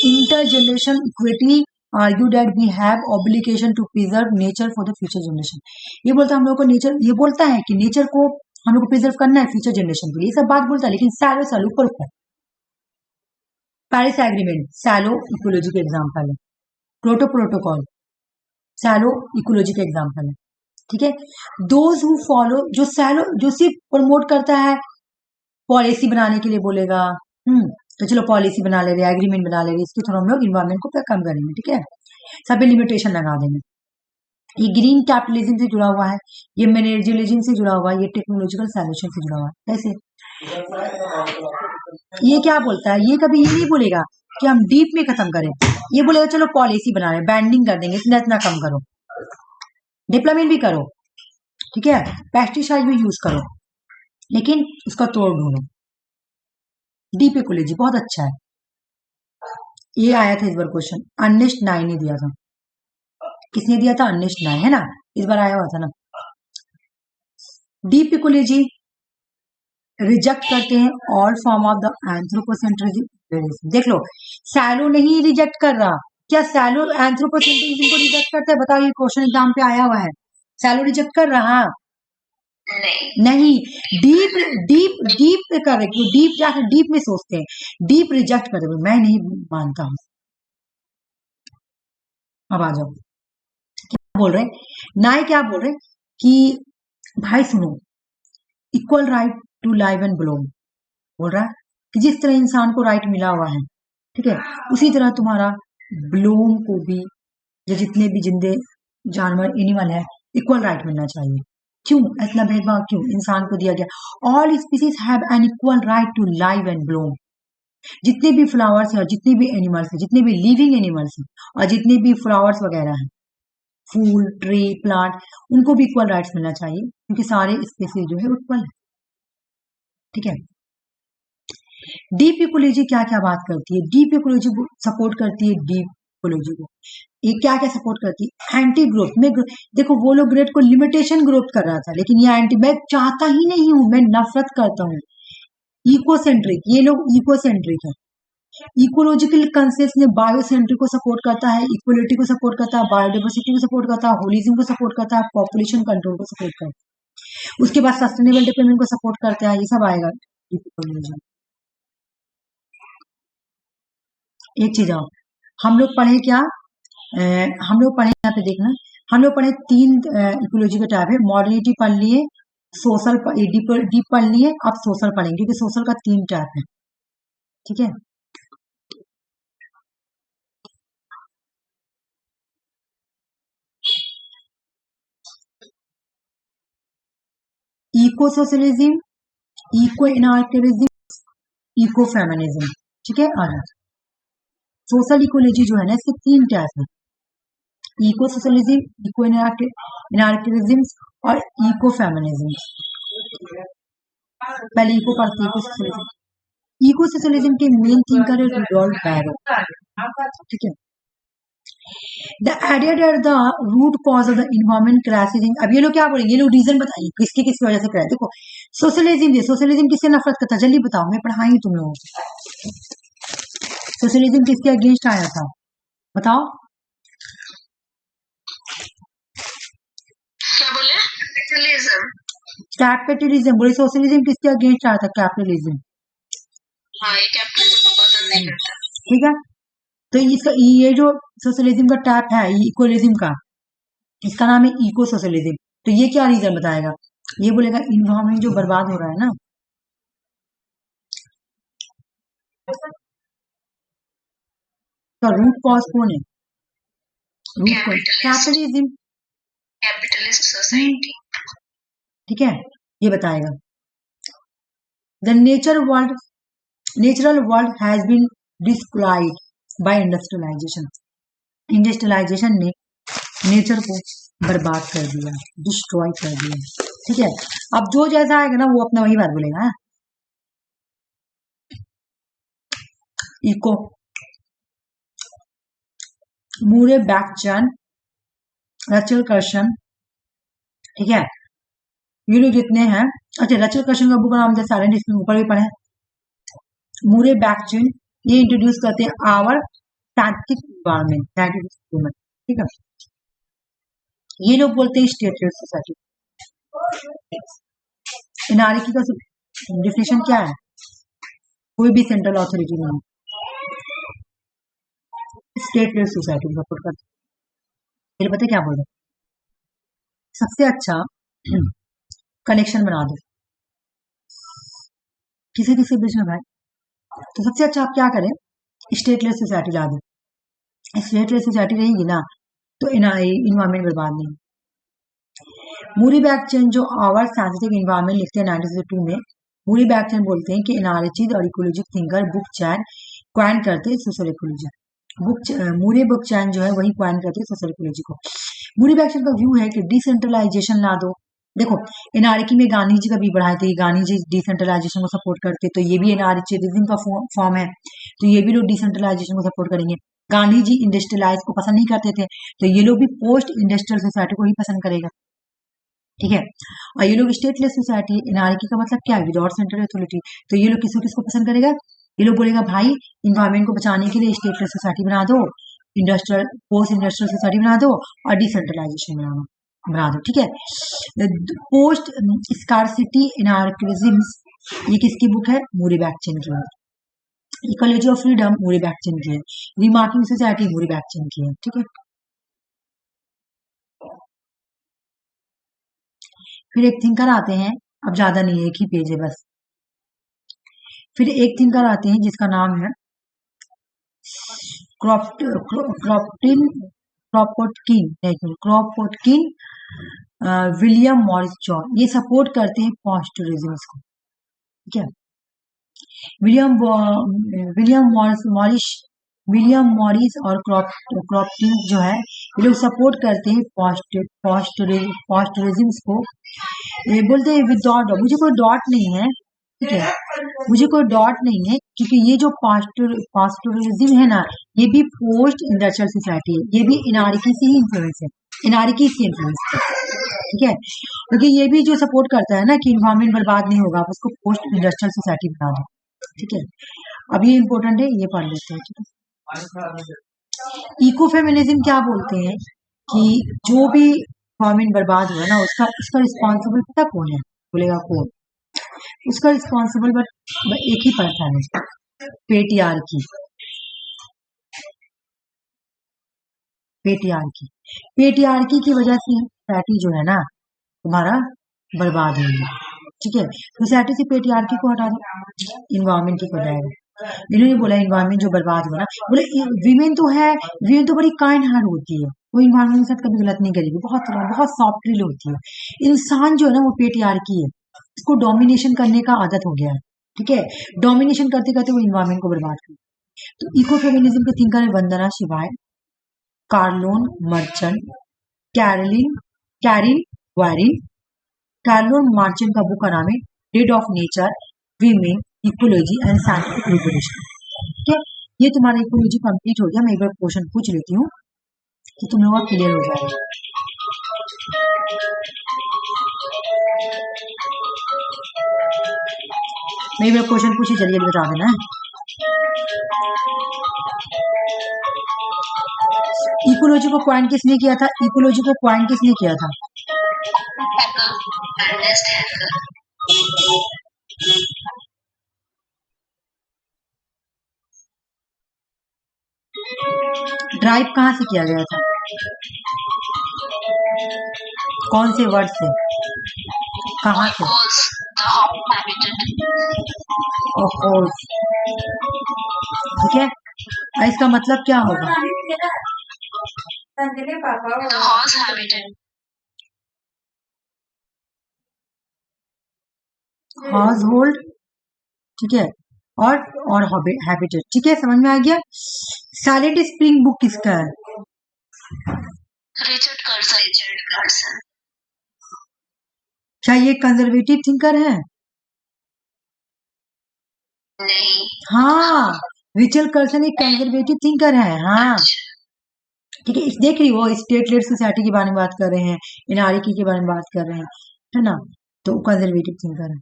Intergeneration equity argue that we have obligation to preserve nature for the future generation. ये बोलता है हम लोग को नेचर, ये बोलता है कि नेचर को हम लोग को प्रिजर्व करना है फ्यूचर जनरेशन के लिए, ये सब बात बोलता है, लेकिन सैलो सैलो ऊपर ऊपर। पेरिस एग्रीमेंट सैलो इकोलॉजी के एग्जाम्पल है, क्योटो प्रोटोकॉल सैलो इकोलॉजी के एग्जाम्पल है। ठीक है, दोज हु फॉलो, जो सैलो जो सिर्फ प्रमोट करता है पॉलिसी बनाने के लिए बोलेगा, तो चलो पॉलिसी बना ले रहे, एग्रीमेंट बना ले रहे, इसके थ्रू हम लोग इन्वायरमेंट को कम करेंगे। ठीक है, सभी लिमिटेशन लगा देंगे। ये ग्रीन कैपिटलिज्म से जुड़ा हुआ है, ये मैनेजरियलिज्म से जुड़ा हुआ है, ये टेक्नोलॉजिकल सॉल्यूशन से जुड़ा हुआ है। कैसे? ये क्या बोलता है, ये कभी ये नहीं बोलेगा कि हम डीप में खत्म करें, ये बोलेगा चलो पॉलिसी बना रहे, बैंडिंग कर देंगे, इतना इतना कम करो, डिप्लोमेट भी करो, ठीक है, पेस्टिसाइड भी यूज करो, लेकिन उसका तोड़ ढूंढो। डीप इकोलॉजी बहुत अच्छा है। ये आया था इस बार क्वेश्चन, अर्नेस्ट नाई ने दिया था। किसने दिया था? अर्नेस्ट नाई, है ना, इस बार आया हुआ था ना। डीप इकोलॉजी रिजेक्ट करते हैं all form of the anthropocentrism. देख लो, सैलो नहीं रिजेक्ट कर रहा, क्या सैलो एंथ्रोपोसेंट्रिज्म को रिजेक्ट करता है? बताओ, ये क्वेश्चन एग्जाम पे आया हुआ है। सैलो रिजेक्ट कर रहा नहीं, डीप डीप डीप कर रहे, डीप जाकर डीप में सोचते हैं, डीप रिजेक्ट कर रहे, मैं नहीं मानता हूं। अब आ जाओ, क्या बोल रहे नाई, क्या बोल रहे कि भाई सुनो, equal right to live and bloom, बोल रहा है कि जिस तरह इंसान को राइट मिला हुआ है, ठीक है, उसी तरह तुम्हारा ब्लोम को भी, या जितने भी जिंदे जानवर एनिमल है, इक्वल राइट मिलना चाहिए। क्यों इतना भेदभाव, क्यों इंसान को दिया गया? All species have an equal right to live and bloom. जितने भी फ्लावर्स हैं, जितने भी एनिमल्स हैं, जितने भी लिविंग एनिमल्स हैं, और जितने भी फ्लावर्स वगैरह हैं, फूल, ट्री, प्लांट, उनको भी इक्वल राइट्स मिलना चाहिए, क्योंकि सारे स्पीसीज जो है इक्वल है। ठीक है, डीप इकोलॉजी क्या क्या बात करती है? डीप इकोलॉजी को सपोर्ट करती है, डीप इकोलॉजी को ये क्या क्या सपोर्ट करती है? एंटी ग्रोथ में, देखो वो लोग ग्रेड को लिमिटेशन ग्रोथ कर रहा था, लेकिन ये एंटी, मैं चाहता ही नहीं हूं, मैं नफरत करता हूं। इकोसेंट्रिक, ये लोग इकोसेंट्रिक है। इकोलॉजिकल कंसेप्ट में बायोसेंट्रिक को सपोर्ट करता है, इक्वलिटी को सपोर्ट करता है, बायोडाइवर्सिटी को सपोर्ट करता है, होलिज्म को सपोर्ट करता है, पॉपुलेशन कंट्रोल को सपोर्ट करता है, उसके बाद सस्टेनेबल डेवलपमेंट को सपोर्ट करता है। ये सब आएगा इकोलॉजी। एक चीज और हम लोग पढ़े क्या, हम लोग पढ़े यहाँ पे देखना, हम लोग पढ़े 3 इकोलॉजी के टाइप है। मॉडर्निटी पढ़ लिए, सोशल डीप पढ़ लिए, अब सोशल पढ़ेंगे, क्योंकि सोशल का 3 टाइप है। ठीक है, eco socialism, eco anarchism, eco feminism. ठीक है, आ जाओ। सोशल इकोलॉजी जो है ना, इसके 3 टाइप है, इको सोशलिज्म, इको एनार्किज्म और इको फेमिनिज्म। पहले इको पढ़ते, इको सोशलिज्म। इको सोशलिज्म के मेन थिंकर है रुडोल्फ बैरो। ठीक है, the idea that the root cause of the environment crisis, अब ये लोग क्या बोलेंगे, ये लोग रीजन बताइए किसकी किसकी वजह से क्राइसिस। देखो सोशलिज्म, ये सोशलिज्म किससे नफरत करता है, जल्दी बताओ, मैं पढ़ाई तुम लोगों को। सोशलिज्म किसके अगेंस्ट आया था, बताओ। क्या बोले? कैपिटलिज्म। कैपिटलिज्म बोले, सोशलिज्म किसके अगेंस्ट आया था? कैपिटलिज्म। हाँ, ये कैपिटलिज्म को पसंद नहीं करता। ठीक है, तो इसका ये जो सोशलिज्म का टाइप है, इकोलिज्म का, इसका नाम है इको सोशलिज्म। तो ये क्या रीजन बताएगा? ये बोलेगा इन्वायरमेंट जो बर्बाद हो रहा है ना, तो रूट कॉज कौन है? Root cause capitalism, capitalist society. ठीक है, ये बताएगा। The natural world has been destroyed by industrialisation. Industrialisation ने नेचर को बर्बाद कर दिया, डिस्ट्रॉय कर दिया, ठीक है। अब जो जैसा आएगा ना वो अपना वही बात बोलेगा। इको मूरे बैकचन, रचल कर्शन, ठीक है, ये लोग जितने हैं। अच्छा, रचल कर्शन का बुक नाम जैसा साइलेंट, इसमें ऊपर भी पढ़े। मूरे बैकचन ये इंट्रोड्यूस करते हैं आवर साइंटिफिक एनवायरमेंट, ठीक है। ये लोग बोलते हैं स्टेटलेस सोसाइटी। एनार्की का डिफिनेशन क्या है? कोई भी सेंट्रल अथॉरिटी नहीं, स्टेटलेस सोसाइटी सपोर्ट करते। फिर पता क्या बोल रहे, सबसे अच्छा कनेक्शन बना दो किसी किसी बीच में भाई, तो सबसे अच्छा आप क्या करें, स्टेटलेस सोसाइटी ला दो। स्टेटलेस सोसाइटी रहेगी ना तो इन्वायरमेंट बर्बाद नहीं। मूरी बैकचन जो आवर साइंटिफिक इन्वायरमेंट लिखते हैं 1902 में, मूरी बैकचन बोलते हैं कि एनालिसिस और इकोलॉजिक थिंकर बुकचैन क्वाइन करते सोशल इकोलॉजी। मूरी बुकचैन जो है वही क्वाइन करते सोशल इकोलॉजी को। मूरी बैकचन का व्यू है कि डिसेंट्रलाइजेशन ला दो। देखो, एनआरकी में गांधी जी का भी बढ़ाए थे, गांधी जी डिसेंट्रलाइजेशन को सपोर्ट करते, तो ये भी एनआरकिज्म का फॉर्म है, तो ये भी लोग डिसेंट्रलाइजेशन को सपोर्ट करेंगे। गांधी जी इंडस्ट्रियलाइज को पसंद नहीं करते थे, तो ये लोग भी पोस्ट इंडस्ट्रियल सोसाइटी को ही पसंद करेगा, ठीक है। और ये लोग स्टेटलेस सोसाइटी, एनआरकी का मतलब क्या है, विदाउट सेंट्रल अथॉरिटी, तो ये लोग किसको पसंद करेगा, ये लोग बोलेगा भाई इन्वायरमेंट को बचाने के लिए स्टेटलेस सोसाइटी बना दो, पोस्ट इंडस्ट्रियल सोसाइटी बना दो और डिसेंट्रलाइजेशन बना दो, ठीक है। पोस्ट स्कार्सिटी एनार्किज्म ये किसकी बुक है, मूरी बैकचन की है। इकोलॉजी ऑफ फ्रीडम मूरी बैकचन की है। रिमार्किंग सोसाइटी मूरी बैकचन की है, ठीक है। फिर एक थिंकर आते हैं, अब ज्यादा नहीं है, एक ही पेज है बस। फिर एक थिंकर आते हैं जिसका नाम है क्रॉपोटकिन विलियम मॉरिस जॉन। ये सपोर्ट करते हैं पॉस्टुरिज्म को, ठीक है। विलियम मॉरिस और क्रॉपकिन जो है ये लोग सपोर्ट करते हैं पॉस्टुरिज्म को। ये बोलते हैं विद डॉट, मुझे कोई डॉट नहीं है, ठीक है, मुझे कोई डॉट नहीं है, क्योंकि ये जो पॉस्टुरिज्म है ना, ये भी पोस्ट इंडस्ट्रियल सोसाइटी है, ये भी एनआरकी से ही इन्फ्लुएंस है, एनआरकी से इन्फ्लुएंस है, ठीक है। क्योंकि ये भी जो सपोर्ट करता है ना कि इन्वायरमेंट बर्बाद नहीं होगा, आप उसको पोस्ट इंडस्ट्रियल सोसाइटी बना दो, ठीक है। अब ये इंपॉर्टेंट है, ये पढ़ लेते हैं, ठीक है। इको फेमिनिज्म क्या बोलते हैं कि जो भी इन्वायरमेंट बर्बाद हुआ ना उसका रिस्पॉन्सिबल पता कौन है, बोलेगा कौन, उसका रिस्पॉन्सिबल बट एक ही पर्सन है, पेट्रियार्की। पेट्रियार्की की वजह से सोसाइटी जो है ना तुम्हारा बर्बाद होगी, ठीक है। सोसाइटी से पेट्रियार्की को हटा दो, इन्वायरमेंट को हटाएगा। इन्होंने बोला इन्वायरमेंट जो बर्बाद हुआ ना, बोले वीमेन तो है, वीमेन तो बड़ी काइंड हार्ट होती है, वो इन्वायरमेंट के साथ कभी गलत नहीं करेगी, बहुत सॉफ्ट दिल होती है। इंसान जो है ना वो पेट्रियार्की है, इसको डोमिनेशन करने का आदत हो गया है, ठीक है। डोमिनेशन करते करते वो इन्वायरमेंट को बर्बाद कर। तो इको फेमिनिज्म के थिंकर है वंदना शिवाय, कार्लोन मर्चेंट, कैरिन वायरिन। कार्लोन मर्चेंट का बुक का नाम है dead of nature, women, ecology and scientific revolution, ठीक है। ये तुम्हारा इकोलॉजी कंप्लीट हो गया। मैं एक बार क्वेश्चन पूछ लेती हूँ तो तुम लोगों का क्लियर हो जाएगा। मैं एक बार क्वेश्चन पूछी, जल्दी बता देना है। इकोलॉजी को क्वाइन किसने किया था, इकोलॉजी को क्वाइन किसने किया था, ड्राइव कहाँ से किया गया था, कौन से वर्ड से, कहाँ से, ठीक है। इसका मतलब क्या होगा? The horse habitat. House hold, ठीक है, और हैबिटेट, ठीक है, समझ में आ गया। साइलेंट स्प्रिंग बुक किसका है? Richard Carson. क्या ये कंजर्वेटिव थिंकर है? नहीं। हाँ, रिचर्ड कर्सन एक कंजर्वेटिव थिंकर है। हाँ, ठीक है, देख रही हो, स्टेटलेट सोसाइटी के बारे में बात कर रहे हैं, एनआरकी के बारे में बात कर रहे हैं, है ना, तो कंजर्वेटिव थिंकर है।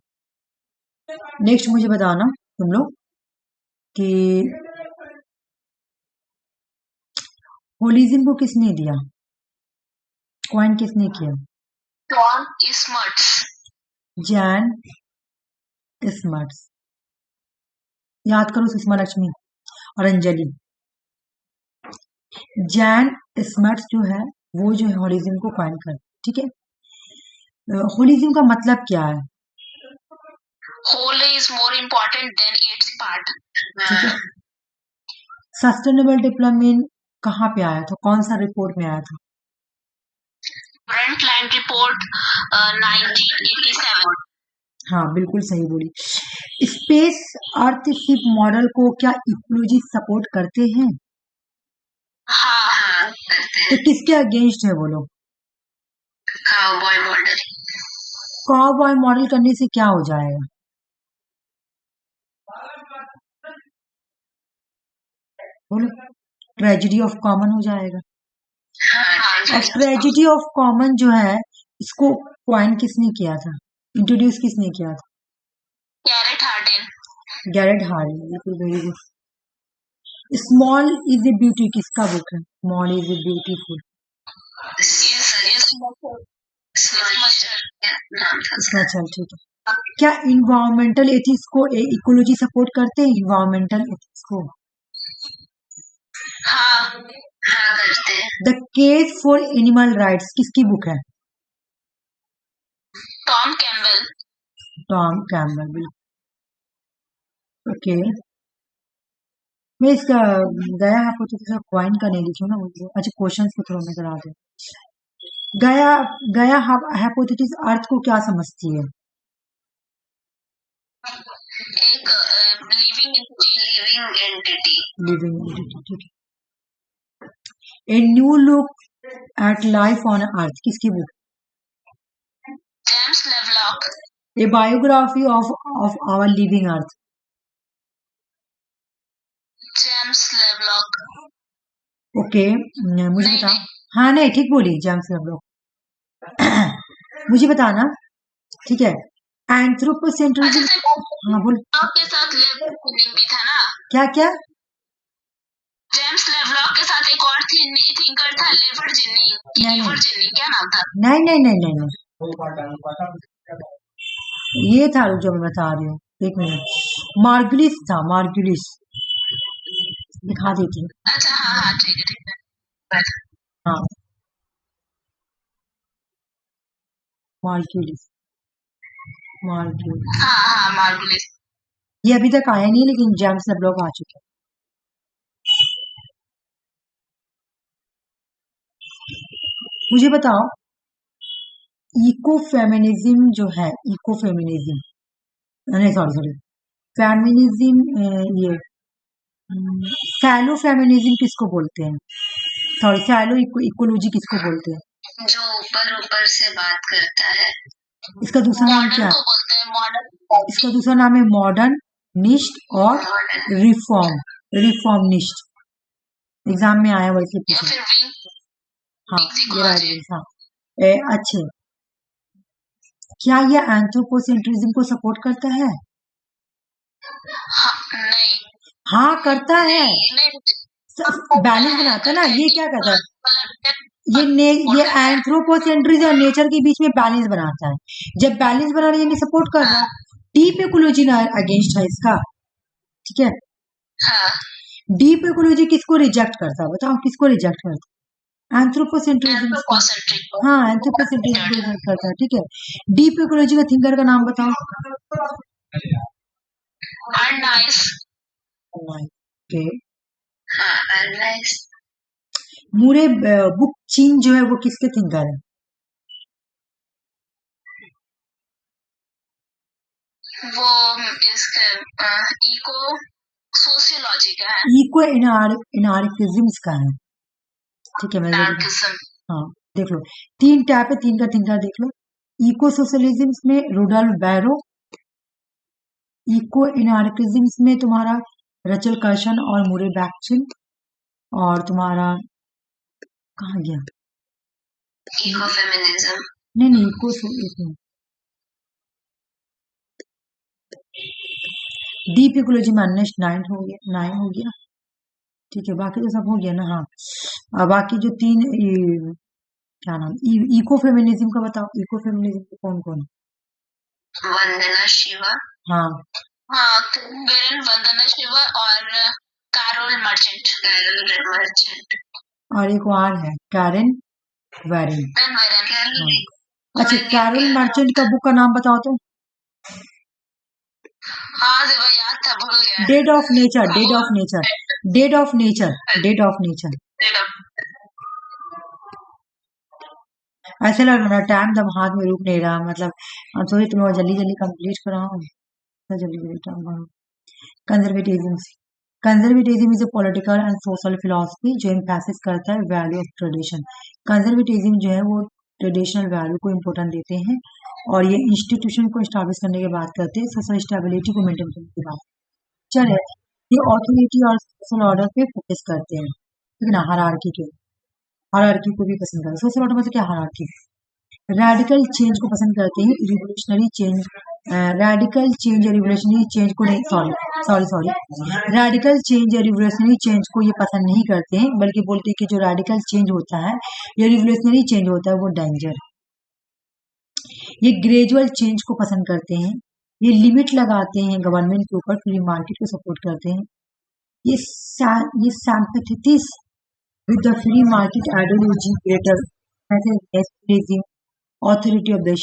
नेक्स्ट मुझे बताना तुम लोग कि होलिज्म को किसने दिया, कॉइन किसने किया? John Smuts. जैन स्मट्स। याद करो, सुषमा लक्ष्मी और अंजलि। जैन स्मट्स जो है वो जो है होलिज्म को कॉइन कर, ठीक है। होलिज्म का मतलब क्या है? Whole is more important than its part. ठीक है। सस्टेनेबल डेवलपमेंट कहाँ पे आया था, कौन सा रिपोर्ट में आया था? Brundtland Report 1987. हाँ, बिल्कुल सही बोली। स्पेस अर्थशिप मॉडल को क्या इकोलॉजी सपोर्ट करते हैं? हाँ करते हैं। तो किसके अगेंस्ट है वो लोग? Cowboy model. काउबॉय मॉडल करने से क्या हो जाएगा? बोलो, ट्रेजेडी ऑफ कॉमन हो जाएगा। और ट्रेजेडी ऑफ कॉमन जो है इसको कॉइन किसने किया था, इंट्रोड्यूस किसने किया था? Garrett Hardin. गैरेट हार्डिन, बिल्कुल, very good. Small is a beauty किसका बुक है? Small is a beautiful. अच्छा, ठीक है। क्या इन्वायरमेंटल एथिक्स को इकोलॉजी सपोर्ट करते हैं? इन्वायरमेंटल एथिक्स को हाँ करते हैं। The case for animal rights किसकी बुक है? Tom Campbell. टॉम कैम्बल, बिल्कुल। ओके, मैं इसका गया हाइपोथेसिस कॉइन का नहीं लिखी ना, अच्छा क्वेश्चंस को थोड़ा मैं करा दे। गया हाइपोथेसिस अर्थ को क्या समझती है? एक लिविंग एंटिटी। ठीक है। A new look at life on earth किसकी book? James Lovelock. A biography of our living earth. James Lovelock. Okay, मुझे बता। हाँ, नहीं, ठीक बोली, जेम्स लेवलॉक। मुझे बताना, ठीक है, एंथ्रोपोसेंट्रिज्म। हाँ बोल। के साथ लेवलॉक भी था ना? क्या? जेम्स लेवलॉक के साथ एक और थिंकर था, लिवर्जिनी, क्या नाम था? नहीं, ये था जो मैं बता रही हूँ, एक मिनट। मार्गुलिस था, मार्गुलिस, दिखा देती हूँ। अच्छा, हाँ ठीक है। हाँ, मार्गुलिस। हाँ मार्गुलिस। ये अभी तक आया नहीं, लेकिन जेम्स लेवलॉक आ चुके हैं। मुझे बताओ, इकोफेमिनिज्म जो है, इकोफेमिनिज्म, नहीं सॉरी, फेमिनिज्म, ये फैलो फेमिनिज्म किसको बोलते हैं? सॉरी, फैलो इकोलॉजी किसको बोलते हैं? जो ऊपर से बात करता है। इसका दूसरा नाम क्या है? बोलते हैं मॉडर्न। इसका दूसरा नाम है मॉडर्निस्ट और रिफॉर्मिस्ट। एग्जाम में आया वैसे पूछा। हाँ, ये राइट। हाँ, अच्छे, क्या ये एंथ्रोपोसेंट्रिज्म को सपोर्ट करता है? नहीं। हाँ, करता है, बैलेंस बनाता है ना। ये क्या करता है? ये एंथ्रोपोसेंट्रिज्म और नेचर के बीच में बैलेंस बनाता है। जब बैलेंस बना रही है, सपोर्ट कर रहा है। डीप इकोलॉजी ना अगेंस्ट है इसका, ठीक है। डीप इकोलॉजी किसको रिजेक्ट करता है? बताओ, किसको रिजेक्ट करता है? एंथ्रोपोसेंट्रिज्म। हाँ, एंथ्रोपोसेंट्रिज्म को रिजेक्ट करता है, ठीक है। डीप इकोलॉजी का थिंकर का नाम बताओ। अर्नाइस। ओके, हाँ, अनलाइज मुरे बुक चीन जो है वो किसके थिंकर है? वो इसके इको सोशियोलॉजी का है, इको इनार्किज्म्स का है। ठीक है, मैं डार्किज्म। हाँ देख लो, 3 टैब है, 3 का थिंकर देख लो। इको सोशलिज्म्स में रुडोल्फ बैरो, इको इनार्किज्म्स में तुम्हारा रचल कर्शन और मुरे बैकचिन, और तुम्हारा कहाँ गया? इको फेमिनिज्म, नहीं इको डीप इकोलॉजी में 9 हो गया। ठीक है, बाकी तो सब हो गया ना। हाँ, और बाकी जो 3 क्या नाम, इको फेमिनिज्म का बताओ, इको फेमिनिज्म के कौन कौन? वंदना शिवा, हाँ हाँ वंदना शिवा और कैरोल मर्चेंट, और एक और है कैरन वेरिन। अच्छा, कैरोल मर्चेंट का बुक का नाम बताओ तो। हाँ वो याद था, भूल गया। Dead of nature, dead of nature, dead of nature, dead of nature. ऐसे लग रहा टाइम दम हाथ में रुक नहीं रहा, मतलब सॉरी तुम जल्दी जल्दी कंप्लीट कराओ, जल्दी जल्दी time. Conservatism is a political and social philosophy जो एम्फेसिस करता है वैल्यू ऑफ ट्रेडिशन। कंजर्वेटिज्म जो है वो ट्रेडिशनल वैल्यू को इम्पोर्टेंट देते हैं, और ये इंस्टीट्यूशन को स्टैब्लिश करने की बात करते हैं, सोशल स्टेबिलिटी को मेंटेन करने की बात। चले, ये ऑथोरिटी और सोशल ऑर्डर पे फोकस करते हैं, ठीक है ना, हायरार्की को भी पसंद करते हैं। सोशल ऑर्डर में से क्या हायरार्की? रेडिकल चेंज को पसंद करते हैं, रिवोल्यूशनरी चेंज, रेडिकल चेंज या रिवोल्यूशनरी चेंज को नहीं, सॉरी रेडिकल चेंज या रिवोल्यूशनरी चेंज को ये पसंद नहीं करते हैं, बल्कि बोलते हैं कि जो रेडिकल चेंज होता है या रिवोल्यूशनरी चेंज होता है वो डेंजर। ये ग्रेजुअल चेंज को पसंद करते हैं, ये लिमिट लगाते हैं गवर्नमेंट के ऊपर, फ्री मार्केट को सपोर्ट करते हैं। ये sympathetic with the free market ideology greater authority of the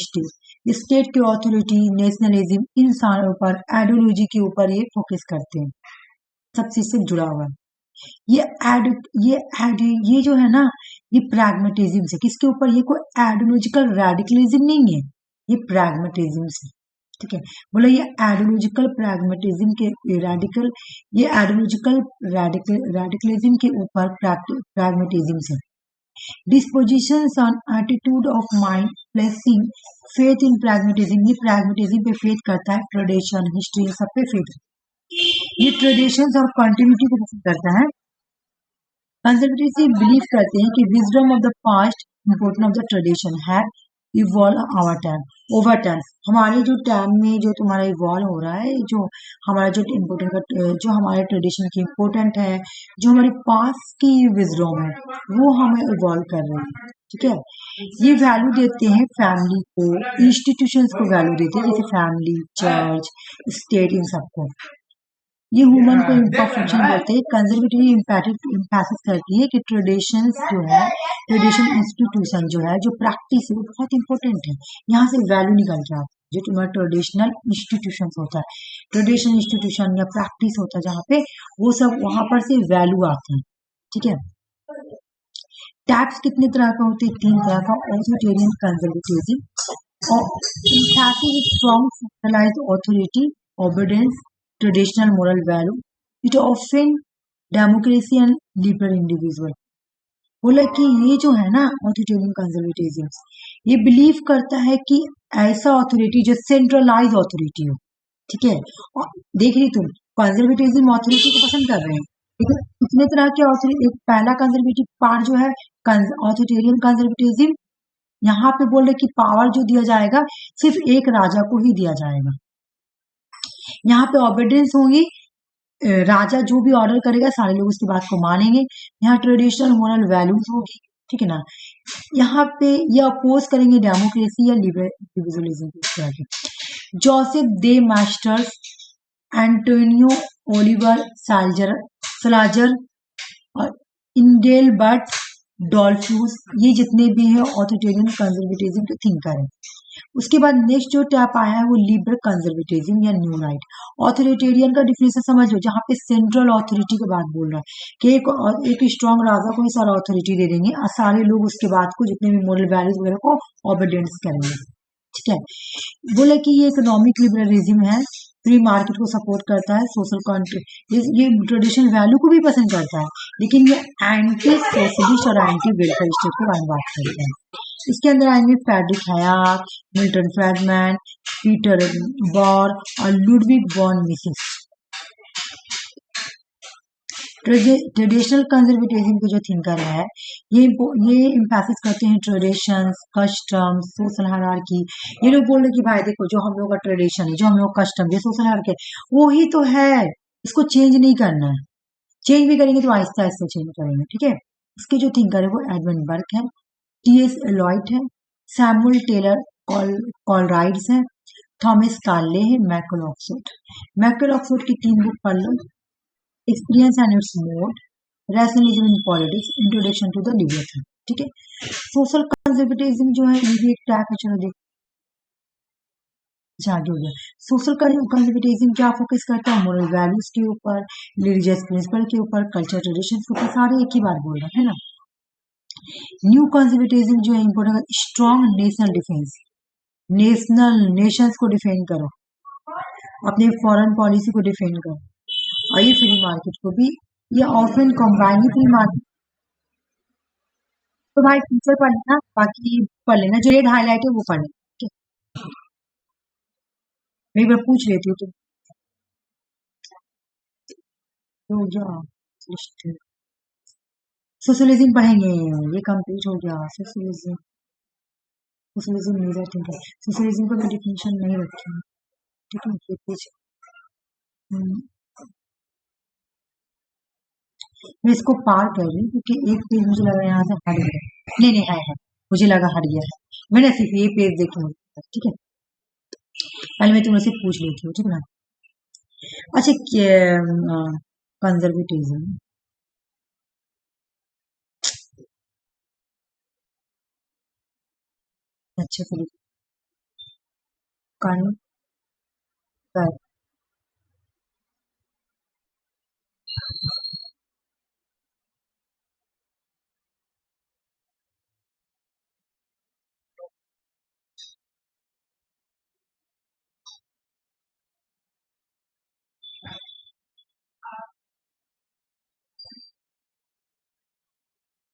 state की ऑथोरिटी, नेशनलिज्म, इन सारों पर आइडियोलॉजी के ऊपर ये फोकस करते हैं, सबसे इससे जुड़ा हुआ है। ये जो है ना, ये प्रैग्मेटिज्म से, किसके ऊपर? ये कोई आइडियोलॉजिकल रेडिकलिज्म नहीं है, ये प्रैग्मेटिज्म से। ठीक है, बोलो ये आइडियोलॉजिकल प्रैग्मेटिज्म के ये आइडियोलॉजिकल रेडिकलिज्म के ऊपर प्रैग्मेटिज्म से। Dispositions on attitude of mind, placing faith in pragmatism, ये प्रैग्मेटिज्म पे फेथ करता है, ट्रेडिशन, हिस्ट्री, सब पे फेथ। ये ट्रेडिशंस और कंटिन्यूटी को पसंद करता है। कंजर्वेटिव बिलीव करते हैं कि wisdom of the past, importance of the tradition है इवॉल्व ओवर टाइम। हमारे जो टाइम में जो तुम्हारा इवॉल्व हो रहा है, जो हमारा जो इम्पोर्टेंट, जो हमारे ट्रेडिशन की इम्पोर्टेंट है, जो हमारे पास की विजडम है, वो हमें इवॉल्व कर रहे हैं। ठीक है, ये वैल्यू देते हैं फैमिली को, इंस्टीट्यूशंस को वैल्यू देते हैं, जैसे फैमिली, चर्च, स्टेट, इन सबको। ये ह्यूमन को इम्परफेक्शन देते हैं। कंजर्वेटिव इम्पैसिस करती है कि ट्रेडिशंस जो है, ट्रेडिशन इंस्टीट्यूशन जो है, जो प्रैक्टिस है, वो बहुत इंपॉर्टेंट है। यहाँ से वैल्यू निकल जाती है, जो तुम्हारा ट्रेडिशनल इंस्टीट्यूशन होता है, ट्रेडिशनल इंस्टीट्यूशन या प्रैक्टिस होता है जहाँ पे, वो सब वहां पर से वैल्यू आती है। ठीक है, टैप्स कितने तरह का होते हैं? 3 तरह का। ऑथोरिटेरियन कंजर्वेटिज्म और strong centralised authority, obedience, traditional moral value, it often democracy and liberal individual। बोला कि ये जो है ना ऑथोरिटेरियन कंजर्वेटिज्म, ये बिलीव करता है कि ऐसा ऑथोरिटी जो सेंट्रलाइज ऑथोरिटी हो। ठीक है, और देख रही तुम, कंजर्वेटिज्म ऑथोरिटी को पसंद कर रहे हैं, लेकिन कितने तरह के ऑथोरिटी? एक पहला कंजर्वेटिव पार्ट जो है ऑथोरिटेरियन कंजर्वेटिज्म, यहाँ पे बोल रहे कि पावर जो दिया जाएगा सिर्फ एक राजा को ही दिया जाएगा। यहाँ पे ओबीडियंस होगी, राजा जो भी ऑर्डर करेगा सारे लोग उसकी बात को मानेंगे। यहाँ ट्रेडिशनल मोरल वैल्यूज होगी, ठीक है ना। यहाँ पे ये अपोज करेंगे डेमोक्रेसी या लिबरलिज्म को। जोसेफ दे मास्टर्स, एंटोनियो ओलिवर सालाजर और इंडेलबर्ट डॉल्फ्यूस, ये जितने भी हैं ऑथोरिटेरियन कंजर्वेटिज्म के थिंकर हैं। उसके बाद नेक्स्ट जो टैप आया है वो लिबरल कंजर्वेटिज्म या न्यू राइट। ऑथोरिटेरियन का डिफिनेशन समझ लो, जहाँ पे सेंट्रल अथॉरिटी की बात बोल रहा है कि एक स्ट्रॉन्ग राजा को ही सारा अथॉरिटी दे देंगे और सारे लोग उसके बाद को जितने भी मोरल वैल्यूज वगैरह को ओबीडियंस करेंगे। ठीक है, बोले कि ये इकोनॉमिक लिबरलिज्म है, फ्री मार्केट को सपोर्ट करता है, सोशल कंट्री ये ट्रेडिशनल वैल्यू को भी पसंद करता है, लेकिन ये एंटी सोशलिस्ट और एंटी वेलफेयर स्टेट के बारे में बात करते हैं। इसके अंदर आएंगे Friedrich Hayek, Milton Friedman, Peter Bauer और Ludwig von Mises. Traditional conservatism के जो थिंकर है ये इम्पैसिस करते हैं ट्रेडिशंस, कस्टम्स, सोशल हायरार्की। ये लोग बोल रहे कि भाई देखो, जो हम लोग का ट्रेडिशन है, जो हम लोग कस्टम है, सोशल हायरार्की वो ही तो है, इसको चेंज नहीं करना है। चेंज भी करेंगे तो आहिस्ता आहिस्ता चेंज करेंगे। ठीक है, इसके जो थिंकर है वो एडमंड बर्क है, टी.एस. एलॉयट है, सैमुअल टेलर कॉलराइड्स है, थॉमस कार्ले है, माइकल ऑक्सफोर्ड की 3 बुक पढ़ लो, experience and its mode, rationalism in politics, introduction to the liberal. ठीक है, सोशल कंजर्वेटिज्म जो है ये भी एक टैप है। चलो देखो आगे हो गया। सोशल कंजर्वेटिज्म क्या फोकस करता है? मोरल वैल्यूज के ऊपर, रिलीजियस प्रिंसिपल के ऊपर, कल्चर ट्रेडिशन के ऊपर, सारे एक ही बात बोल रहे हैं ना। न्यू कंजर्वेटिज्म जो है important, strong national defence, Nations को डिफेंड करो, अपने फॉरेन पॉलिसी को डिफेंड करो, और ये फ्री मार्केट को भी, ये ऑफन कॉम्बाइन फ्री मार्केट। तो भाई टीचर पढ़ लेना, बाकी पढ़ लेना, जो रेड हाईलाइट है वो पढ़ लेना। ठीक है, मैं एक बार पूछ लेती हूँ तो सोशलिज्म पढ़ेंगे, ये कंप्लीट हो गया। सोशलिज्म मेजर थिंक है, सोशलिज्म का मैं डिफिनेशन नहीं रखी हूँ। ठीक है, ये पेज मैं इसको पार कर रही हूँ क्योंकि एक पेज मुझे लगा यहाँ से हट गया। नहीं है, मुझे लगा हट गया है, मैंने सिर्फ ये पेज देखी। ठीक है, पहले मैं तुमसे पूछ लेती हूँ। ठीक है, अच्छा कंजर्वेटिज्म अच्छे से कन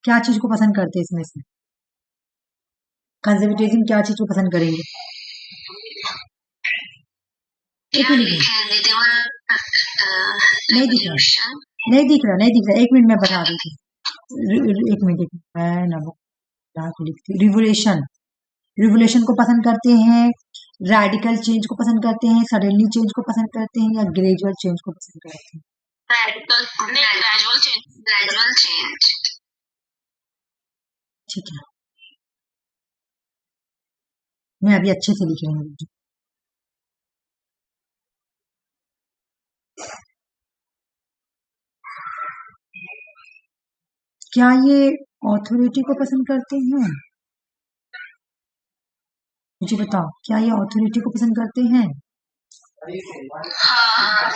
क्या चीज को पसंद करते हैं इसमें से? कंजर्वेटिज्म क्या चीज को पसंद करेंगे? नहीं दिख रहा, एक मिनट में बता देती हूँ, एक मिनट मैं ना लिखती। रिवोल्यूशन को पसंद करते हैं, रेडिकल चेंज को पसंद करते हैं, सडनली चेंज को पसंद करते हैं, या ग्रेजुअल चेंज को पसंद करते हैं? Gradual change. ठीक है, मैं अभी अच्छे से लिख रही हूँ। क्या ये ऑथोरिटी को पसंद करते हैं? मुझे बताओ, क्या ये ऑथोरिटी को पसंद करते हैं? हाँ।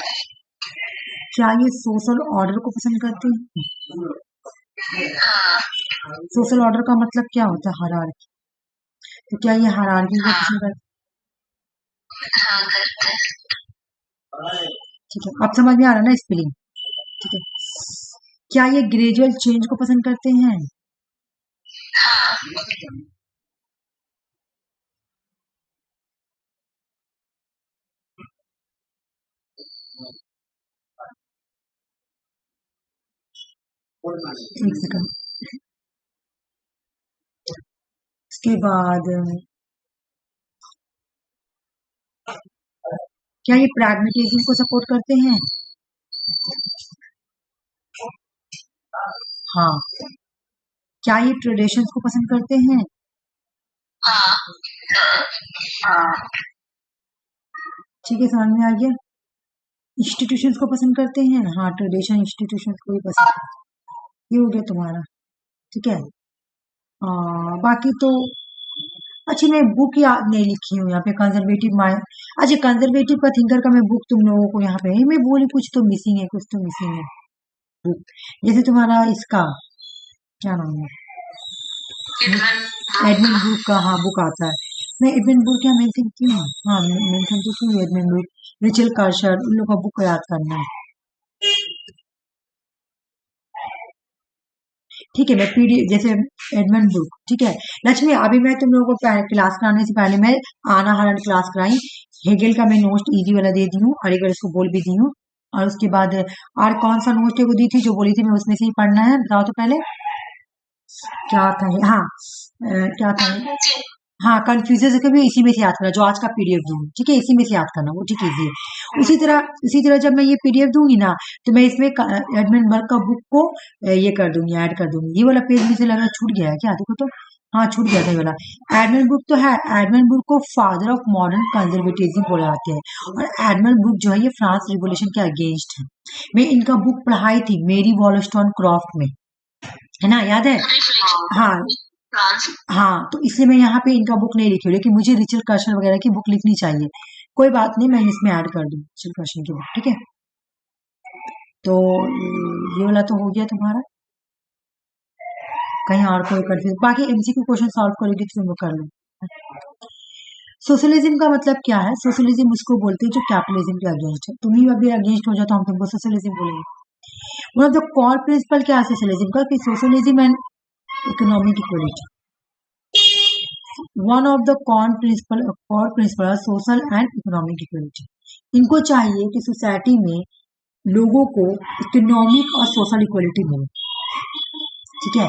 क्या ये सोशल ऑर्डर को पसंद करते हैं? हाँ। सोशल ऑर्डर का मतलब क्या होता है? हायरार्की। तो क्या ये हायरार्की को पसंद करते हैं? हाँ, करते हैं। ठीक है, अब समझ में आ रहा है ना स्पेलिंग? ठीक है, क्या ये ग्रेजुअल चेंज को पसंद करते हैं? हाँ। एक सेकंड, उसके बाद क्या ये प्रैग्मेटिज्म को सपोर्ट करते हैं? हाँ। क्या ये ट्रेडिशंस को पसंद करते हैं? हाँ। हाँ। ठीक है, समझ में आ गया। इंस्टीट्यूशंस को पसंद करते हैं? हाँ, ट्रेडिशन इंस्टीट्यूशंस को भी पसंद करते हैं। ये हो गया तुम्हारा। ठीक है, बाकी तो अच्छा, मैं बुक याद नहीं लिखी हूँ यहाँ पे, कंजर्वेटिव माइंड। अच्छा, कंजर्वेटिव का थिंकर का मैं बुक तुम लोगों को यहाँ पे मैं बोली कुछ तो मिसिंग है, कुछ तो मिसिंग है बुक। जैसे तुम्हारा इसका क्या नाम है, एडमिन बुक का, हाँ बुक आता है। मैं एडमिन बुक क्या मेंशन की हूँ, हाँ मेंशन तो की एडमिन बुक, रिचल कार्शर, उन लोग का बुक को याद करना है। ठीक है, मैं पीडीएफ जैसे एडमिन बुक, ठीक है। लक्ष्मी, अभी मैं तुम लोगों को क्लास कराने से पहले मैं आना हरण क्लास कराई, हेगेल का मैं नोट इजी वाला दे दी हूँ, और एक बार इसको बोल भी दी हूँ। और उसके बाद और कौन सा नोट को दी थी जो बोली थी मैं उसमें से ही पढ़ना है, बताओ तो पहले क्या था ये? हाँ क्या था ये? हाँ, कंफ्यूजन से भी इसी में से याद करना, जो आज का पीडीएफ दूंगी, ठीक है, इसी में से याद करना, वो ठीक इजी है। उसी तरह जब मैं ये पीडीएफ दूंगी ना, तो मैं इसमें एडमिन वर्क का बुक को ये कर दूंगी, ऐड कर दूंगी। ये वाला पेज मुझे लग रहा है छूट गया है क्या, देखो तो, हाँ छूट गया था ये वाला। एडमिन बुक तो है, एडमिन बुक को फादर ऑफ मॉडर्न कंजर्वेटिज्म बोला जाते हैं, और एडमिन बुक जो है ये फ्रांस रिवोल्यूशन के अगेंस्ट है। मैं इनका बुक पढ़ाई थी मेरी वॉलस्टोन क्रॉफ्ट में, है ना, याद है? हाँ हाँ, तो इसलिए मैं यहाँ पे इनका बुक नहीं लिखी हूँ, लेकिन मुझे रिचल कर्शन वगैरह की बुक लिखनी चाहिए। कोई बात नहीं, मैं इसमें ऐड कर दूँ रिचल कर्शन की बुक, ठीक है। तो ये वाला तो हो गया तुम्हारा, कहीं और कोई कंफ्यूज, बाकी एमसीक्यू क्वेश्चन सॉल्व करोगे तो तुम कर लो। सोशलिज्म का मतलब क्या है? सोशलिज्म उसको बोलते हैं जो कैपिटलिज्म के अगेंस्ट है। तुम ही अभी अगेंस्ट हो जाओ तो हम तुमको सोशलिज्म बोलेंगे। One of the core principle क्या है सोशलिज्म का, कि socialism and economic equality. One of the core principle है सोशल एंड इकोनॉमिक इक्वलिटी। इनको चाहिए कि सोसाइटी में लोगों को इकोनॉमिक और सोशल इक्वलिटी मिले, ठीक है।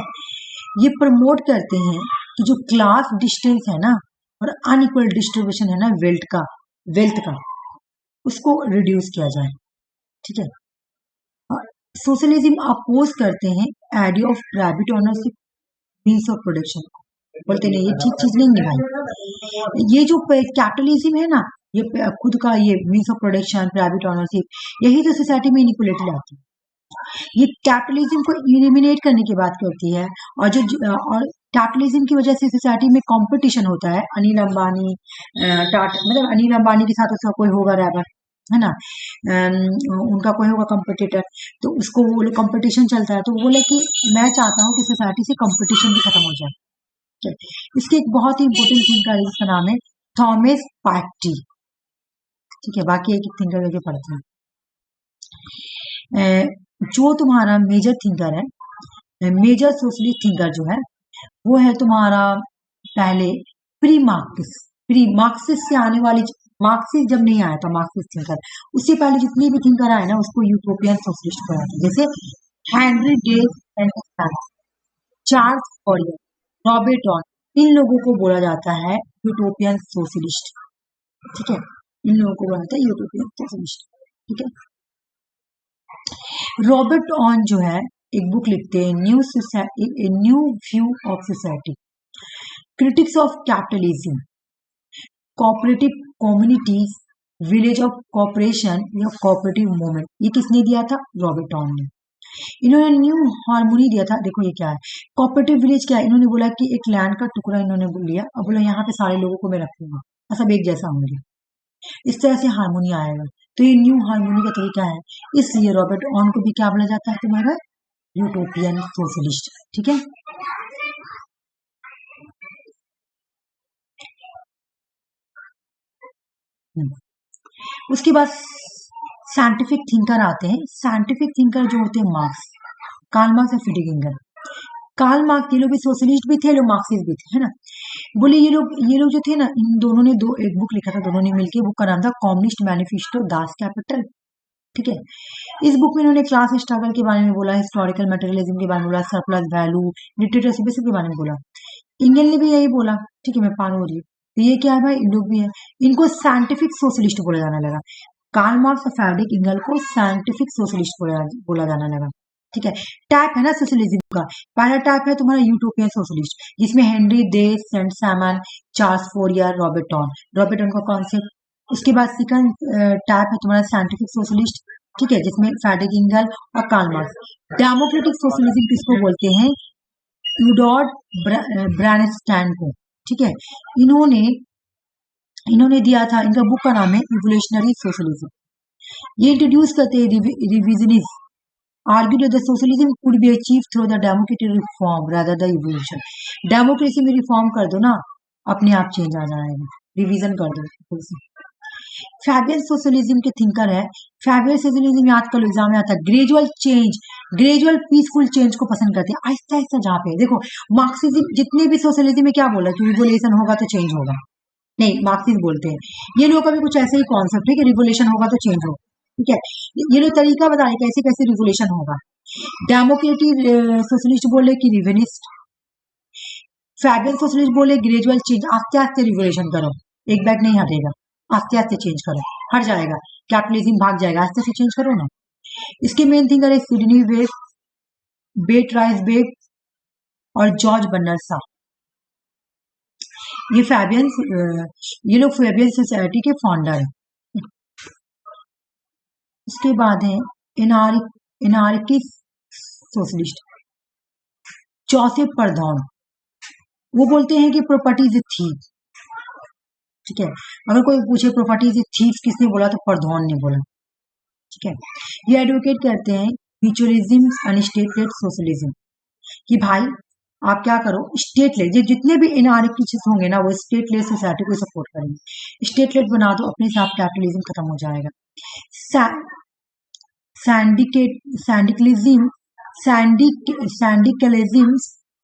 ये प्रमोट करते हैं कि जो क्लास डिस्टेंस है ना, और अनइक्वल डिस्ट्रीब्यूशन है ना वेल्थ का उसको रिड्यूस किया जाए, ठीक है। और सोशलिज्म अपोज करते हैं idea of private ownership means of production, बोलते नहीं ये ठीक चीज नहीं है भाई। ये जो कैपिटलिज्म है ना, ये खुद का ये means of production, private ownership, यही तो सोसाइटी में इनइक्वलिटी लाती है। ये कैपिटलिज्म को इलिमिनेट करने की बात करती है, और कैपिटलिज्म की वजह से सोसाइटी में कंपटीशन होता है। अनिल अंबानी टाटा, मतलब अनिल अंबानी के साथ उसका कोई होगा रैपर, है ना, उनका कोई होगा कंपटीटर, तो उसको वो लोग कंपटीशन चलता है, तो वो बोले कि मैं चाहता हूँ कि सोसाइटी से कंपटीशन भी खत्म हो जाए। इसके एक बहुत ही इंपॉर्टेंट थिंकर है जिसका नाम है थॉमस पैक्टी, ठीक है। बाकी एक थिंकर करके पढ़ते हैं। जो तुम्हारा मेजर थिंकर है, मेजर सोशलिस्ट थिंकर जो है वो है तुम्हारा पहले प्री मार्क्सिस्ट से आने वाली, मार्क्सिस्ट जब नहीं आया था मार्क्सिस्ट थिंकर, उससे पहले जितने भी थिंकर आए ना उसको यूटोपियन सोशलिस्ट कहा था। जैसे Henry de, Charles Fourier, Robert Owen, इन लोगों को बोला जाता है यूटोपियन सोशलिस्ट, ठीक है। इन लोगों को बोला जाता है यूटोपियन सोशलिस्ट, ठीक है। रॉबर्ट ऑन जो है एक बुक लिखते हैं new view of society, critics of capitalism, cooperative communities, village of corporation या कोऑपरेटिव मूवमेंट। ये किसने दिया था? रॉबर्ट ऑन ने। इन्होंने न्यू हार्मोनी दिया था। देखो ये क्या है, कोऑपरेटिव विलेज क्या है, इन्होंने बोला कि एक लैंड का टुकड़ा इन्होंने लिया और बोला यहाँ पे सारे लोगों को मैं रखूंगा, सब एक जैसा होंगे, इस तरह से हार्मोनी आएगा। तो ये न्यू हार्मोनी का तरीका है, इसलिए रॉबर्ट ऑन को भी क्या बोला जाता है तुम्हारा? यूटोपियन सोशलिस्ट, ठीक है। उसके बाद साइंटिफिक थिंकर आते हैं। साइंटिफिक थिंकर जो होते हैं मार्क्स, कार्ल मार्क्स और फ्रीडरिक एंगल्स। कार्ल मार्क्स ये लोग भी सोशलिस्ट भी थे, लोग मार्क्सिस्ट भी थे, है ना। बोले ये लोग जो थे ना, इन दोनों ने एक बुक लिखा था दोनों ने मिलकर, बुक का नाम था कम्युनिस्ट मैनिफेस्टो दास कैपिटल, ठीक है। इस बुक में इन्होंने क्लास स्ट्रगल के बारे में बोला, हिस्टोरिकल मटेरियलिज्म के बारे में बोला, सरप्लस वैल्यू, लिटरेचर के बारे में बोला। इंगल ने भी यही बोला, ठीक है। मैं पार हो रही हूँ, तो ये क्या है भाई, इन लोग भी है। इनको साइंटिफिक सोशलिस्ट बोला जाने लगा। कार्ल मार्क्स और फ्रेडरिक एंगल को साइंटिफिक सोशलिस्ट बोला जाने लगा, ठीक है। टाइप है ना सोशलिज्म का, पहला टाइप है तुम्हारा यूटोपियन सोशलिस्ट, जिसमें Henry they sent Simon, Charles Fourier, Robert on का कॉन्सेप्ट। उसके बाद सेकंड टाइप है तुम्हारा साइंटिफिक सोशलिस्ट, ठीक है, जिसमें फ्रेडरिक एंगल और कार्ल मार्क्स। डेमोक्रेटिक सोशलिज्म किसको बोलते हैं? यूडॉड ब्रैनस्टैंड को, ठीक है। इन्होंने दिया था, इनका बुक का नाम है इवोल्यूशनरी सोशलिज्म। ये इंट्रोड्यूस करते हैं revisionist argue that the socialism could be achieve through the democratic reform rather the evolution. Democracy में रिफॉर्म कर दो ना, अपने आप चेंज आ जाएगा, रिवीजन कर दो। फैबियन सोशलिज्म के थिंकर है। फैबियन सोशलिज्म याद कर लो, एग्जाम में आता है। Gradual change, gradual peaceful change को पसंद करते हैं, आहिस्ता आहिस्ता। जहाँ पे देखो मार्क्सिज्म, जितने भी सोशलिज्म में क्या बोला कि रिवोल्यूशन होगा तो चेंज होगा, नहीं मार्क्सिस्ट बोलते हैं। ये लोग का भी कुछ ऐसे ही कॉन्सेप्ट है कि रिवोल्यूशन होगा तो चेंज होगा, ठीक है। ये लोग तरीका बता रहे कैसे कैसे रिवोल्यूशन होगा। डेमोक्रेटिक सोशलिस्ट बोले कि रिवेनिस्ट, फैबियन सोशलिस्ट बोले ग्रेजुअल चेंज, आस्ते आस्ते रिवोल्यूशन करो, एक बैग नहीं हटेगा, आस्ते आस्ते चेंज करो, हट जाएगा, कैपिटलिज्म भाग जाएगा, आस्ते आस्ते चेंज करो ना। इसके मेन थिंकर है सिडनी वेब, बेट राइस बेग और जॉर्ज बर्नर्ड शॉ। ये लोग फैबियन सोसाइटी के फाउंडर हैं। इसके बाद है एनार्किस्ट सोशलिस्ट, चौथे प्रधान। वो बोलते हैं कि प्रॉपर्टी इज ए थीफ, ठीक है। अगर कोई पूछे प्रॉपर्टी इज ए थीफ किसने बोला, तो प्रधान ने बोला, ठीक है। ये एडवोकेट करते हैं mutualism and state lead socialism, कि भाई आप क्या करो, स्टेट लेड, जितने भी एनार्किस्ट होंगे ना वो स्टेट लेड सोसाइटी को सपोर्ट करेंगे। स्टेट लेड बना दो, अपने साथ कैपिटलिज्म खत्म हो जाएगा। सैंडिकलिज्म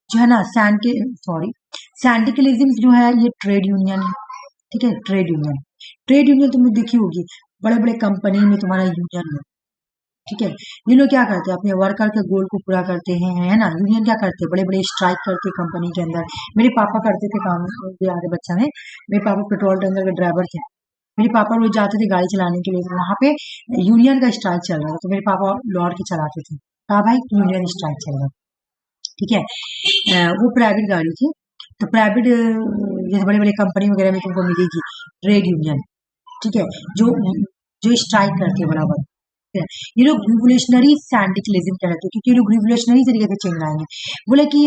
जो है ना, सैंडिकलिज्म जो है ये ट्रेड यूनियन है, ठीक है। ट्रेड यूनियन तुमने देखी होगी, बड़े बड़े कंपनी में तुम्हारा यूनियन है, ठीक है। ये लोग क्या करते हैं, अपने वर्कर के गोल को पूरा करते हैं, है ना। यूनियन क्या करते हैं, बड़े बड़े स्ट्राइक करते हैं कंपनी के अंदर। मेरे पापा करते थे काम, याद है बच्चा में, मेरे पापा पेट्रोल टैंकर के ड्राइवर थे। मेरे पापा रोज जाते थे गाड़ी चलाने के लिए, तो वहां पे यूनियन का स्ट्राइक चल रहा था, तो मेरे पापा लौट के चलाते थे। कहा भाई यूनियन स्ट्राइक चल रहा, ठीक है। वो प्राइवेट गाड़ी थी, तो प्राइवेट जैसे बड़े बड़े कंपनी वगैरह में तुमको मिलेगी ट्रेड यूनियन, ठीक है, जो स्ट्राइक करते हैं बराबर। ये लोग रिवोल्यूशनरी सैंडिकलिज्म कहते हैं, क्योंकि ये लोग रिवोल्यूशनरी तरीके से चेंज लाएंगे। बोले कि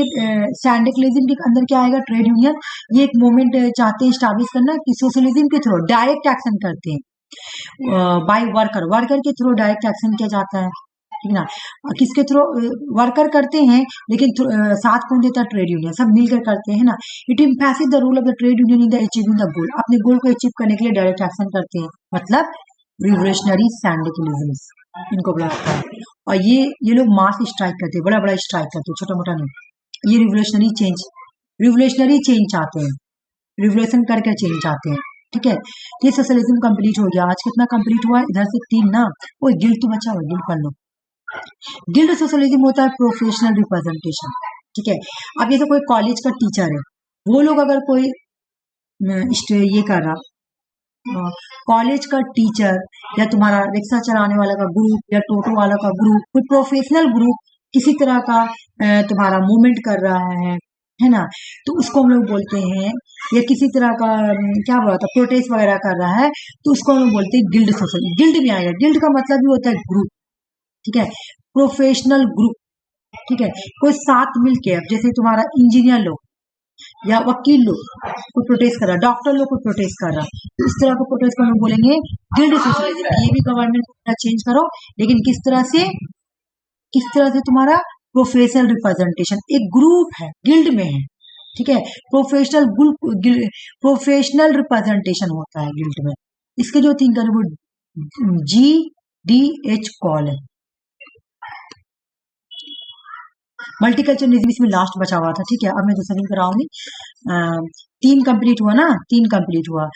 सैंडिकलिज्म के अंदर क्या आएगा, ट्रेड यूनियन। ये एक मूवमेंट चाहते हैं स्टैब्लिश करना कि सोशलिज्म के थ्रू डायरेक्ट एक्शन करते हैं, बाय वर्कर के थ्रू डायरेक्ट एक्शन किया जाता है, ठीक ना। किसके थ्रू वर्कर करते हैं, लेकिन साथ कौन देता है, ट्रेड यूनियन, सब मिलकर करते हैं ना। It emphasis the role of the trade union in the achieving the goal, अपने गोल को अचीव करने के लिए डायरेक्ट एक्शन करते हैं, मतलब रिवोल्यूशनरी सैंडिकलिज्म इनको बुलाता है। और ये लोग मास स्ट्राइक करते हैं, बड़ा बड़ा स्ट्राइक करते हैं, छोटा मोटा नहीं। ये रिवोल्यूशनरी चेंज चाहते हैं, रिवोल्यूशन करके चेंज चाहते हैं, ठीक है। ये सोशलिज्म कंप्लीट हो गया। आज कितना कंप्लीट हुआ, इधर से 3 ना। वो गिल्ड तो बचा हुआ, गिल्ड पढ़ लो। गिल्ड सोशलिज्म होता है प्रोफेशनल रिप्रेजेंटेशन, ठीक है। अब ये तो कोई कॉलेज का टीचर है, वो लोग अगर कोई ये कर रहा, कॉलेज का टीचर या तुम्हारा रिक्शा चलाने वाला का ग्रुप या टोटो वाला का ग्रुप, कोई प्रोफेशनल ग्रुप किसी तरह का तुम्हारा मूवमेंट कर रहा है ना, तो उसको हम लोग बोलते हैं, या किसी तरह का क्या बोला था, प्रोटेस्ट वगैरह कर रहा है, तो उसको हम लोग बोलते हैं गिल्ड सोशल। गिल्ड में आएगा, गिल्ड का मतलब भी होता है ग्रुप, ठीक है, प्रोफेशनल ग्रुप, ठीक है। कोई साथ मिलके, अब जैसे तुम्हारा इंजीनियर लोग या वकील लोग कोई प्रोटेस्ट कर रहा, डॉक्टर लोग कोई प्रोटेस्ट कर रहा, तो इस तरह को प्रोटेस्ट को हम बोलेंगे गिल्ड सोशलिज्म। ये भी गवर्नमेंट को चेंज करो, लेकिन किस तरह से तुम्हारा प्रोफेशनल रिप्रेजेंटेशन, एक ग्रुप है, गिल्ड में है, ठीक है। प्रोफेशनल रिप्रेजेंटेशन होता है गिल्ड में। इसके जो थिंकर वो GDH कॉल है। मल्टीकल्चरलिज्म इसमें लास्ट बचा हुआ था, ठीक है। अब मैं दूसरा दिन कराऊंगी। 3 कंप्लीट हुआ ना, 3 कंप्लीट हुआ।